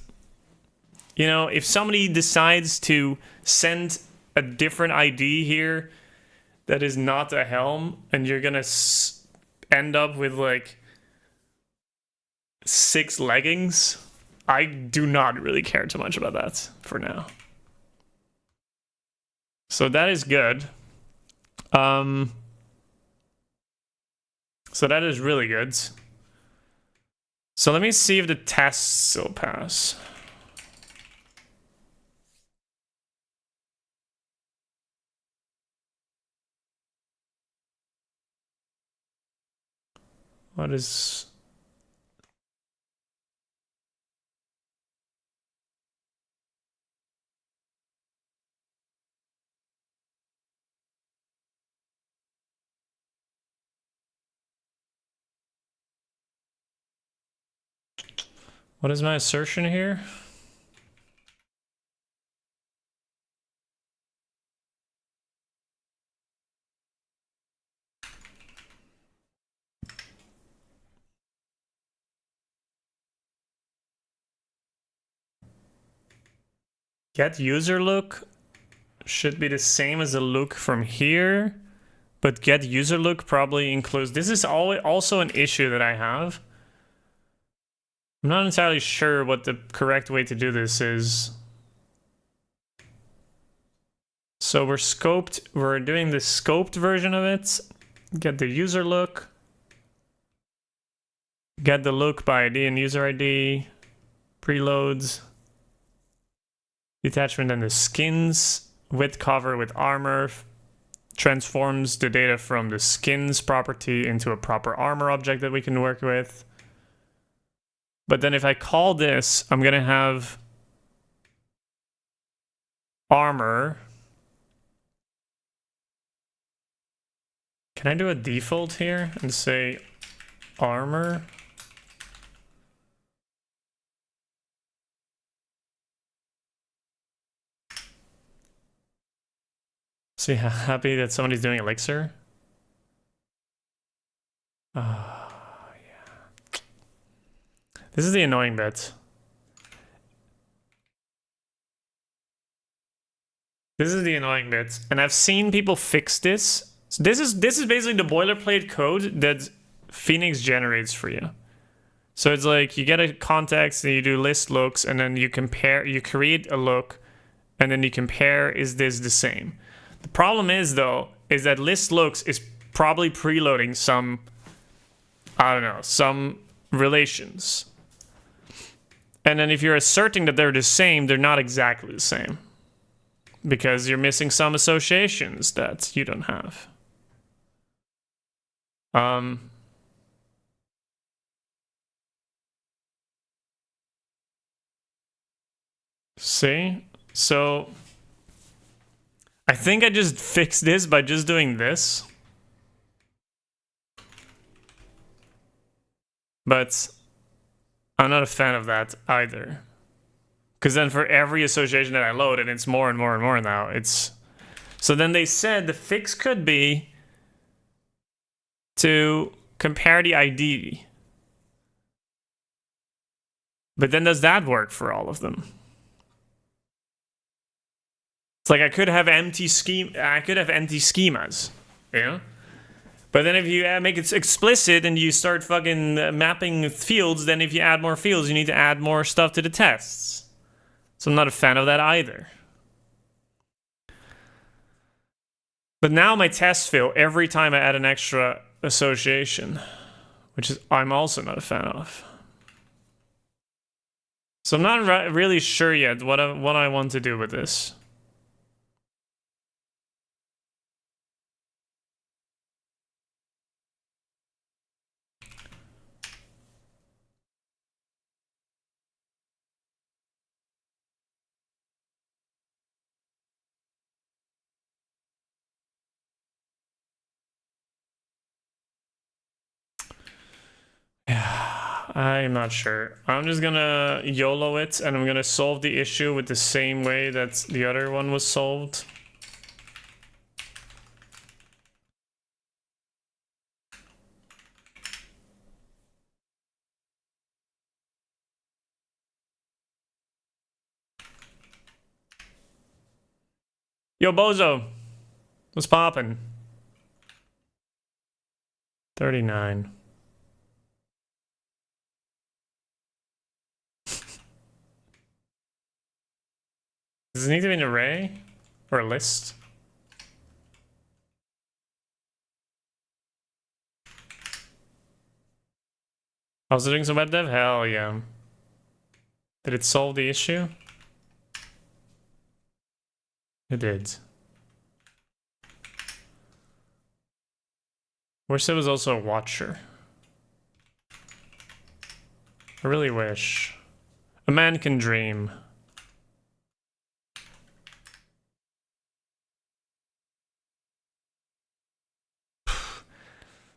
you know, if somebody decides to send a different ID here that is not a helm, and you're gonna end up with like 6 leggings, I do not really care too much about that for now. So that is good. So that is really good. So let me see if the tests still pass. What is... What is my assertion here? Get user look should be the same as the look from here, but get user look probably includes... This is also an issue that I have. I'm not entirely sure what the correct way to do this is. So we're doing the scoped version of it. Get the user look. Get the look by ID and user ID. Preloads. Detachment and the skins. With cover with armor. Transforms the data from the skins property into a proper armor object that we can work with. But then if I call this, I'm gonna have armor. Can I do a default here and say armor? See how happy that somebody's doing Elixir? Yeah. This is the annoying bit. This is the annoying bit. And I've seen people fix this. So this is basically the boilerplate code that Phoenix generates for you. So it's like you get a context and you do list looks and then you compare, you create a look and then you compare, is this the same? The problem is though, is that list looks is probably preloading some, I don't know, some relations. And then if you're asserting that they're the same, they're not exactly the same. Because you're missing some associations that you don't have. See? So I think I just fixed this by just doing this. But I'm not a fan of that either. Because then for every association that I load, and it's more and more and more now, it's... So then they said the fix could be to compare the ID. But then does that work for all of them? It's like I could have empty schemas, you know? But then if you make it explicit and you start fucking mapping fields, then if you add more fields, you need to add more stuff to the tests. So I'm not a fan of that either. But now my tests fail every time I add an extra association, which is I'm also not a fan of. So I'm not really sure yet what I want to do with this. I'm not sure. I'm just gonna YOLO it and I'm gonna solve the issue with the same way that the other one was solved. Yo, Bozo. What's poppin'? 39. Does it need to be an array? Or a list? I was doing some web dev? Hell yeah. Did it solve the issue? It did. Wish there was also a watcher. I really wish. A man can dream.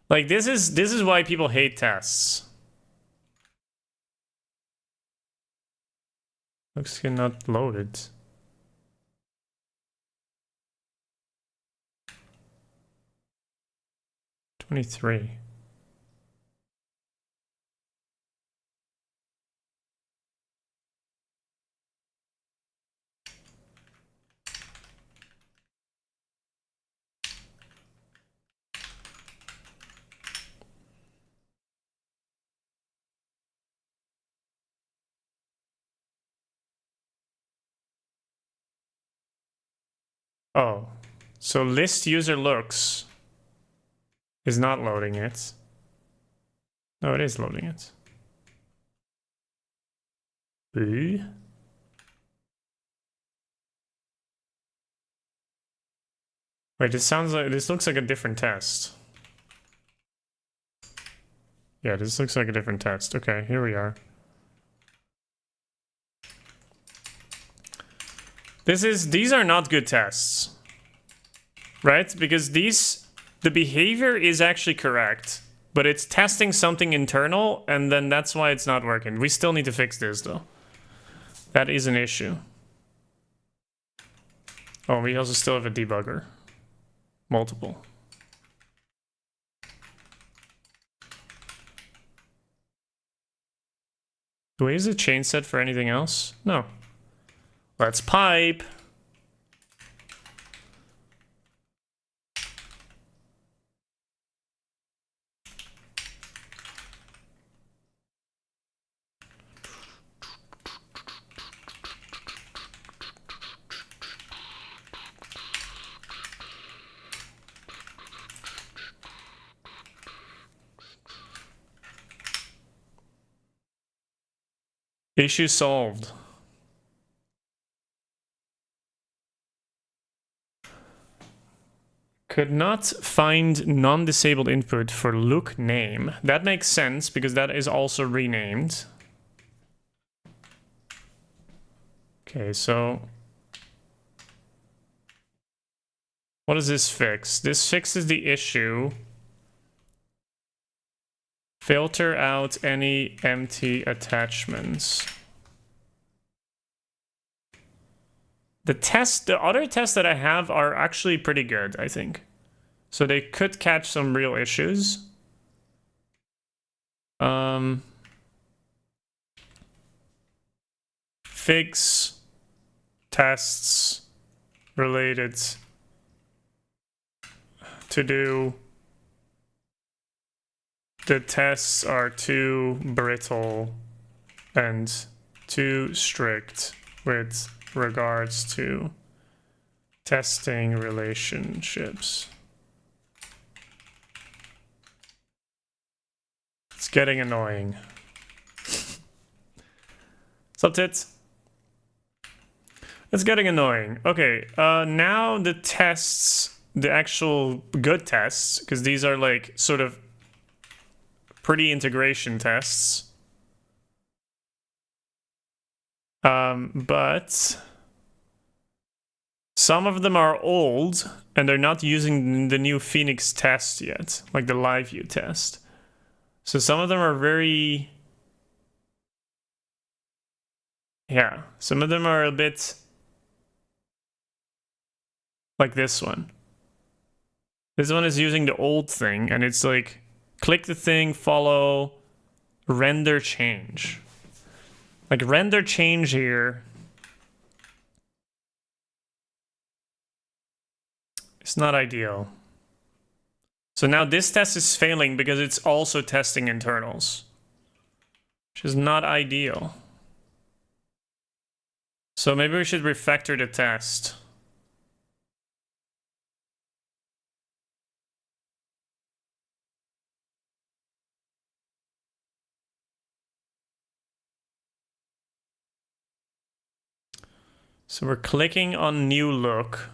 Like this is why people hate tests. Looks like not loaded. $23. Oh, so list user looks is not loading it. No, it is loading it. Wait, this looks like a different test. Yeah, this looks like a different test. Okay, here we are. These are not good tests, right? Because the behavior is actually correct, but it's testing something internal, and then that's why it's not working. We still need to fix this, though. That is an issue. Oh, we also still have a debugger. Multiple. Do we use a chain set for anything else? No. Let's pipe. Issue solved. Could not find non-disabled input for look name. That makes sense because that is also renamed. Okay, so what does this fix? This fixes the issue. Filter out any empty attachments. The other tests that I have are actually pretty good, I think. So they could catch some real issues. Fix tests related to do. The tests are too brittle and too strict with regards to testing relationships. It's getting annoying. What's up, tits? It's getting annoying. Okay, now the tests, the actual good tests, because these are like sort of pretty integration tests. But some of them are old and they're not using the new Phoenix test yet, like the LiveView test. So some of them are very... Yeah, some of them are a bit like this one. This one is using the old thing and it's like click the thing, follow, render change. Like render change here. It's not ideal. So now this test is failing because it's also testing internals, which is not ideal. So maybe we should refactor the test. So we're clicking on new look,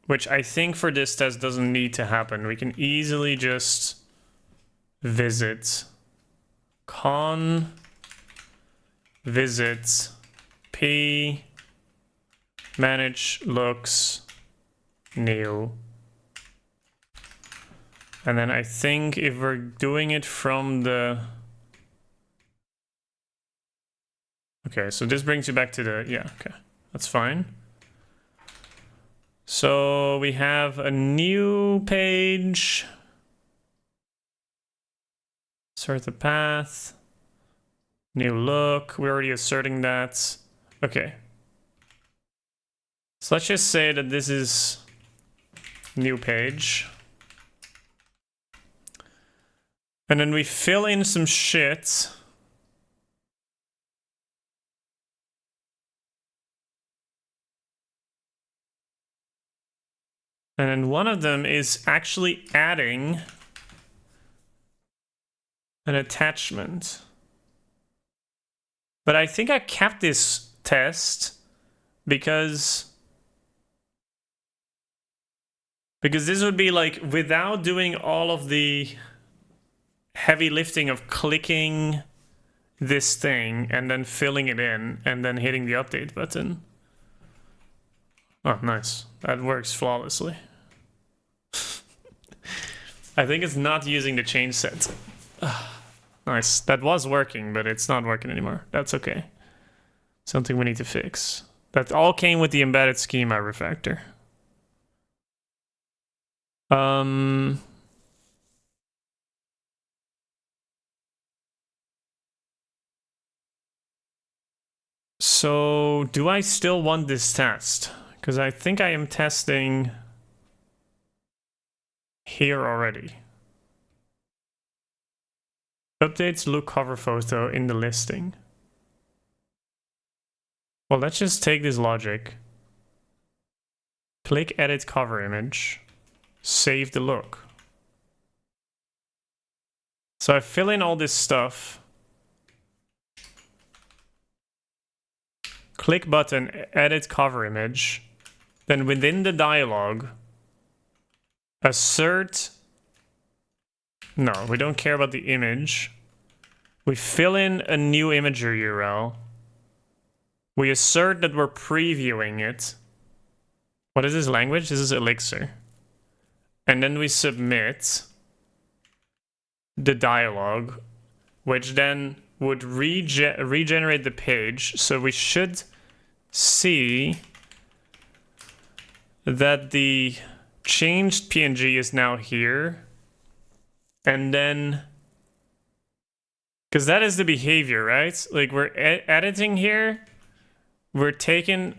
which I think for this test doesn't need to happen. We can easily just visit con visit p manage looks new. And then I think if we're doing it from the... Okay, so this brings you back to the... Yeah, okay. That's fine. So we have a new page. Insert the path. New look. We're already asserting that. Okay. So let's just say that this is new page. And then we fill in some shit. And then one of them is actually adding an attachment. But I think I kept this test because this would be like without doing all of the heavy lifting of clicking this thing and then filling it in and then hitting the update button. Oh, nice. That works flawlessly. I think it's not using the change set. Nice. That was working, but it's not working anymore. That's okay. Something we need to fix. That all came with the embedded schema refactor. So do I still want this test? Because I think I am testing here already. Updates look cover photo in the listing. Well, let's just take this logic. Click edit cover image. Save the look. So I fill in all this stuff. Click button, edit cover image. Then within the dialog, assert. No, we don't care about the image. We fill in a new imager URL. We assert that we're previewing it. What is this language? This is Elixir. And then we submit the dialog, which then would regenerate the page. So we should see that the changed PNG is now here. And then, because that is the behavior, right? Like we're editing here. We're taking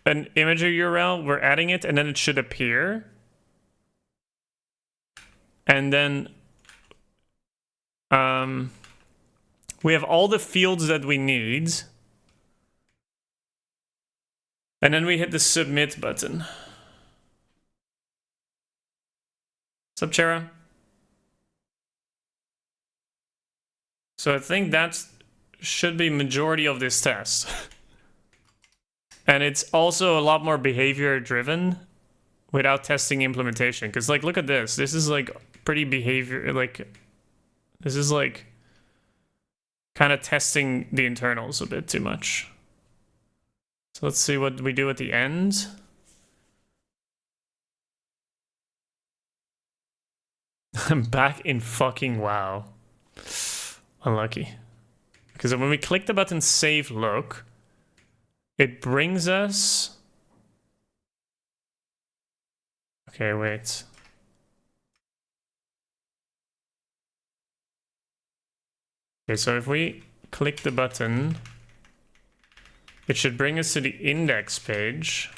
an imager URL, we're adding it, and then it should appear. And then we have all the fields that we need. And then we hit the submit button. What's up, Chera? So I think that should be majority of this test. And it's also a lot more behavior driven without testing implementation. Because like, look at this. This is like pretty behavior, like, this is like kind of testing the internals a bit too much. So let's see what we do at the end. I'm back in fucking WoW. Unlucky. Because when we click the button save look, it brings us... Okay, wait. Okay, so if we click the button, it should bring us to the index page.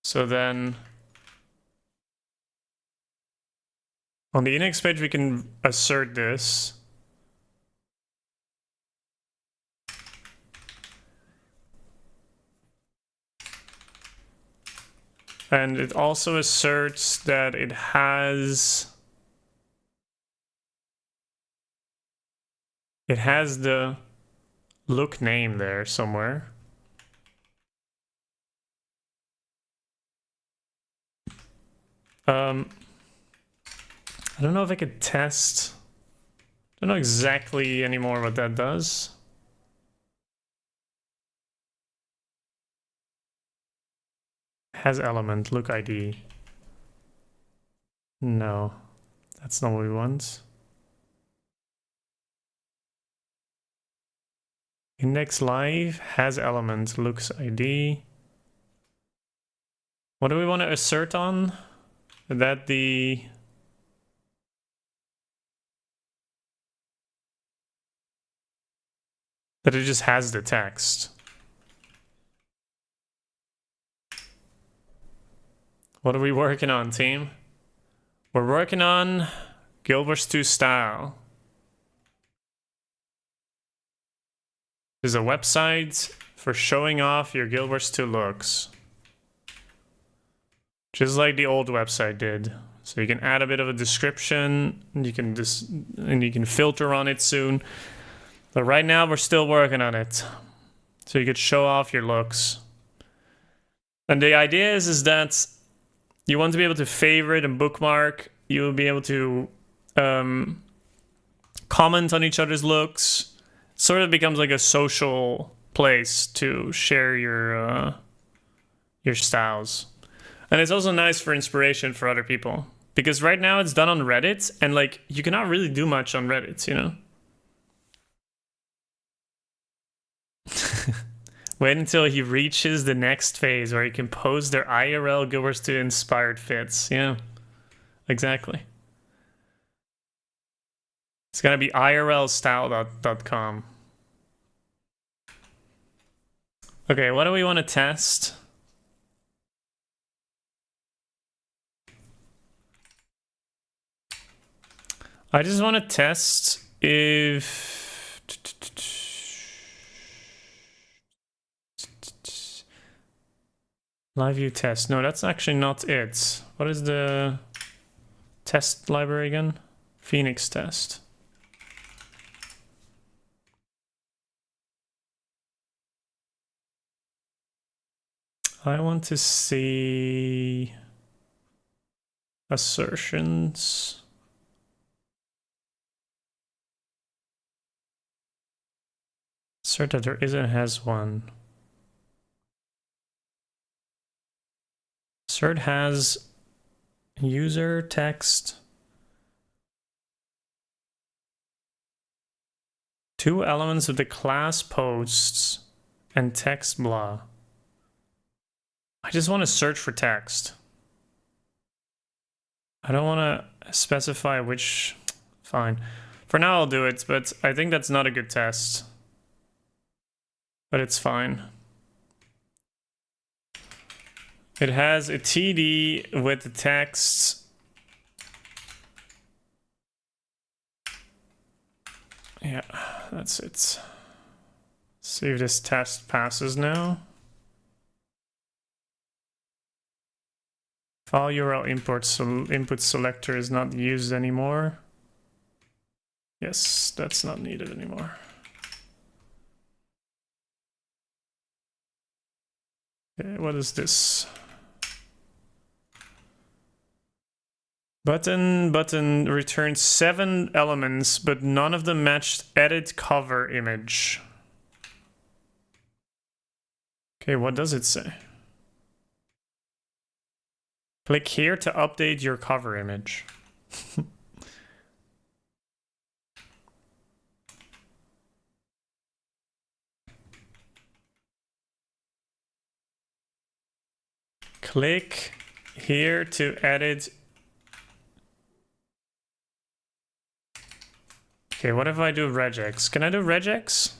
So then on the index page, we can assert this. And it also asserts that it has the look name there somewhere. I don't know if I could test. I don't know exactly anymore what that does. Has element, look ID. No, that's not what we want. Index live has element, looks ID. What do we want to assert on? That the... that it just has the text. What are we working on, team? We're working on GW2Style. There's a website for showing off your Guild Wars 2 looks. Just like the old website did. So you can add a bit of a description, and you can filter on it soon. But right now we're still working on it. So you could show off your looks. And the idea is that you want to be able to favorite and bookmark. You will be able to comment on each other's looks. Sort of becomes like a social place to share your styles. And it's also nice for inspiration for other people. Because right now it's done on Reddit, and like you cannot really do much on Reddit, you know? Wait until he reaches the next phase where he can post their IRL goers to inspired fits. Yeah, exactly. It's gonna be irlstyle.com. Okay, what do we want to test? I just want to test if... LiveView test. No, that's actually not it. What is the test library again? Phoenix test. I want to see assertions. Assert that there isn't has one. Assert has user text. 2 elements of the class posts and text blah. I just want to search for text. I don't want to specify which. Fine. For now I'll do it, but I think that's not a good test. But it's fine. It has a TD with the text. Yeah, that's it. See if this test passes now. File URL input selector is not used anymore. Yes, that's not needed anymore. Okay, what is this? Button returns 7 elements, but none of them matched edit cover image. Okay, what does it say? Click here to update your cover image. Click here to edit. Okay, what if I do regex? Can I do regex?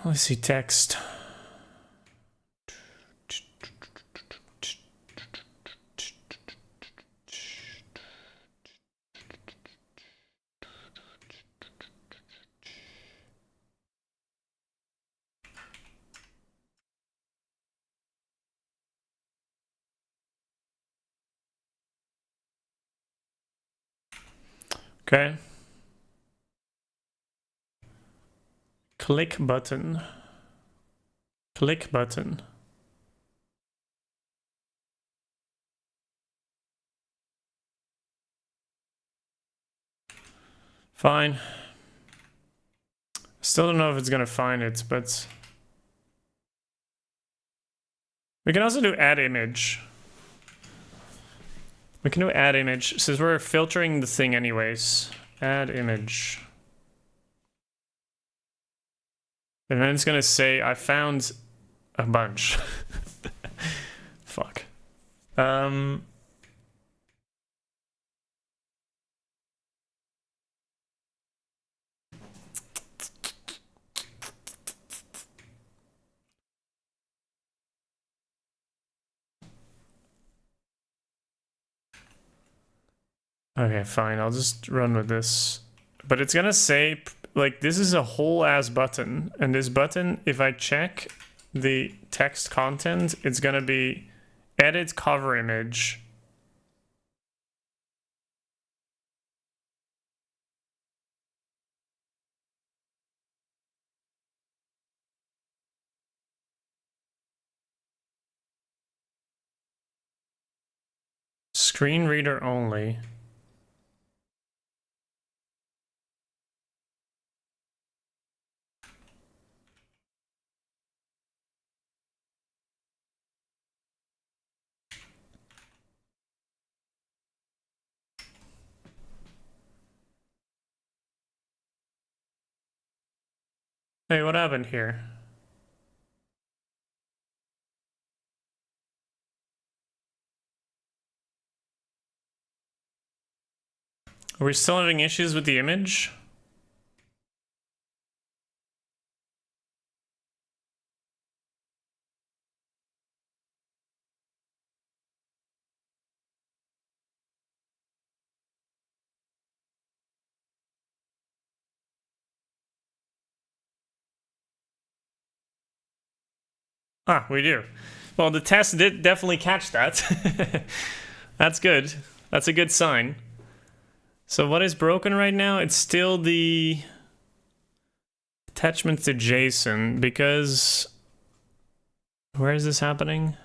Let's see text. Okay. Click button. Click button. Fine. Still don't know if it's gonna find it, but we can also do add image. We can do add image since we're filtering the thing anyways. Add image. And then it's gonna say I found a bunch. Fuck. Okay, fine. I'll just run with this. But it's gonna say, like, this is a whole ass button. And this button, if I check the text content, it's gonna be edit cover image. Screen reader only. Hey, what happened here? Are we still having issues with the image? Ah, we do. Well, the test did definitely catch that. That's good. That's a good sign. So what is broken right now? It's still the attachment to JSON, because where is this happening?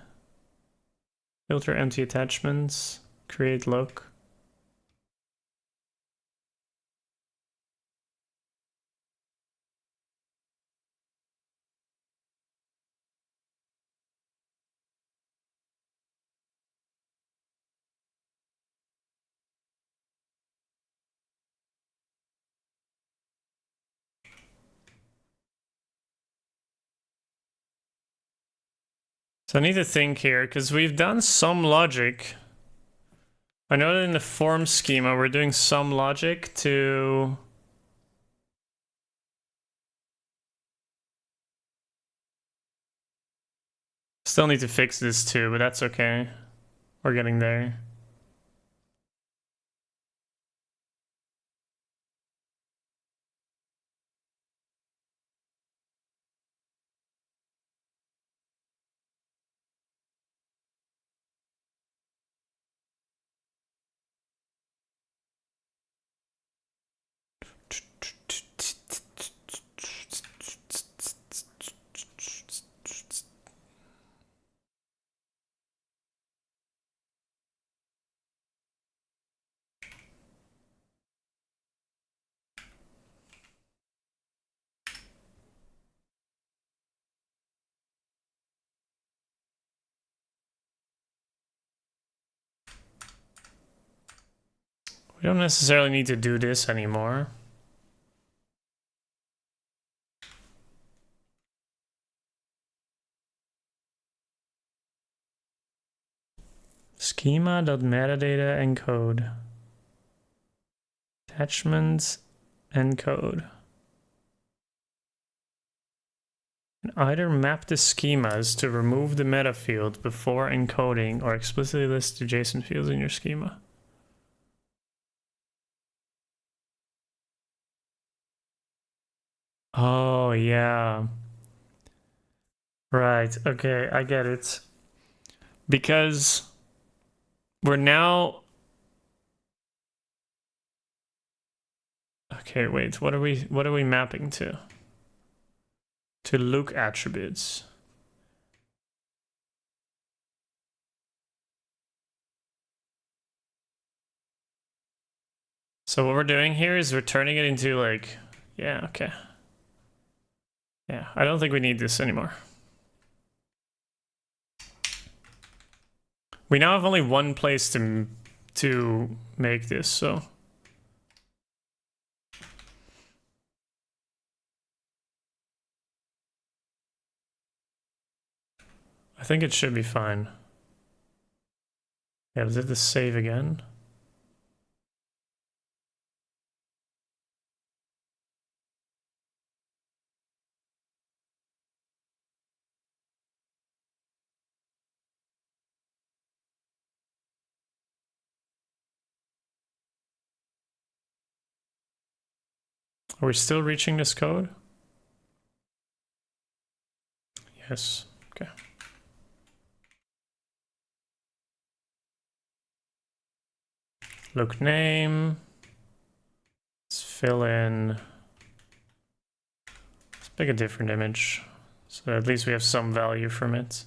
Filter empty attachments, create look. So I need to think here, because we've done some logic. I know that in the form schema, we're doing some logic to... Still need to fix this too, but that's okay. We're getting there. We don't necessarily need to do this anymore. Schema.metadata encode. Attachments encode. And either map the schemas to remove the meta field before encoding or explicitly list the JSON fields in your schema. Oh, yeah. Right, okay, I get it. Because we're now... Okay, wait, what are we mapping to? To look attributes. So what we're doing here is we're turning it into like, yeah, okay. Yeah, I don't think we need this anymore. We now have only one place to make this, so. I think it should be fine. Yeah, does it just save again? Are we still reaching this code? Yes. Okay. Look name. Let's fill in. Let's pick a different image. So at least we have some value from it.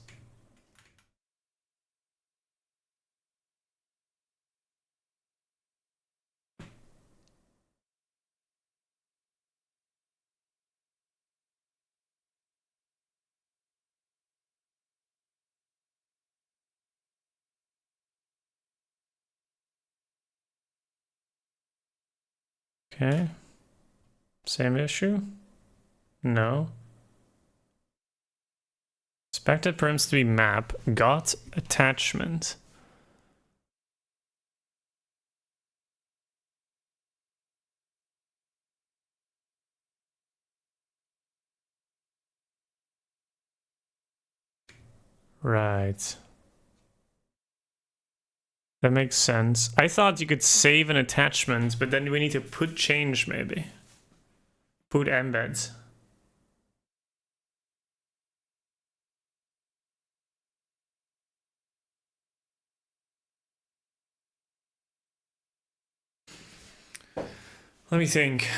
Okay. Same issue? No. Expected params to be map. Got attachment. Right. That makes sense. I thought you could save an attachment, but then we need to put change maybe. Put embeds. Let me think.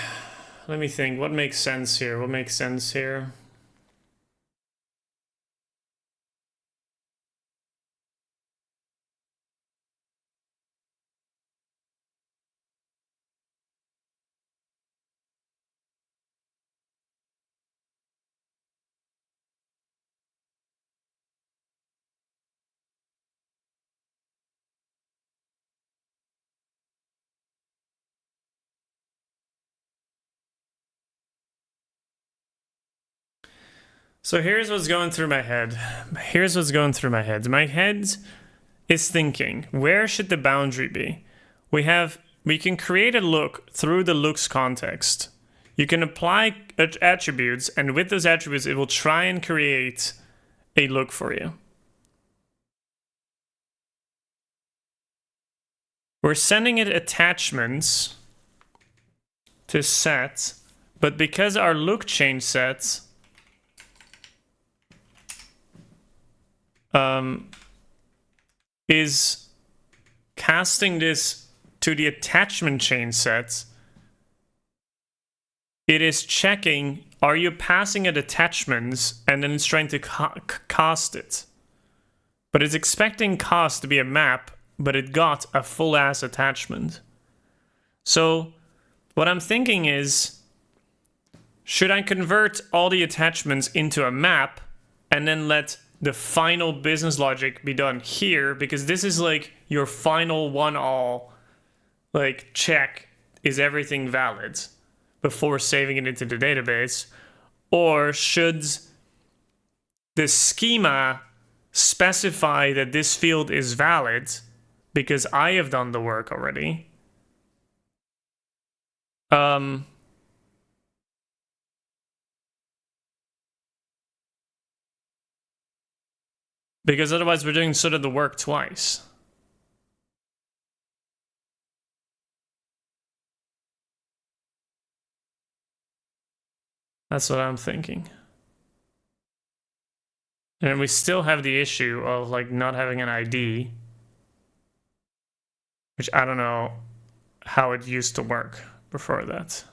Let me think. What makes sense here? What makes sense here? So here's what's going through my head. Here's what's going through my head. My head is thinking, where should the boundary be? We can create a look through the looks context. You can apply attributes, and with those attributes, it will try and create a look for you. We're sending it attachments to set, but because our look change sets is casting this to the attachment chain sets, it is checking, are you passing it attachments, and then it's trying to cast it. But it's expecting cast to be a map, but it got a full ass attachment. So what I'm thinking is, should I convert all the attachments into a map and then let the final business logic be done here, because this is like your final one-all, like check, is everything valid before saving it into the database? Or should the schema specify that this field is valid because I have done the work already? Because otherwise we're doing sort of the work twice. That's what I'm thinking. And we still have the issue of like not having an ID, which I don't know how it used to work before that.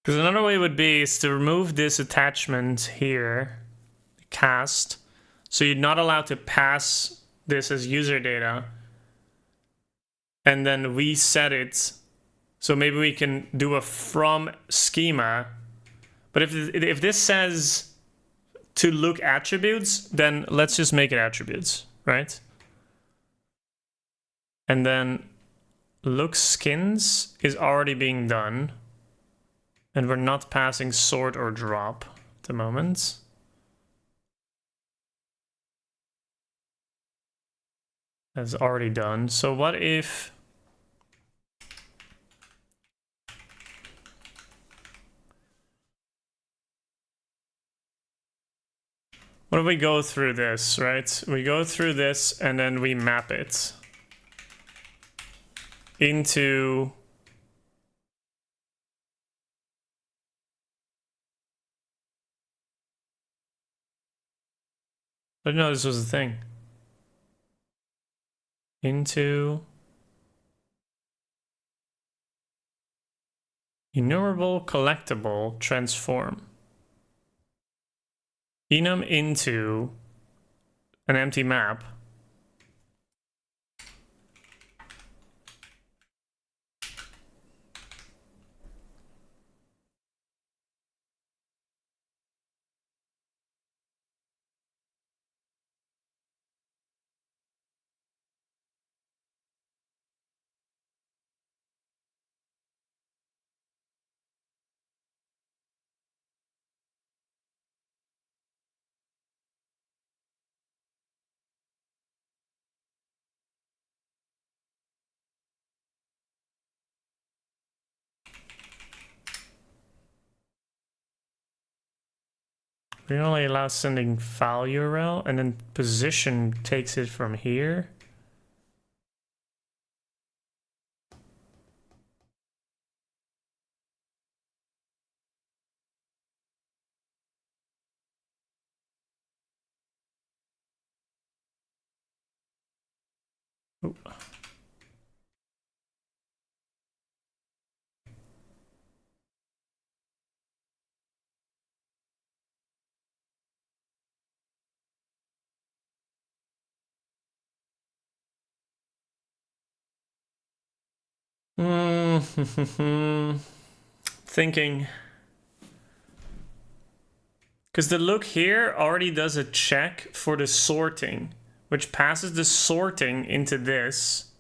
Because another way would be is to remove this attachment here, cast, so you're not allowed to pass this as user data, and then we set it. So maybe we can do a from schema, but if this says to look attributes, then let's just make it attributes, right? And then look skins is already being done. And we're not passing sort or drop at the moment. That's already done. So what if... What if we go through this, right? We go through this and then we map it into... I didn't know this was a thing. Into... Enumerable collectible transform. Enum into an empty map. We only allow sending file URL, and then position takes it from here. Ooh. Thinking. Because the look here already does a check for the sorting, which passes the sorting into this.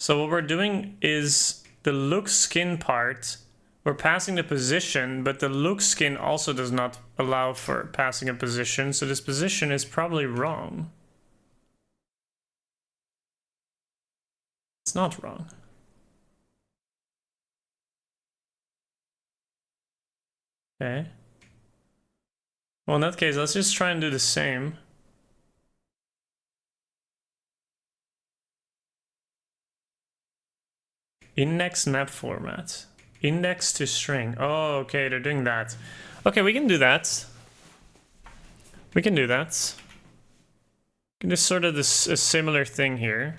So what we're doing is the look skin part, we're passing the position, but the look skin also does not allow for passing a position, so this position is probably wrong. It's not wrong. Okay. Well, in that case, let's just try and do the same. Index map format. Index to string. Oh, okay, they're doing that. Okay, we can do that. We can do that. We can do sort of this, a similar thing here.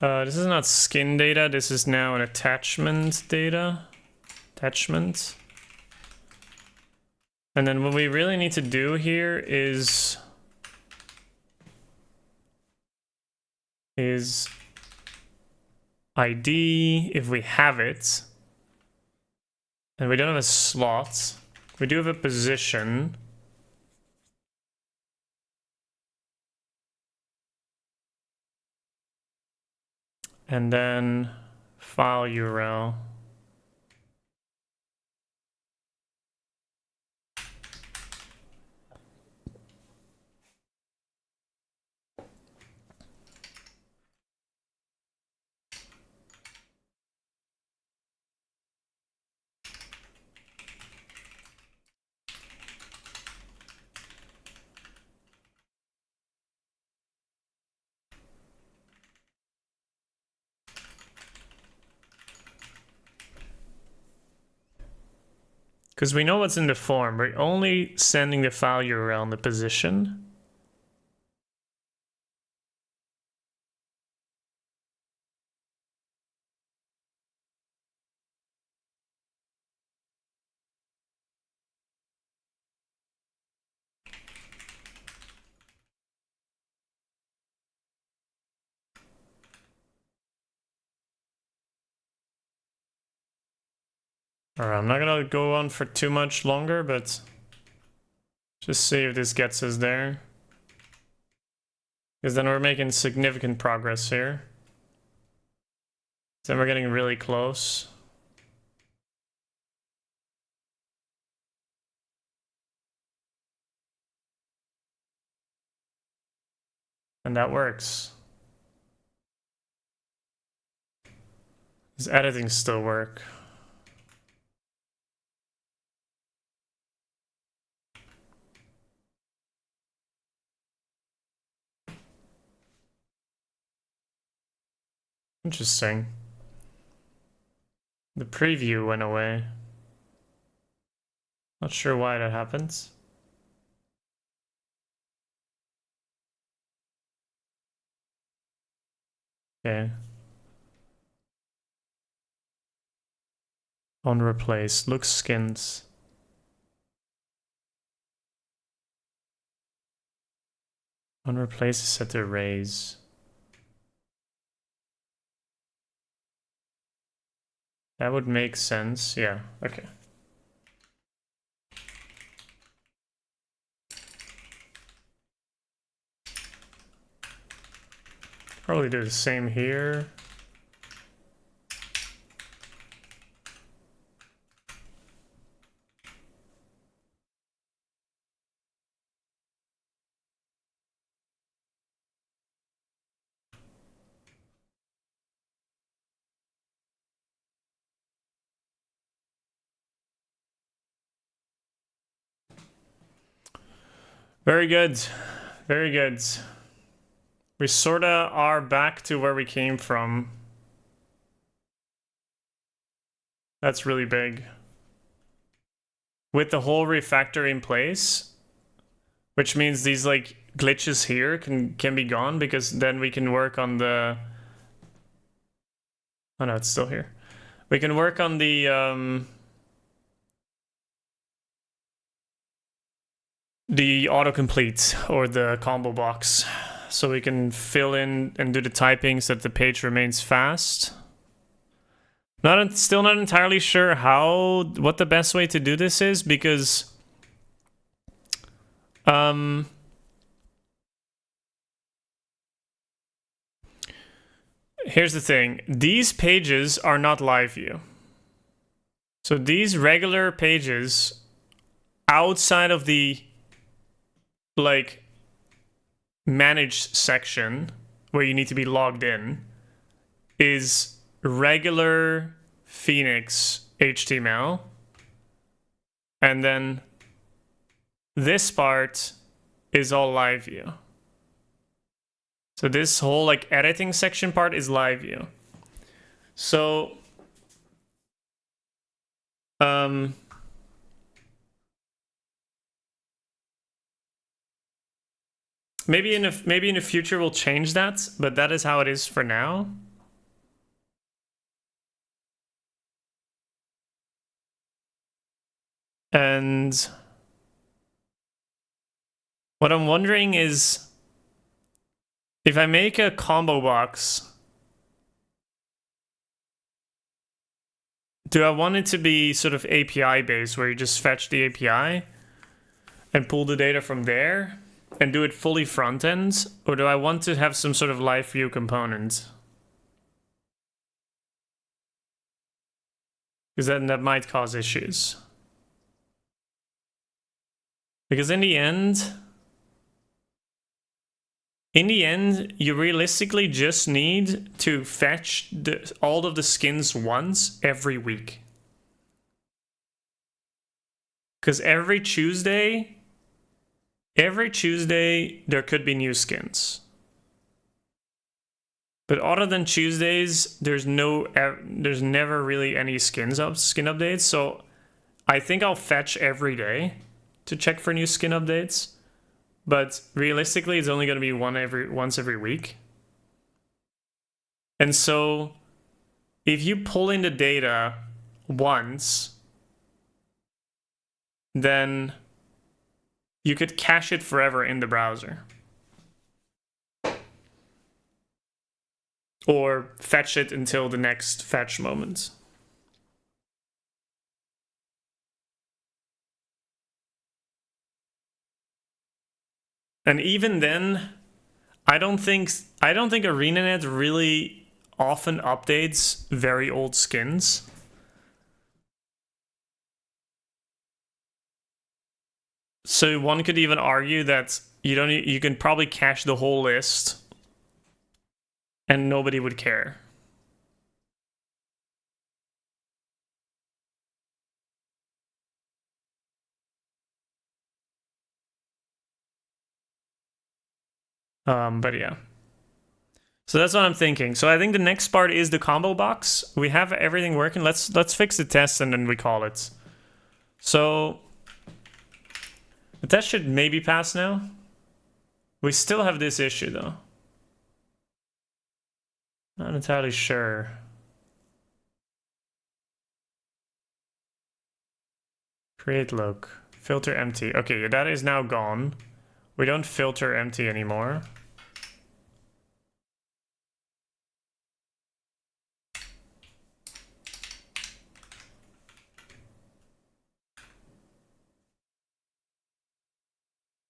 This is not skin data, this is now an attachment data. Attachment. And then what we really need to do here is ID, if we have it. And we don't have a slot. We do have a position. And then file URL. Because we know what's in the form, we're only sending the file URL and the position. Alright, I'm not gonna go on for too much longer, but just see if this gets us there. Because then we're making significant progress here. Then we're getting really close. And that works. Does editing still work? Interesting. The preview went away. Not sure why that happens. Okay. On replace. Looks skins. On replace is set to raise. That would make sense. Yeah, okay. Probably do the same here. Very good. Very good. We sorta are back to where we came from. That's really big. With the whole refactor in place, which means these like glitches here can be gone, because then we can work on the... Oh no, it's still here. We can work on the autocomplete or the combo box, so we can fill in and do the typing so that the page remains fast. Still not entirely sure what the best way to do this is, because here's the thing. These pages are not LiveView. So these regular pages outside of the like manage section where you need to be logged in is regular Phoenix HTML, and then this part is all LiveView. So this whole like editing section part is LiveView. So maybe in the future we'll change that, but that is how it is for now. And what I'm wondering is, if I make a combo box, do I want it to be sort of API based, where you just fetch the API and pull the data from there and do it fully front end, or do I want to have some sort of LiveView component? Because then that might cause issues. Because in the end, you realistically just need to fetch all of the skins once every week. Because every Tuesday there could be new skins. But other than Tuesdays, there's never really any skin updates. So I think I'll fetch every day to check for new skin updates. But realistically, it's only going to be once every week. And so if you pull in the data once, then you could cache it forever in the browser. Or fetch it until the next fetch moment. And even then, I don't think ArenaNet really often updates very old skins. So one could even argue that you can probably cache the whole list and nobody would care. But yeah. So that's what I'm thinking. So I think the next part is the combo box. We have everything working. Let's fix the test and then we call it. So the test should maybe pass now. We still have this issue though. Not entirely sure. Create look. Filter empty. Okay, that is now gone. We don't filter empty anymore.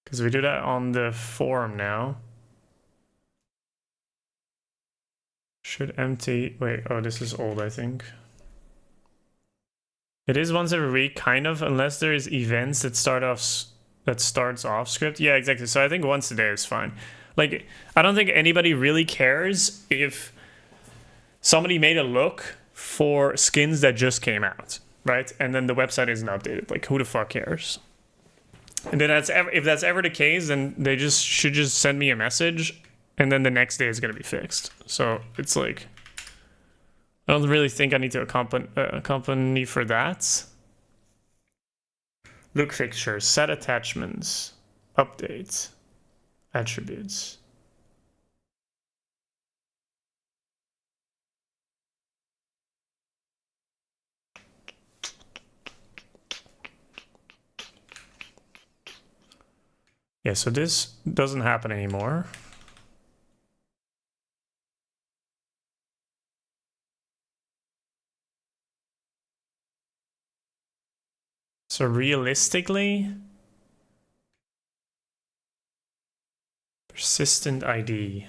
Because we do that on the form now. Should empty. Wait, oh, this is old, I think. It is once every week, kind of, unless there is events that starts off script. Yeah, exactly. So I think once a day is fine. Like, I don't think anybody really cares if somebody made a look for skins that just came out, right? And then the website isn't updated. Like, who the fuck cares? And then if that's ever the case, then they should just send me a message, and then the next day is gonna be fixed. So it's like, I don't really think I need to accompany for that. Look fixtures, set attachments, update, attributes. Yeah, so this doesn't happen anymore. So realistically, persistent ID.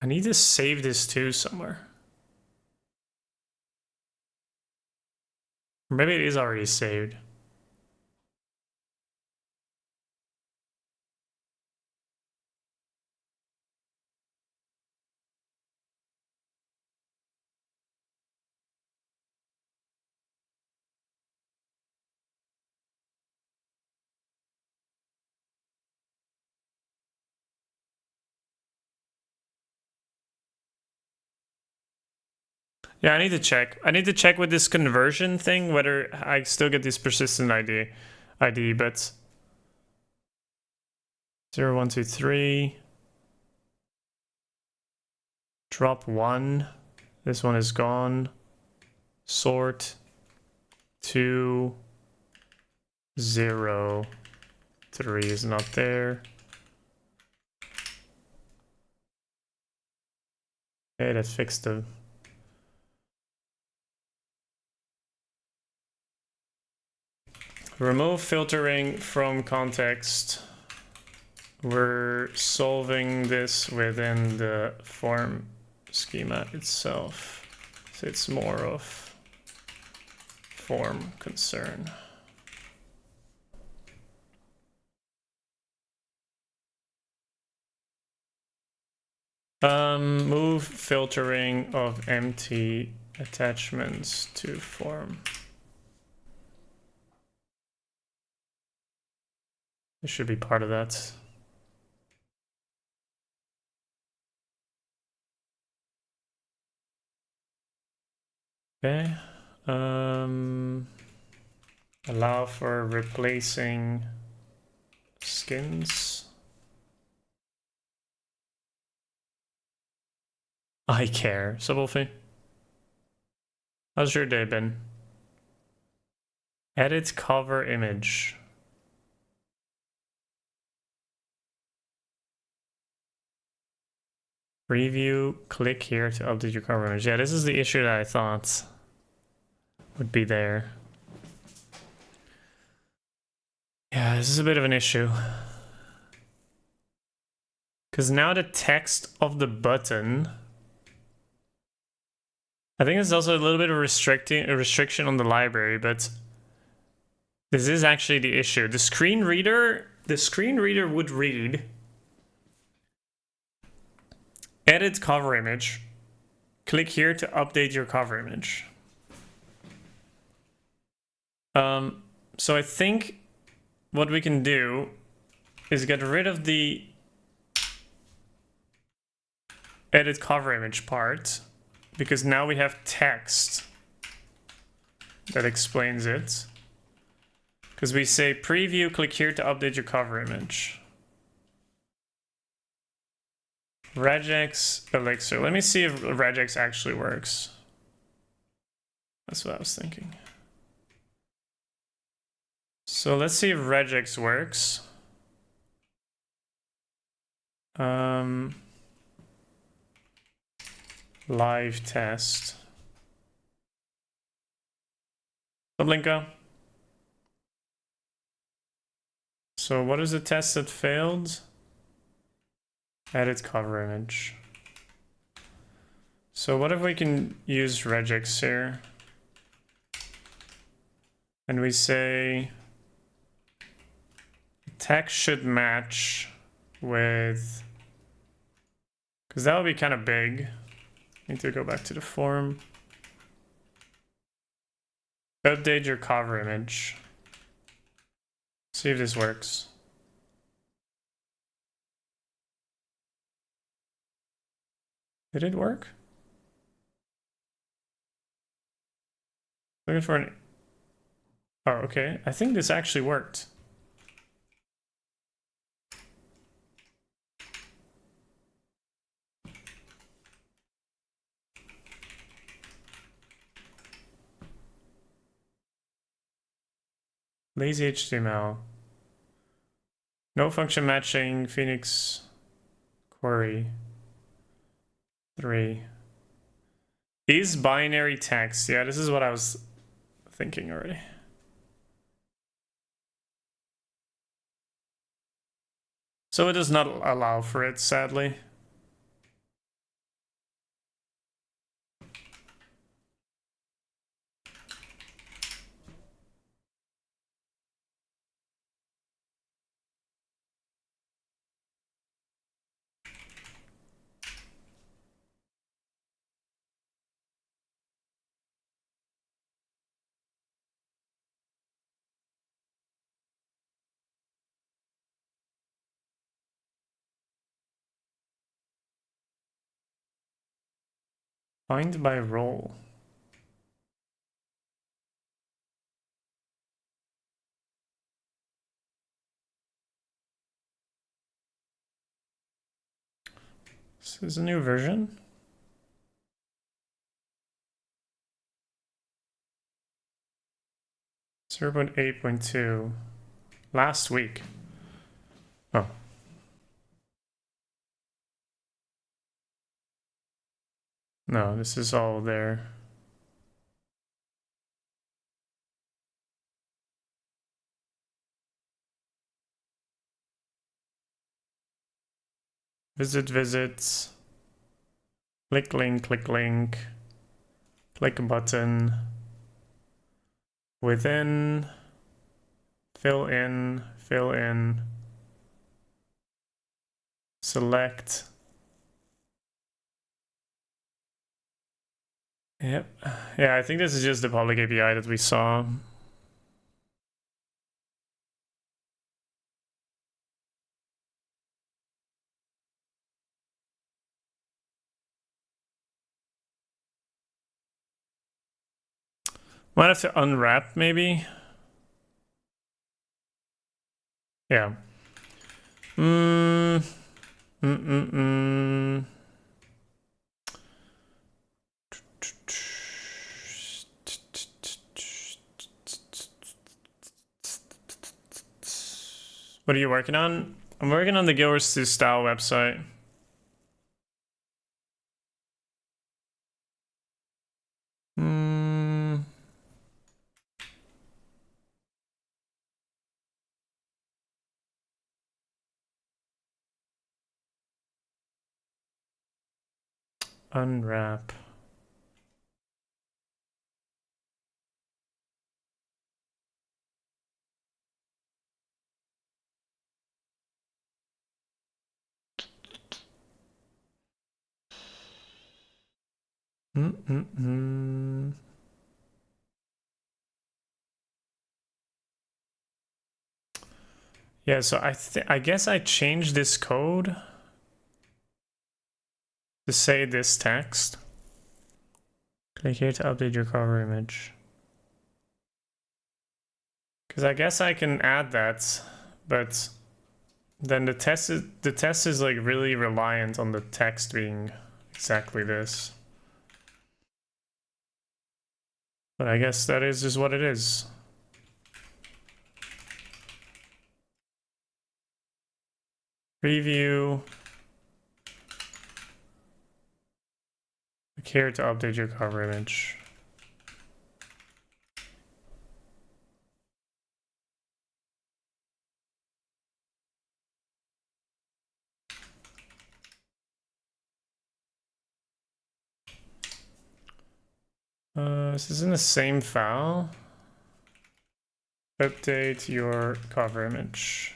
I need to save this too somewhere. Or maybe it is already saved. Yeah, I need to check. I need to check with this conversion thing whether I still get this persistent ID, but 0, 1, 2, 3. Drop 1. This one is gone. Sort 2, 0, 3 is not there. Okay, that fixed the... Remove filtering from context. We're solving this within the form schema itself. So it's more of form concern. Move filtering of empty attachments to form. It should be part of that. Okay. Allow for replacing skins. I care. So Wolfie, how's your day been? Edit cover image. Preview, click here to update your cover image. Yeah, this is the issue that I thought would be there. Yeah, this is a bit of an issue. Because now the text of the button I think it's also a little bit of a restriction on the library, but this is actually the issue. The screen reader would read edit cover image. Click here to update your cover image. So I think what we can do is get rid of the edit cover image part, because now we have text that explains it. Because we say preview, click here to update your cover image. Regex Elixir. Let me see if regex actually works. That's what I was thinking. So let's see if regex works. Live test. Sublinka. So what is the test that failed? Edit cover image. So what if we can use regex here? And we say text should match with, because that would be kind of big. Need to go back to the form. Update your cover image. See if this works. Did it work? Looking for an... Oh, okay. I think this actually worked. Lazy HTML. No function matching, Phoenix query 3. Is binary text. Yeah, this is what I was thinking already. So it does not allow for it, sadly. Find by role. This is a new version. Zero 0.8.2 last week. Oh. No, this is all there. Visit visits. Click link, click link. Click a button. Within. Fill in, fill in. Select. Yep. Yeah, I think this is just the public API that we saw. Might have to unwrap, maybe. Yeah. What are you working on? I'm working on the GW2Style website. Unwrap. Yeah, so I guess I changed this code to say this text. Click here to update your cover image. Because I guess I can add that, but then the test is like really reliant on the text being exactly this. But I guess that is just what it is. Preview. Click here to update your cover image. This is in the same file. Update your cover image.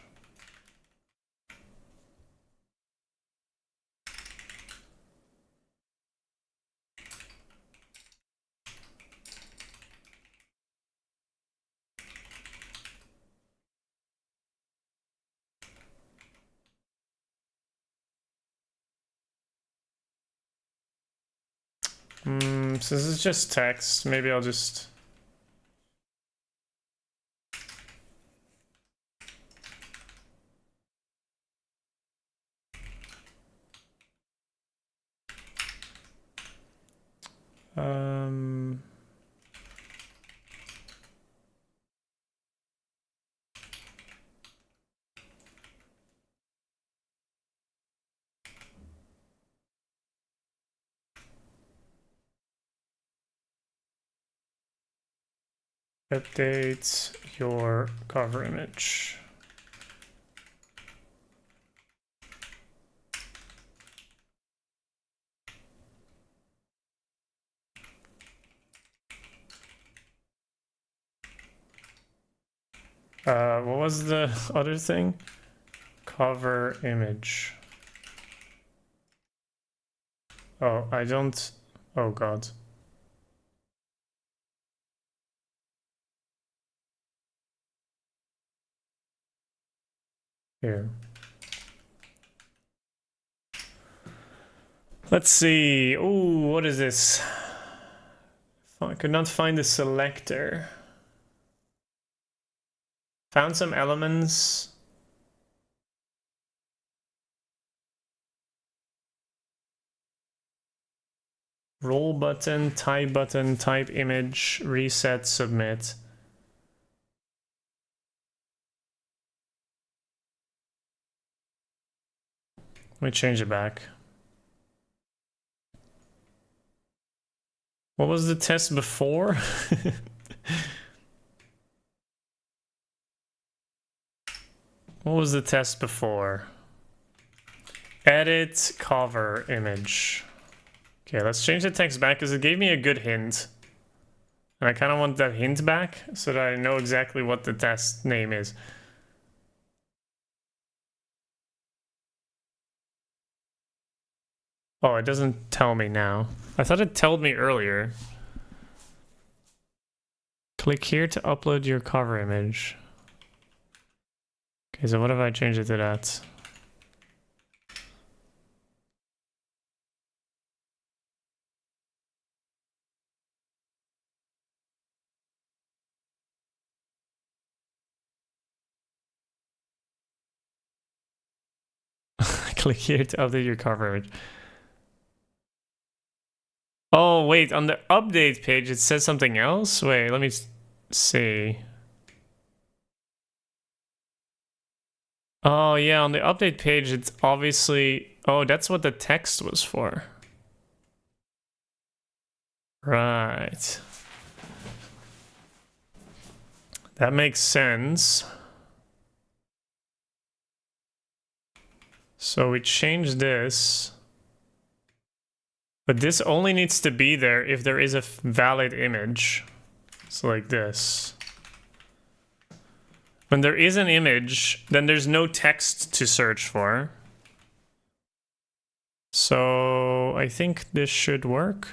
So this is just text. Maybe I'll just... Update your cover image. What was the other thing? Cover image. Oh, I don't... Oh, God. Here. Let's see. Oh, what is this? I could not find the selector. Found some elements. Roll button, type image, reset, submit. Let me change it back. What was the test before? What was the test before? Edit cover image. Okay, let's change the text back because it gave me a good hint. And I kind of want that hint back so that I know exactly what the test name is. Oh, it doesn't tell me now. I thought it told me earlier. Click here to upload your cover image. Okay, so what if I change it to that? Click here to update your cover image. Oh, wait, on the update page, it says something else? Wait, let me see. Oh, yeah, on the update page, it's obviously... Oh, that's what the text was for. Right. That makes sense. So we change this. But this only needs to be there if there is a valid image. So like this. When there is an image, then there's no text to search for. So I think this should work.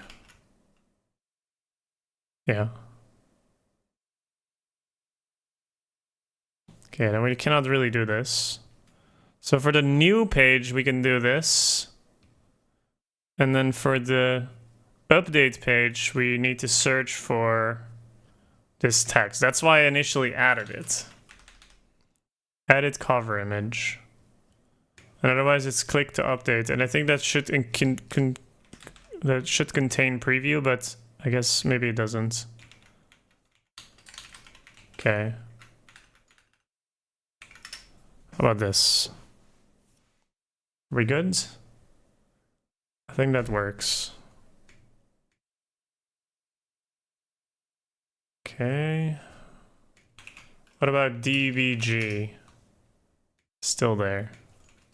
Yeah. Okay, then we cannot really do this. So for the new page, we can do this. And then for the update page, we need to search for this text. That's why I initially added it. Edit cover image. And otherwise it's click to update. And I think that should contain preview, but I guess maybe it doesn't. Okay. How about this? Are we good? I think that works. Okay. What about DBG? Still there.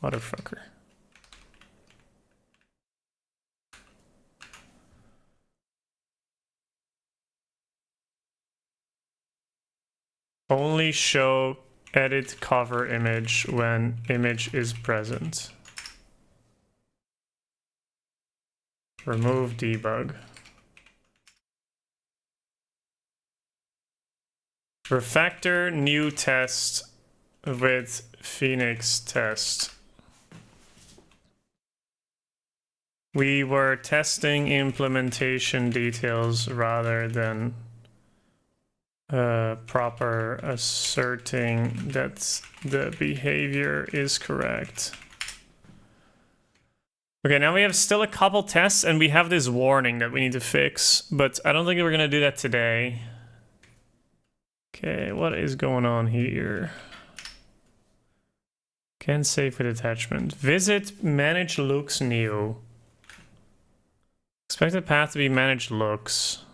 Motherfucker. Only show edit cover image when image is present. Remove debug. Refactor new test with Phoenix test. We were testing implementation details rather than proper asserting that the behavior is correct. Okay, now we have still a couple tests and we have this warning that we need to fix, but I don't think we're gonna do that today. Okay, what is going on here? Can save with attachment. Visit manage looks new. Expected path to be managed looks.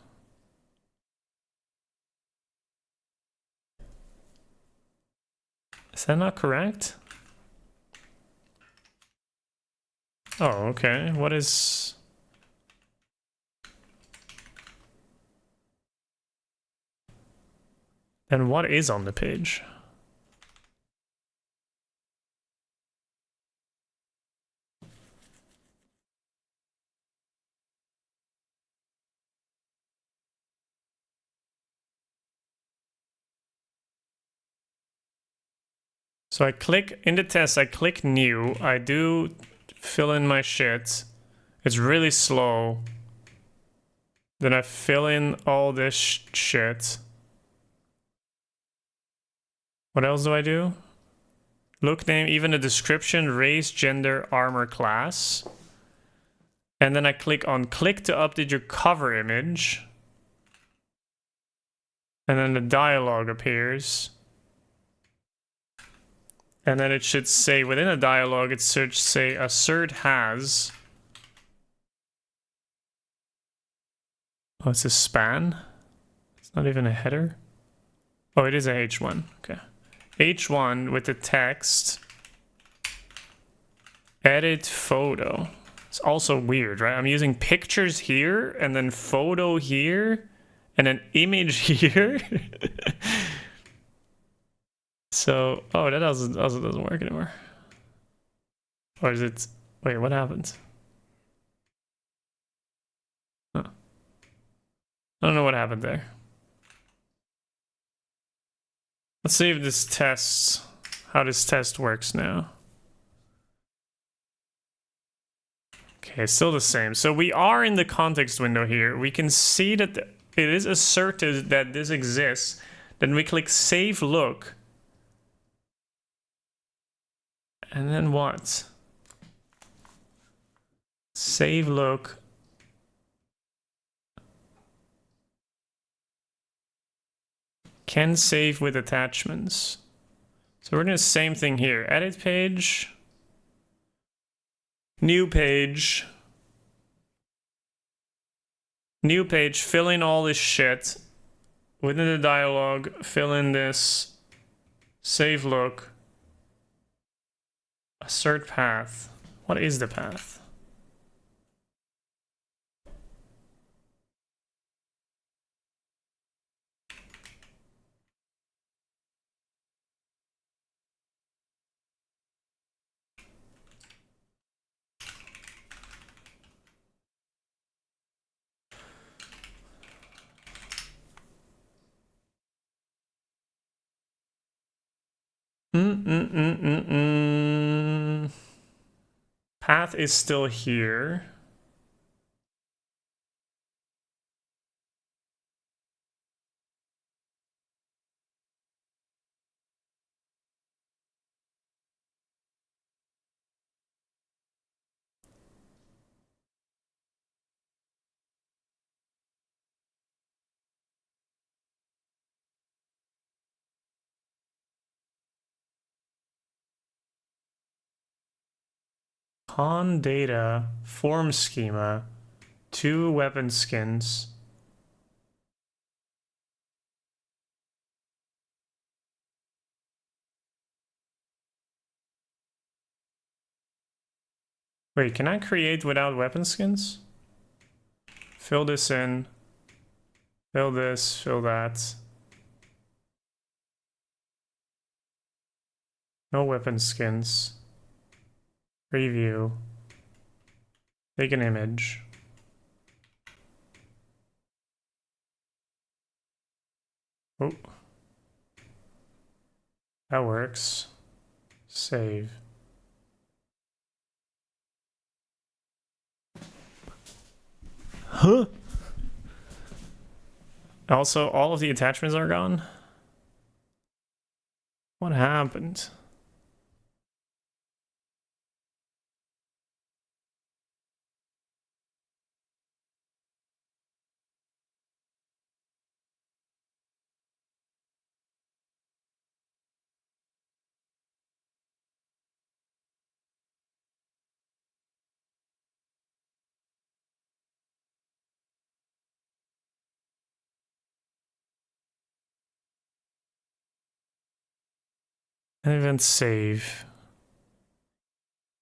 Is that not correct? Oh, okay. What is... Then what is on the page? So I click in the test, I click new, I do fill in my shit. It's really slow. Then I fill in all this shit. What else do I do? Look name, even the description, race, gender, armor, class. And then I click on click to update your cover image. And then the dialog appears. And then it should say, within a dialog, it should say assert has. Oh, it's a span? It's not even a header? Oh, it is a H1, okay. H1 with the text. Edit photo. It's also weird, right? I'm using pictures here, and then photo here, and then image here. So, oh, that also doesn't work anymore. Or is it... Wait, what happened? Huh. I don't know what happened there. Let's see if this tests... How this test works now. Okay, still the same. So we are in the context window here. We can see that it is asserted that this exists. Then we click Save Look. And then what? Save look. Can save with attachments. So we're doing the same thing here. Edit page. New page. New page. Fill in all this shit. Within the dialog, fill in this. Save look. Assert path. What is the path? Path is still here. Con data, form schema, 2 weapon skins. Wait, can I create without weapon skins? Fill this in. Fill this, fill that. No weapon skins. Preview. Take an image. Oh. That works. Save. Huh? Also, all of the attachments are gone? What happened? And then save.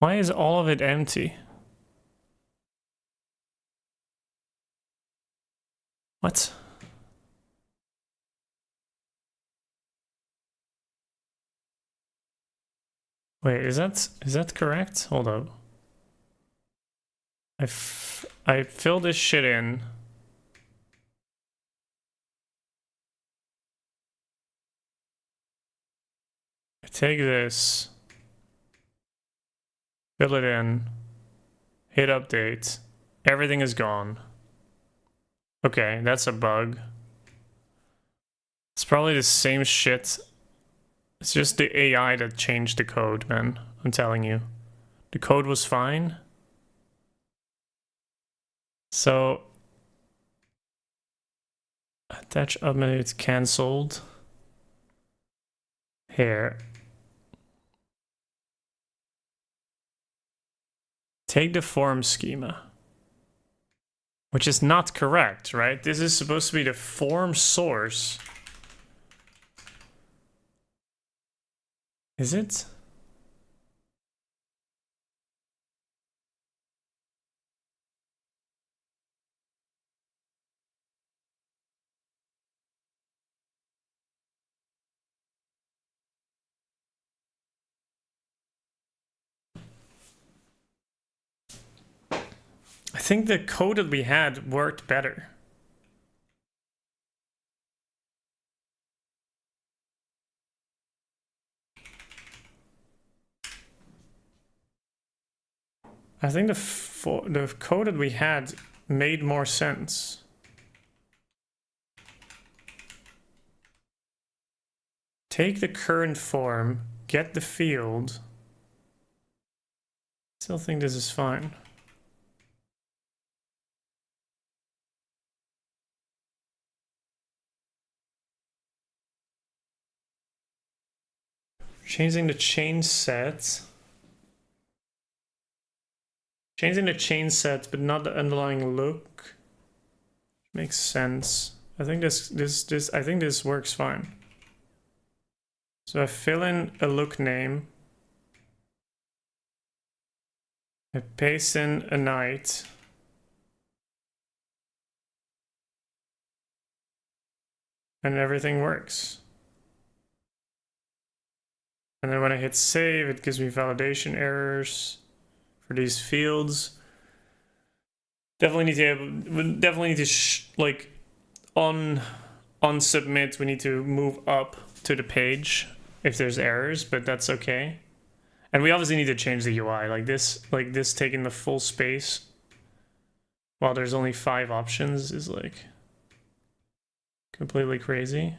Why is all of it empty? What? Wait, is that correct? Hold up. I fill this shit in. I take this. Fill it in. Hit update. Everything is gone. Okay, that's a bug. It's probably the same shit. It's just the AI that changed the code, man. I'm telling you. The code was fine. So attach update, it's cancelled. Here. Take the form schema. Which is not correct, right? This is supposed to be the form source. Is it? I think the code that we had worked better. I think the code that we had made more sense. Take the current form, get the field. Still think this is fine. Changing the chain set. Changing the chain set, but not the underlying look. Makes sense. I think this works fine. So I fill in a look name. I paste in a night. And everything works. And then when I hit save, it gives me validation errors for these fields. Definitely need to like on submit. We need to move up to the page if there's errors, but that's okay. And we obviously need to change the UI. Like this taking the full space while there's only 5 options is like completely crazy.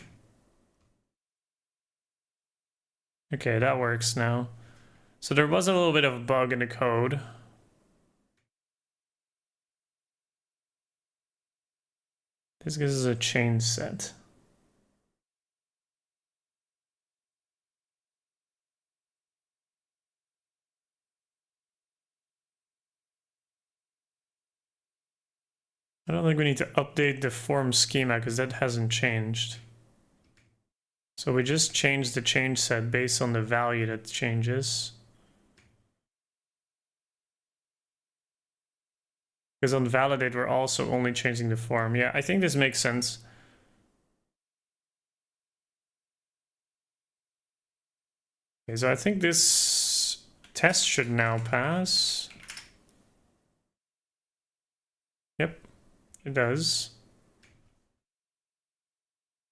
Okay, that works now. So there was a little bit of a bug in the code. This is a change set. I don't think we need to update the form schema because that hasn't changed. So we just change the change set based on the value that changes. Because on validate, we're also only changing the form. Yeah, I think this makes sense. Okay, so I think this test should now pass. Yep, it does.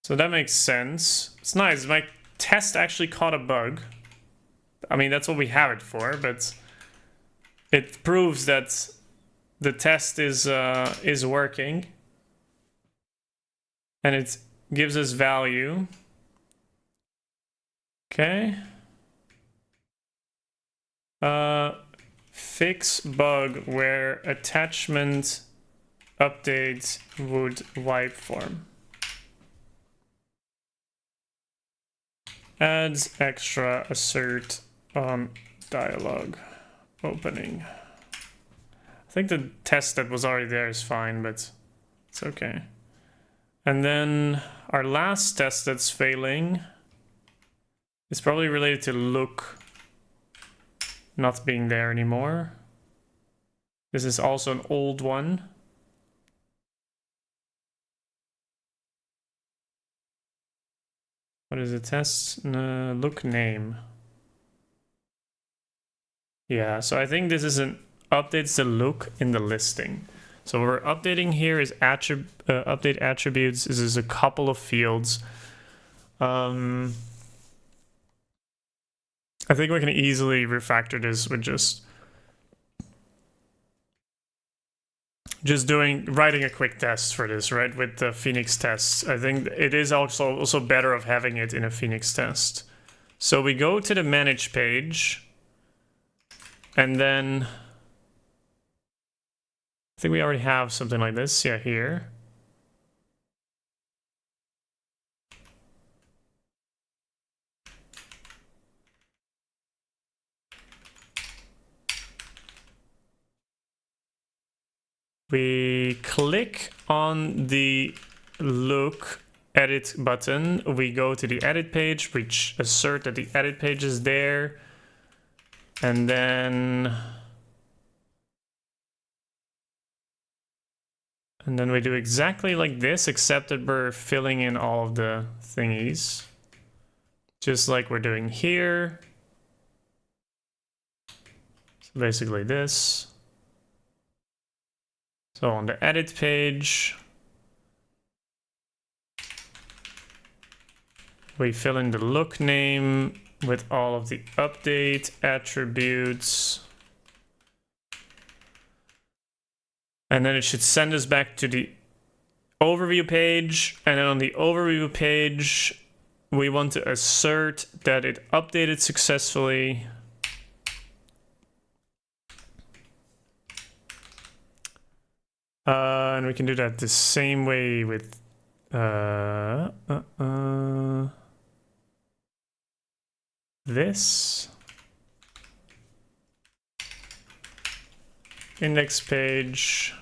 So that makes sense. It's nice. My test actually caught a bug. I mean, that's what we have it for, but it proves that the test is working. And it gives us value. Okay. Fix bug where attachment update would wipe form. Adds extra assert on dialog opening. I think the test that was already there is fine, but it's okay. And then our last test that's failing is probably related to look not being there anymore. This is also an old one. What is the test? Look name. Yeah, so I think this is an updates the look in the listing. So what we're updating here is update attributes. This is a couple of fields. I think we can easily refactor this with just writing a quick test for this, right? With the Phoenix tests. I think it is also better of having it in a Phoenix test. So we go to the manage page, and then I think we already have something like this. Yeah, here. We click on the look edit button. We go to the edit page, we assert that the edit page is there. And then we do exactly like this, except that we're filling in all of the thingies. Just like we're doing here. So basically this. So on the edit page, we fill in the look name with all of the update attributes. And then it should send us back to the overview page. And then on the overview page, we want to assert that it updated successfully. And we can do that the same way with this. Index page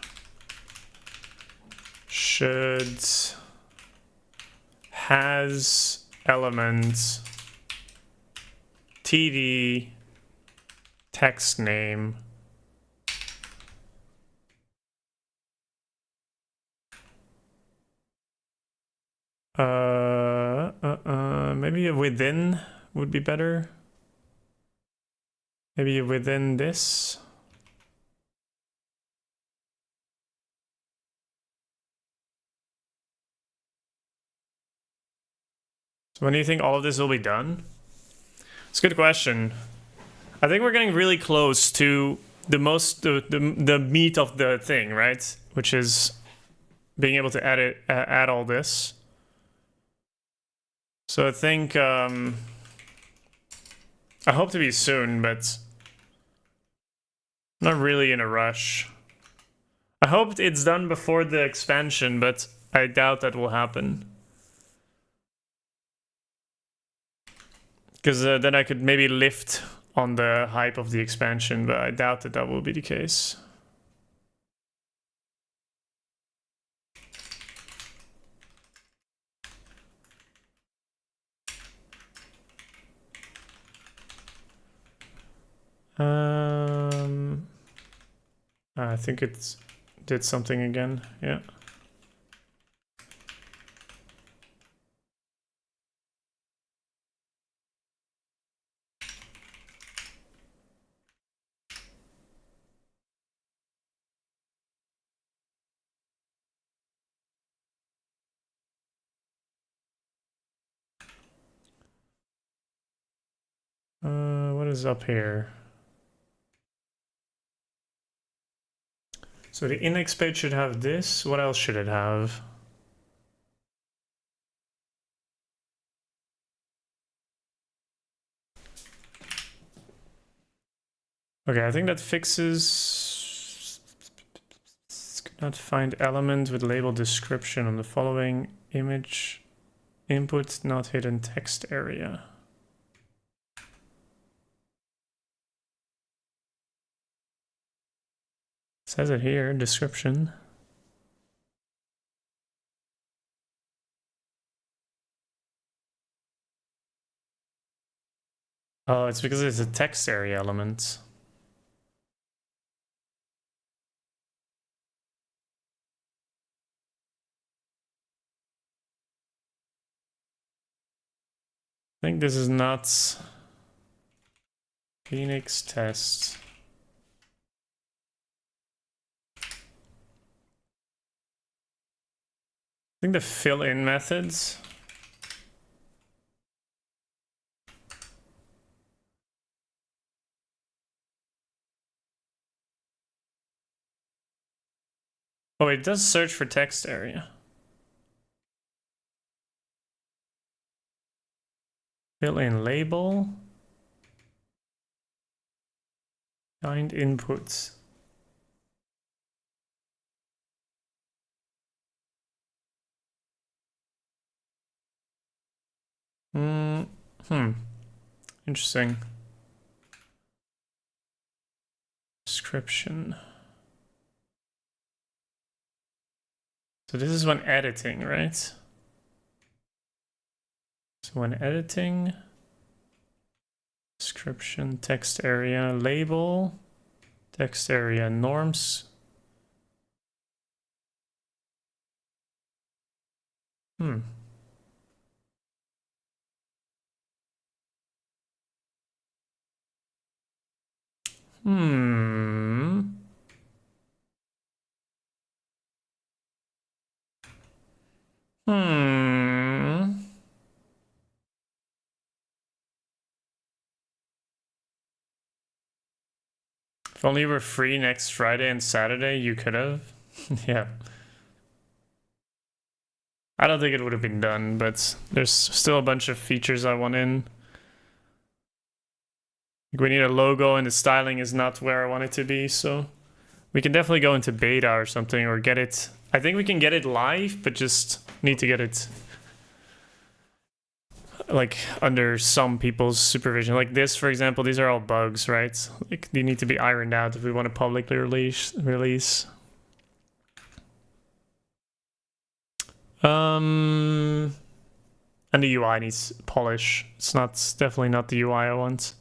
should has element td text name maybe a within would be better. Maybe a within this. So when do you think all of this will be done? It's a good question. I think we're getting really close to the meat of the thing, right? Which is being able to add all this. So I think I hope to be soon, but I'm not really in a rush. I hope it's done before the expansion, but I doubt that will happen. Because then I could maybe lift on the hype of the expansion, but I doubt that that will be the case. I think it did something again, yeah. What is up here? So the index page should have this. What else should it have? Okay, I think that fixes... Could not find element with label description on the following image. Input not hidden text area. Says it here, description. Oh, it's because it's a text area element. I think this is not Phoenix test. I think the fill-in methods. Oh, it does search for text area. Fill-in label. Find inputs. Interesting. Description. So this is when editing, right? So when editing, description, text area, label, text area, norms. If only you were free next Friday and Saturday, you could have. Yeah. I don't think it would have been done, but there's still a bunch of features I want in. We need a logo and the styling is not where I want it to be, so we can definitely go into beta or something or get it. I think we can get it live, but just need to get it like under some people's supervision. Like this, for example, these are all bugs, right? Like they need to be ironed out if we want to publicly release. And the UI needs polish. It's definitely not the UI I want.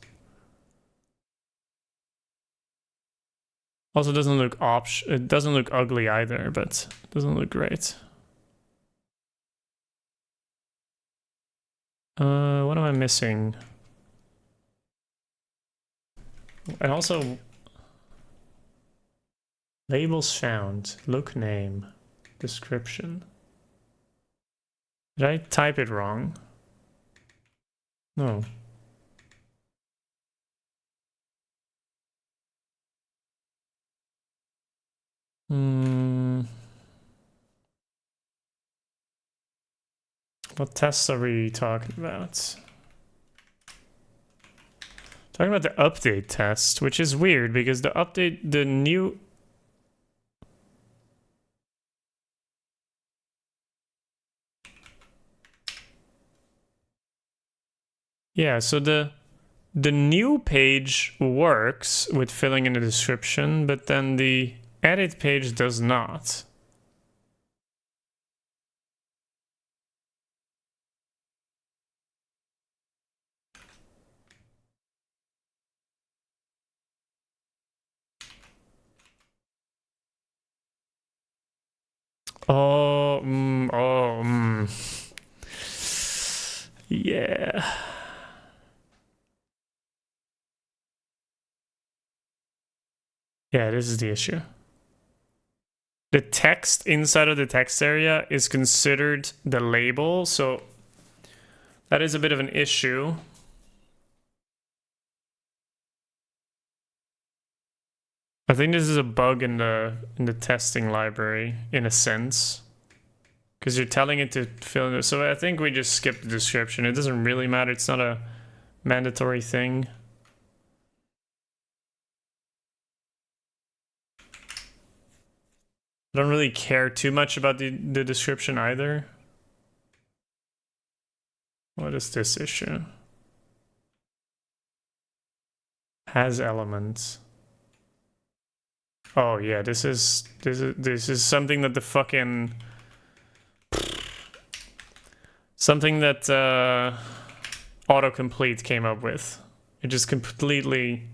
Also doesn't look it doesn't look ugly either, but it doesn't look great. What am I missing? And also labels found, look name, description. Did I type it wrong? No. What tests are we talking about? Talking about the update test, which is weird because the new... Yeah, so the new page works with filling in the description, but then the edit page does not. Oh, yeah. Yeah, this is the issue. The text inside of the text area is considered the label, so that is a bit of an issue. I think this is a bug in the testing library, in a sense. Because you're telling it to fill in. So I think we just skip the description. It doesn't really matter. It's not a mandatory thing. I don't really care too much about the description either. What is this issue? Has elements. Oh yeah, this is something that the fucking... Something that autocomplete came up with. It just completely...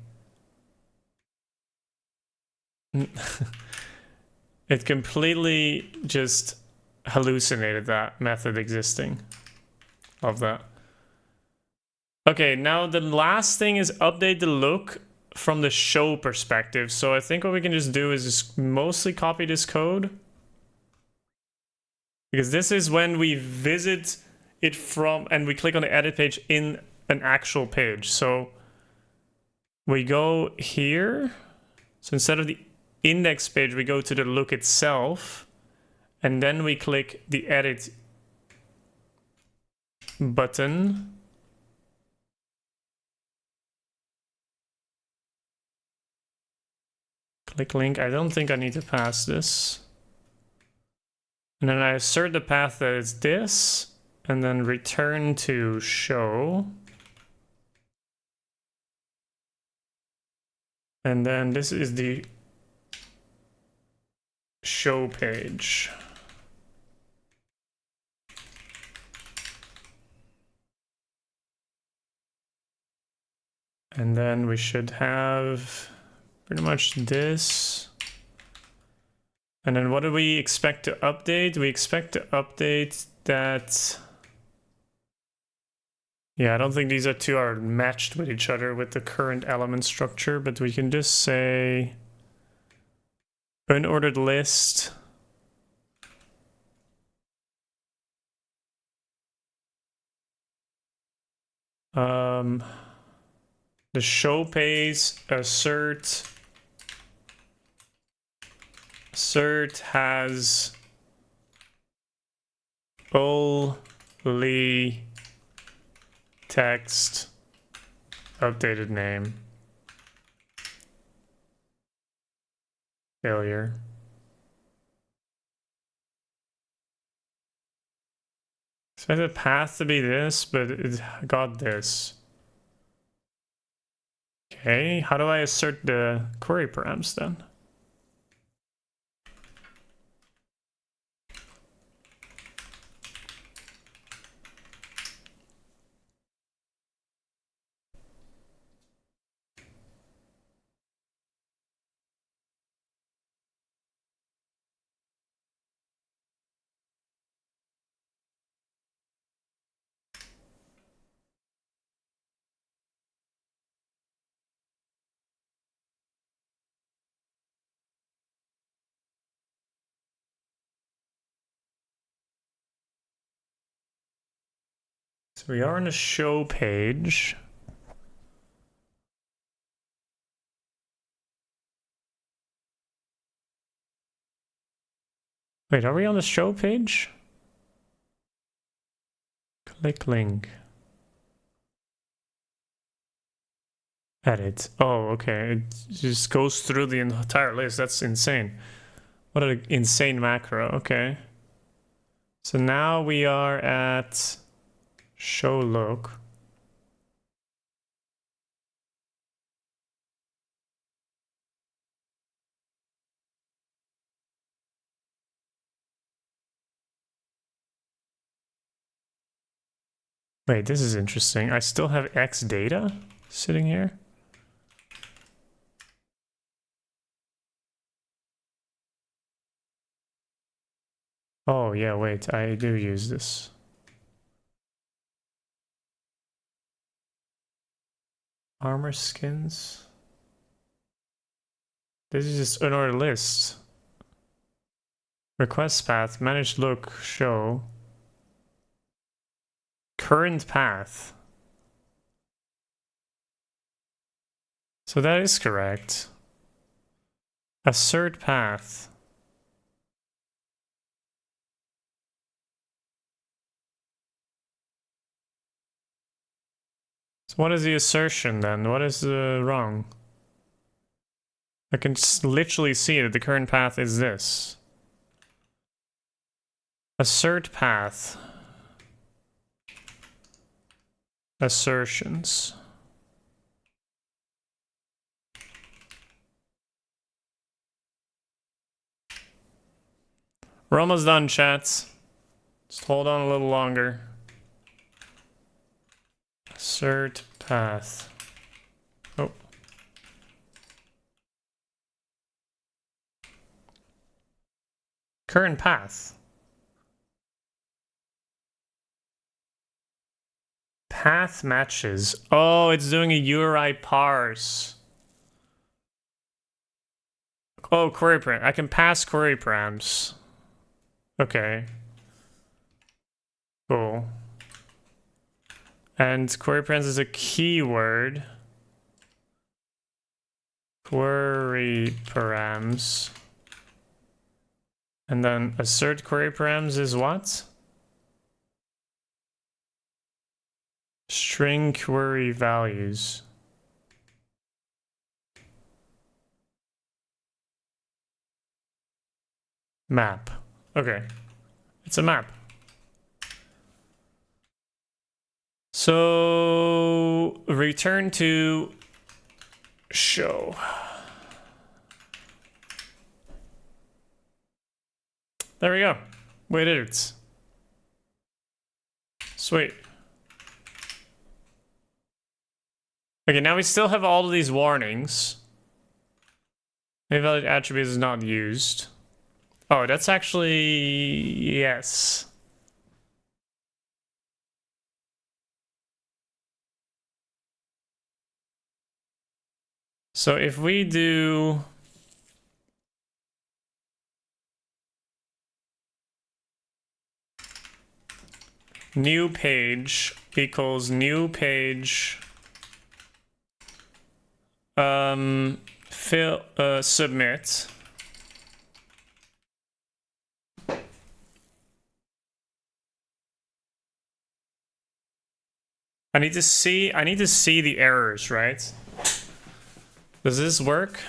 It completely just hallucinated that method existing. Love that. Okay, now the last thing is update the look from the show perspective. So I think what we can just do is just mostly copy this code. Because this is when we visit it from, and we click on the edit page in an actual page. So we go here. So instead of the index page, we go to the look itself, and then we click the edit button. Click link. I don't think I need to pass this. And then I assert the path that is this, and then return to show. And then this is the show page. And then we should have pretty much this. And then what do we expect to update? We expect to update that... Yeah, I don't think these two are matched with each other with the current element structure, but we can just say unordered list. The show page assert has only text updated name. Failure. So the path to be this, but it got this. Okay, how do I assert the query params then? So we are on a show page. Wait, are we on the show page? Click link. Edit. Oh, okay. It just goes through the entire list. That's insane. What an insane macro. Okay. So now we are at show look. Wait, this is interesting. I still have X data sitting here. Oh, yeah, wait, I do use this. Armor skins. This is just another list. Request path, manage look, show. Current path. So that is correct. Assert path. So what is the assertion then? What is wrong? I can literally see that the current path is this. Assert path. Assertions. We're almost done, chats. Just hold on a little longer. Assert path. Oh. Current path. Path matches. Oh, it's doing a URI parse. Oh, query param. I can pass query params. Okay. Cool. And query params is a keyword. Query params. And then assert query params is what? String query values. Map. Okay. It's a map. So return to show. There we go. We did it. Sweet. Okay, now we still have all of these warnings. Invalid attribute is not used. Oh, that's actually... yes. So if we do... new page equals new page... submit. I need to see the errors, right? Does this work?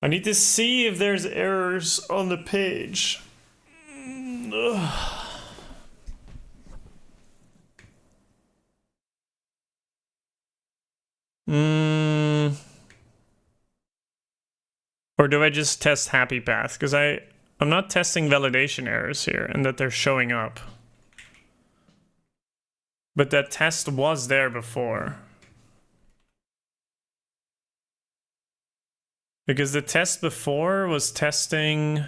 I need to see if there's errors on the page. Or do I just test happy path? Because I'm not testing validation errors here and that they're showing up. But that test was there before. Because the test before was testing...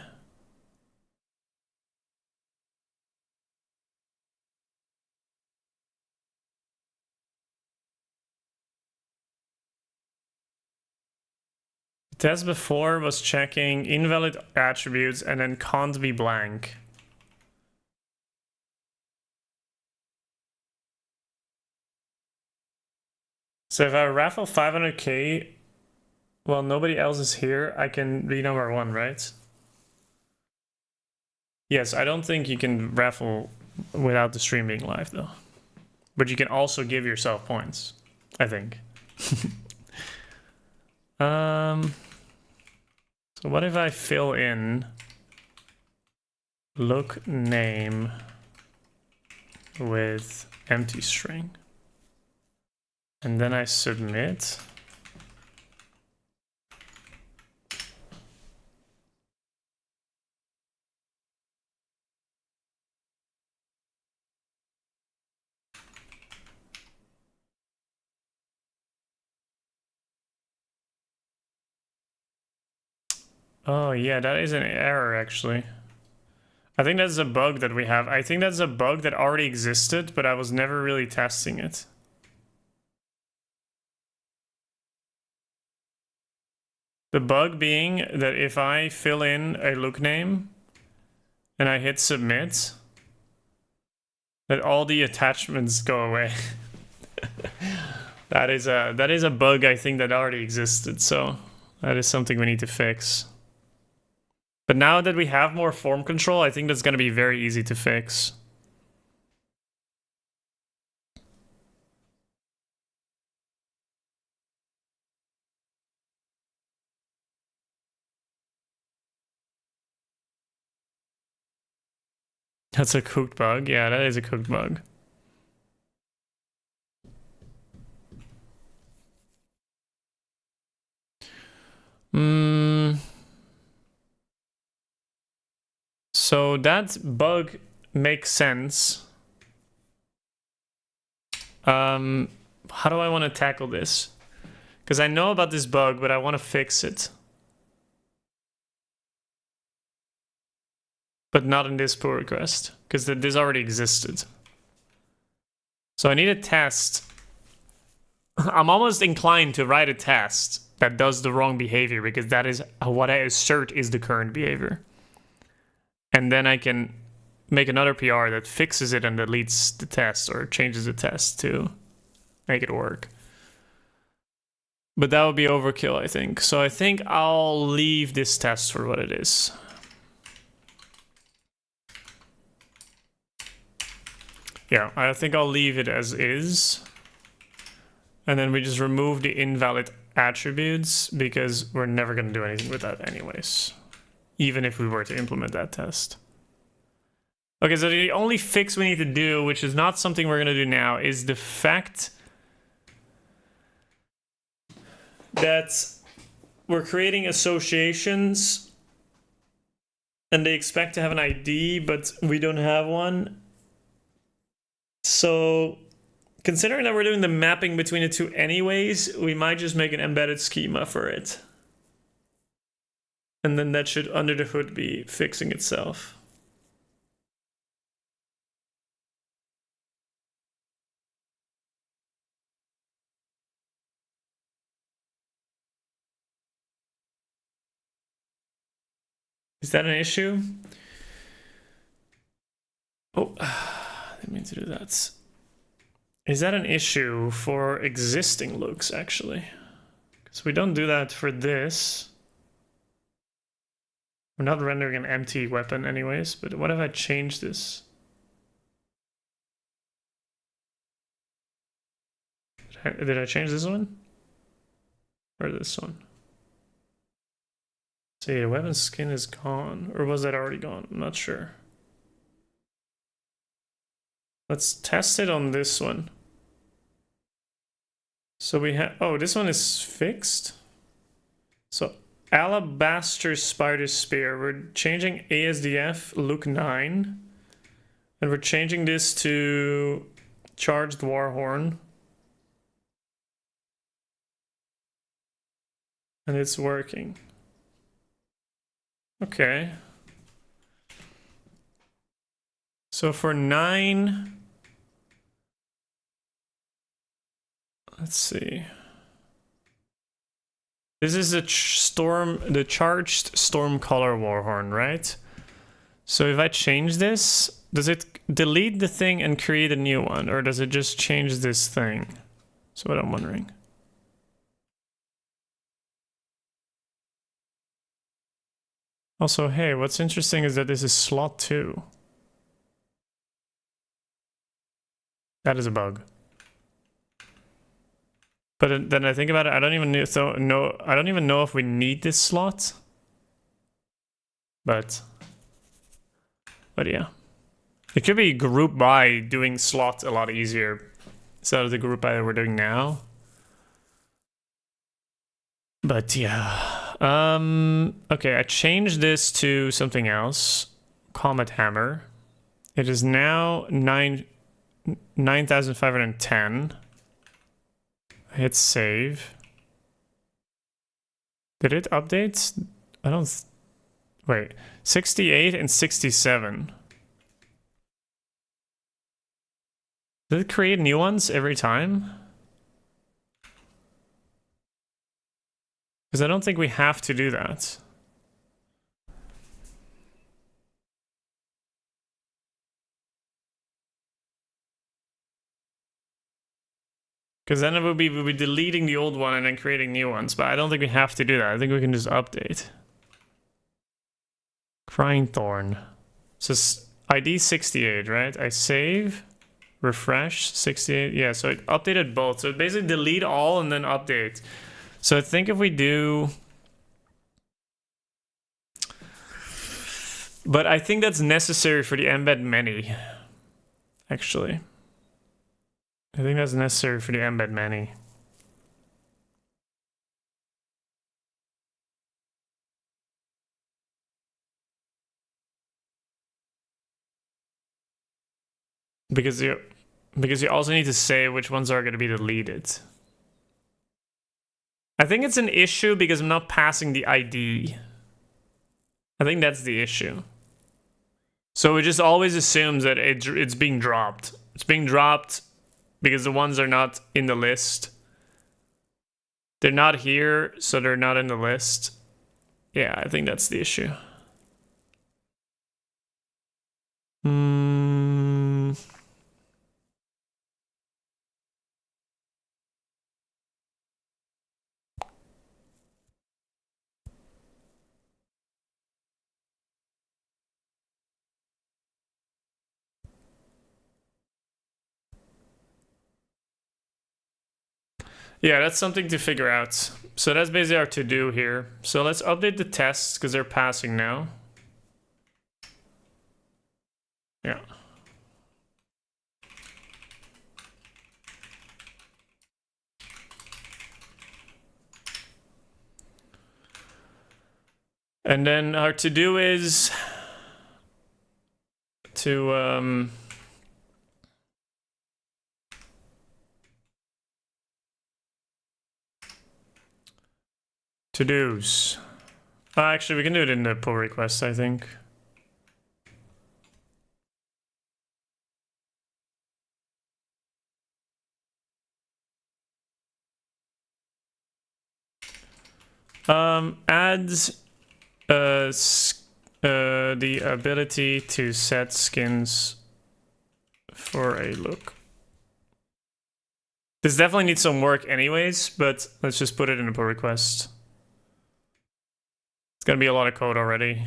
the test before was checking invalid attributes and then can't be blank. So if I raffle 500k while nobody else is here, I can be number one, right? Yes, I don't think you can raffle without the stream being live though. But you can also give yourself points, I think. So what if I fill in look name with empty string? And then I submit. Oh yeah, that is an error actually. I think that's a bug that we have. I think that's a bug that already existed, but I was never really testing it. The bug being that if I fill in a look name and I hit submit, that all the attachments go away. That is a bug I think that already existed, so that is something we need to fix. But now that we have more form control, I think that's going to be very easy to fix. That's a cooked bug. Yeah, that is a cooked bug. So that bug makes sense. How do I want to tackle this? Because I know about this bug, but I want to fix it. But not in this pull request, because this already existed. So I need a test. I'm almost inclined to write a test that does the wrong behavior, because that is what I assert is the current behavior. And then I can make another PR that fixes it and deletes the test or changes the test to make it work. But that would be overkill, I think. So I think I'll leave this test for what it is. Yeah, I think I'll leave it as is. And then we just remove the invalid attributes because we're never going to do anything with that anyways. Even if we were to implement that test. Okay, so the only fix we need to do, which is not something we're going to do now, is the fact that we're creating associations and they expect to have an ID, but we don't have one. So considering that we're doing the mapping between the two anyways, we might just make an embedded schema for it. And then that should, under the hood, be fixing itself. Is that an issue? Oh, I didn't mean to do that. Is that an issue for existing looks, actually? Because we don't do that for this. We're not rendering an empty weapon anyways, but what if I change this? Did I change this one? Or this one? See, the weapon skin is gone. Or was that already gone? I'm not sure. Let's test it on this one. So we have, oh, this one is fixed. So Alabaster Spider Spear, we're changing ASDF look 9. And we're changing this to Charged Warhorn. And it's working. Okay. So for 9, let's see. This is the charged storm color warhorn, right? So if I change this, does it delete the thing and create a new one, or does it just change this thing? That's what I'm wondering. Also, hey, what's interesting is that this is slot 2. That is a bug. But then I think about it, I don't even know if we need this slot. But yeah. It could be group by doing slot a lot easier instead of the group by that we're doing now. But yeah. Okay, I changed this to something else. Comet Hammer. It is now 9,510. Hit save. Did it update? I don't... Wait. 68 and 67. Did it create new ones every time? Because I don't think we have to do that. Because then we'll be deleting the old one and then creating new ones. But I don't think we have to do that. I think we can just update. Crying Thorn. So ID 68, right? I save, refresh, 68. Yeah, so it updated both. So it basically delete all and then update. So I think if we do... But I think that's necessary for the embed many, actually. I think that's necessary for the embed many. Because you also need to say which ones are going to be deleted. I think it's an issue because I'm not passing the ID. I think that's the issue. So it just always assumes that it's being dropped. It's being dropped because the ones are not in the list. They're not here, so they're not in the list. Yeah, I think that's the issue. Yeah, that's something to figure out. So that's basically our to-do here. So let's update the tests because they're passing now. Yeah. And then our to-do is to to-dos. Actually, we can do it in the pull request, I think. Adds the ability to set skins for a look. This definitely needs some work anyways, but let's just put it in a pull request. It's gonna be a lot of code already.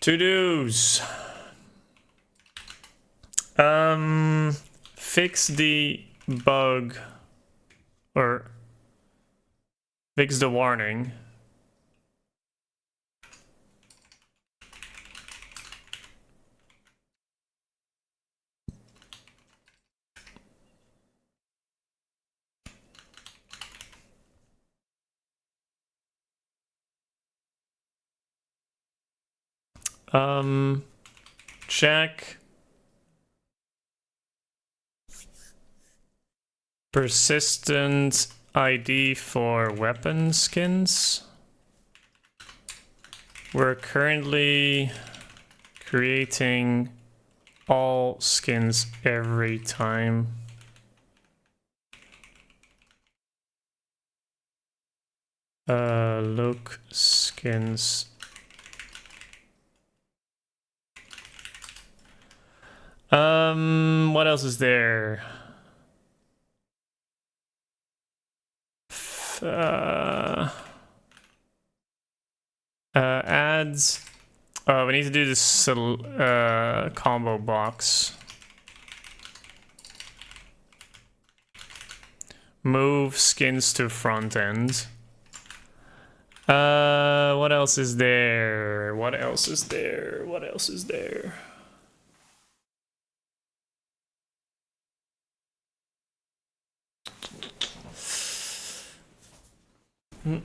To-dos. Fix the bug or fix the warning. Check persistent ID for weapon skins. We're currently creating all skins every time. Look skins. What else is there? Ads. We need to do this combo box. Move skins to front end. What else is there? What else is there? What else is there? I'm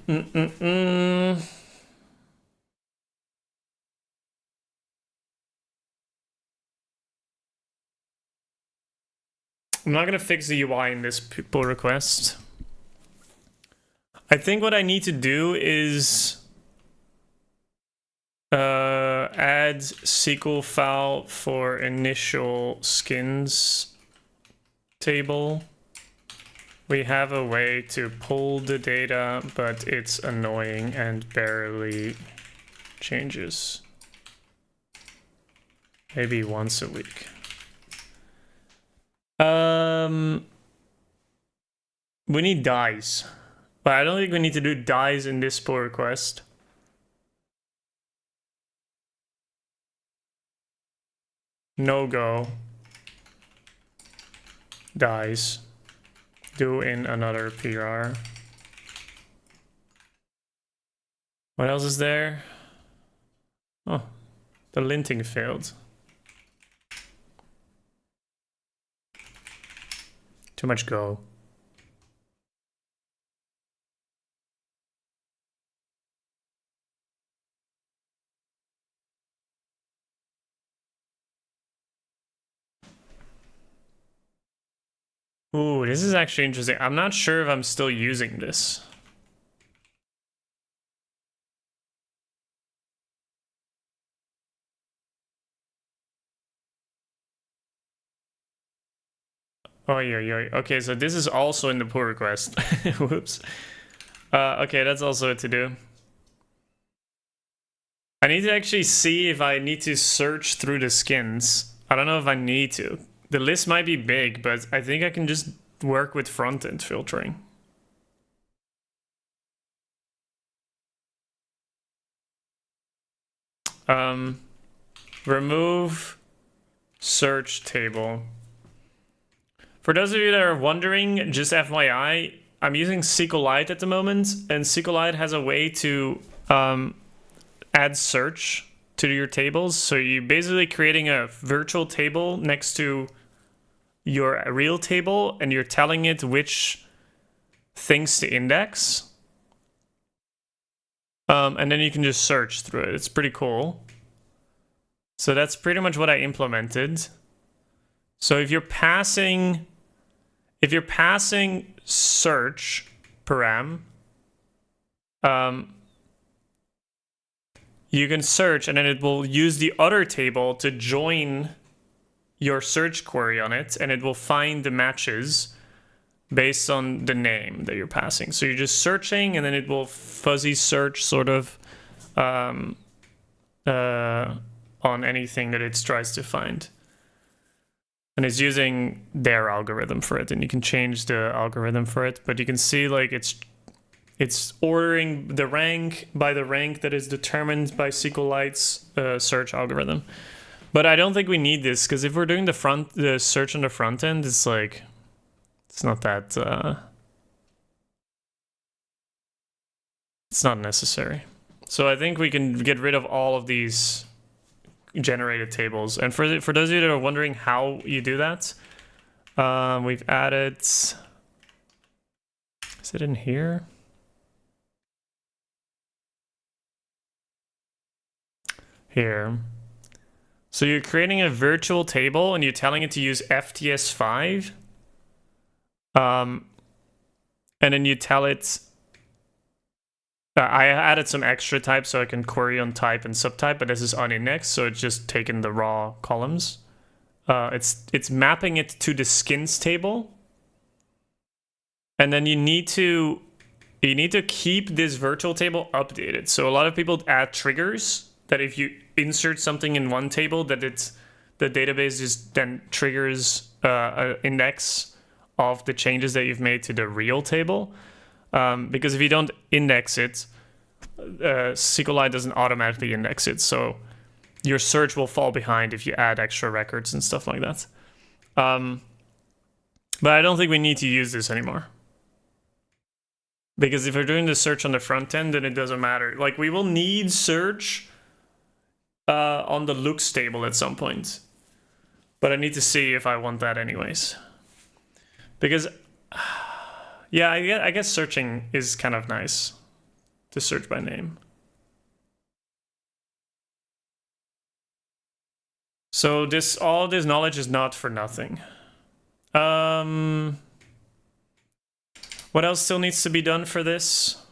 not gonna fix the UI in this pull request. I think what I need to do is add SQL file for initial skins table. We have a way to pull the data, but it's annoying and barely changes. Maybe once a week. We need dies, but I don't think we need to do dies in this pull request. No go. Dies. Do in another PR. What else is there? Oh, the linting failed. Too much go. Ooh, this is actually interesting. I'm not sure if I'm still using this. Oh, yeah. Okay, so this is also in the pull request. Whoops. Okay, that's also a to-do. I need to actually see if I need to search through the skins. I don't know if I need to. The list might be big, but I think I can just work with front-end filtering. Remove search table. For those of you that are wondering, just FYI, I'm using SQLite at the moment, and SQLite has a way to add search to your tables. So you're basically creating a virtual table next to your real table, and you're telling it which things to index. And then you can just search through it. It's pretty cool. So that's pretty much what I implemented. So if you're passing search param, you can search, and then it will use the other table to join your search query on it, and it will find the matches based on the name that you're passing. So you're just searching, and then it will fuzzy search sort of on anything that it tries to find. And it's using their algorithm for it, and you can change the algorithm for it, but you can see like it's ordering the rank by the rank that is determined by SQLite's search algorithm. But I don't think we need this, because if we're doing the search on the front end, it's like, it's not that, it's not necessary. So I think we can get rid of all of these generated tables. And for those of you that are wondering how you do that, we've added, is it in here? Here. So you're creating a virtual table, and you're telling it to use FTS5. And then you tell it, I added some extra types so I can query on type and subtype, but this is unindexed, so it's just taken the raw columns. It's mapping it to the skins table. And then you need to you need to keep this virtual table updated. So a lot of people add triggers that if you insert something in one table, that the database just then triggers an index of the changes that you've made to the real table. Because if you don't index it, SQLite doesn't automatically index it. So your search will fall behind if you add extra records and stuff like that. But I don't think we need to use this anymore. Because if we're doing the search on the front end, then it doesn't matter. Like, we will need search on the looks table at some point. But I need to see if I want that anyways. Because, yeah, I guess searching is kind of nice. To search by name. So all this knowledge is not for nothing. What else still needs to be done for this?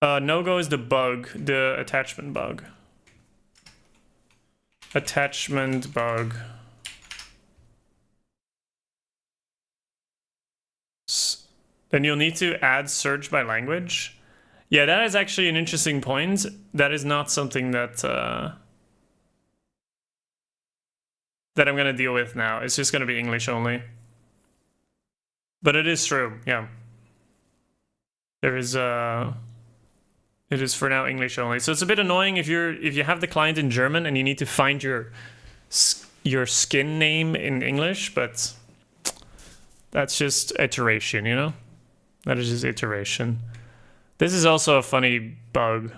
No-go is the bug, the attachment bug. Attachment bug. Then you'll need to add search by language. Yeah, that is actually an interesting point. That is not something that I'm going to deal with now. It's just going to be English only. But it is true, yeah. There is it is for now English only. So it's a bit annoying if you have the client in German and you need to find your skin name in English, but that's just iteration, you know? That is just iteration. This is also a funny bug.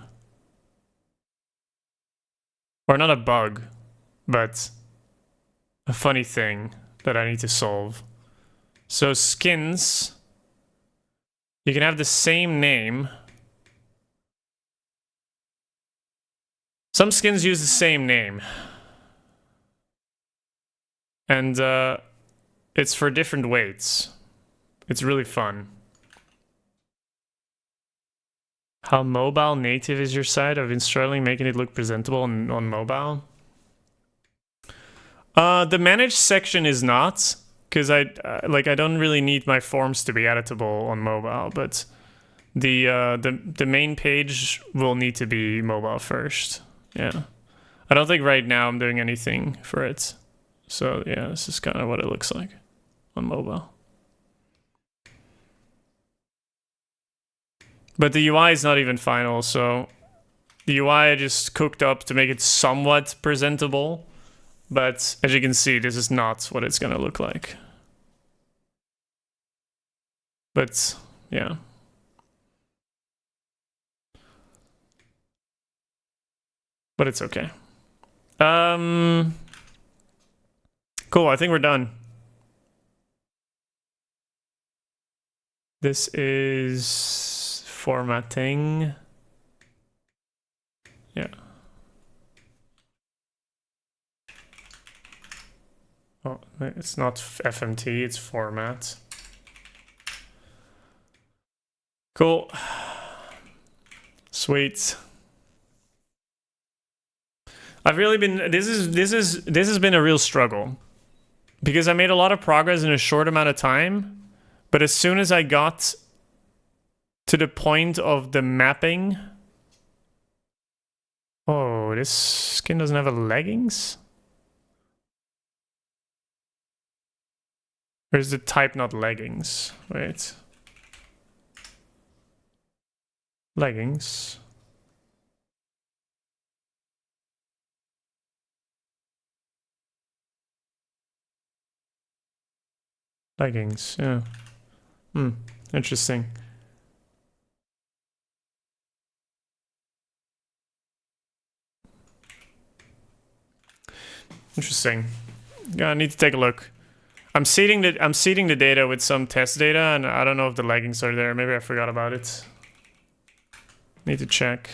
Or not a bug, but a funny thing that I need to solve. So skins, you can have the same name. Some skins use the same name. And it's for different weights. It's really fun. How mobile native is your site? I've been struggling making it look presentable on mobile. The manage section is not, because I don't really need my forms to be editable on mobile, but the main page will need to be mobile first. Yeah, I don't think right now I'm doing anything for it. So yeah, this is kind of what it looks like on mobile. But the UI is not even final, so the UI I just cooked up to make it somewhat presentable. But as you can see, this is not what it's gonna look like. But yeah. But it's okay. Cool, I think we're done. This is formatting. Yeah. Oh, it's not FMT, it's format. Cool. Sweet. I've really been this has been a real struggle because I made a lot of progress in a short amount of time, but as soon as I got to the point of the mapping. Oh, this skin doesn't have a leggings? Or is the type not leggings? Wait. Leggings. Leggings, yeah. Interesting. Interesting. Yeah, I need to take a look. I'm seeding the data with some test data, and I don't know if the leggings are there. Maybe I forgot about it. Need to check.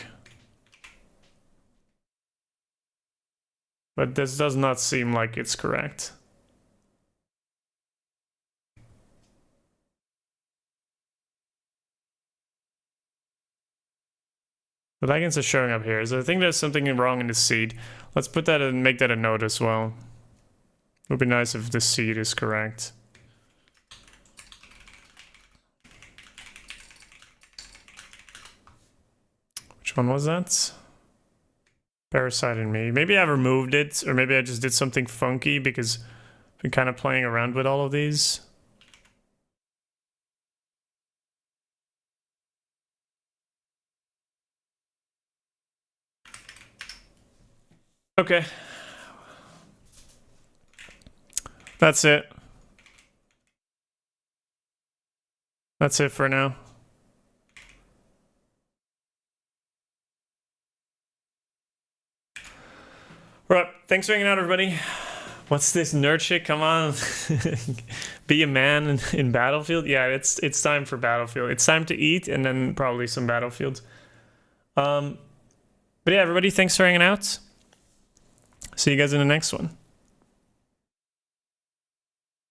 But this does not seem like it's correct. The leggings are showing up here, so I think there's something wrong in the seed. Let's put that and make that a note as well. It would be nice if the seed is correct. one was that? Parasite in Me. Maybe I removed it, or maybe I just did something funky because I've been kind of playing around with all of these. Okay. That's it. That's it for now. Right, thanks for hanging out, everybody. What's this nerd shit? Come on. Be a man in Battlefield? Yeah, it's time for Battlefield. It's time to eat and then probably some Battlefield. But yeah, everybody, thanks for hanging out. See you guys in the next one.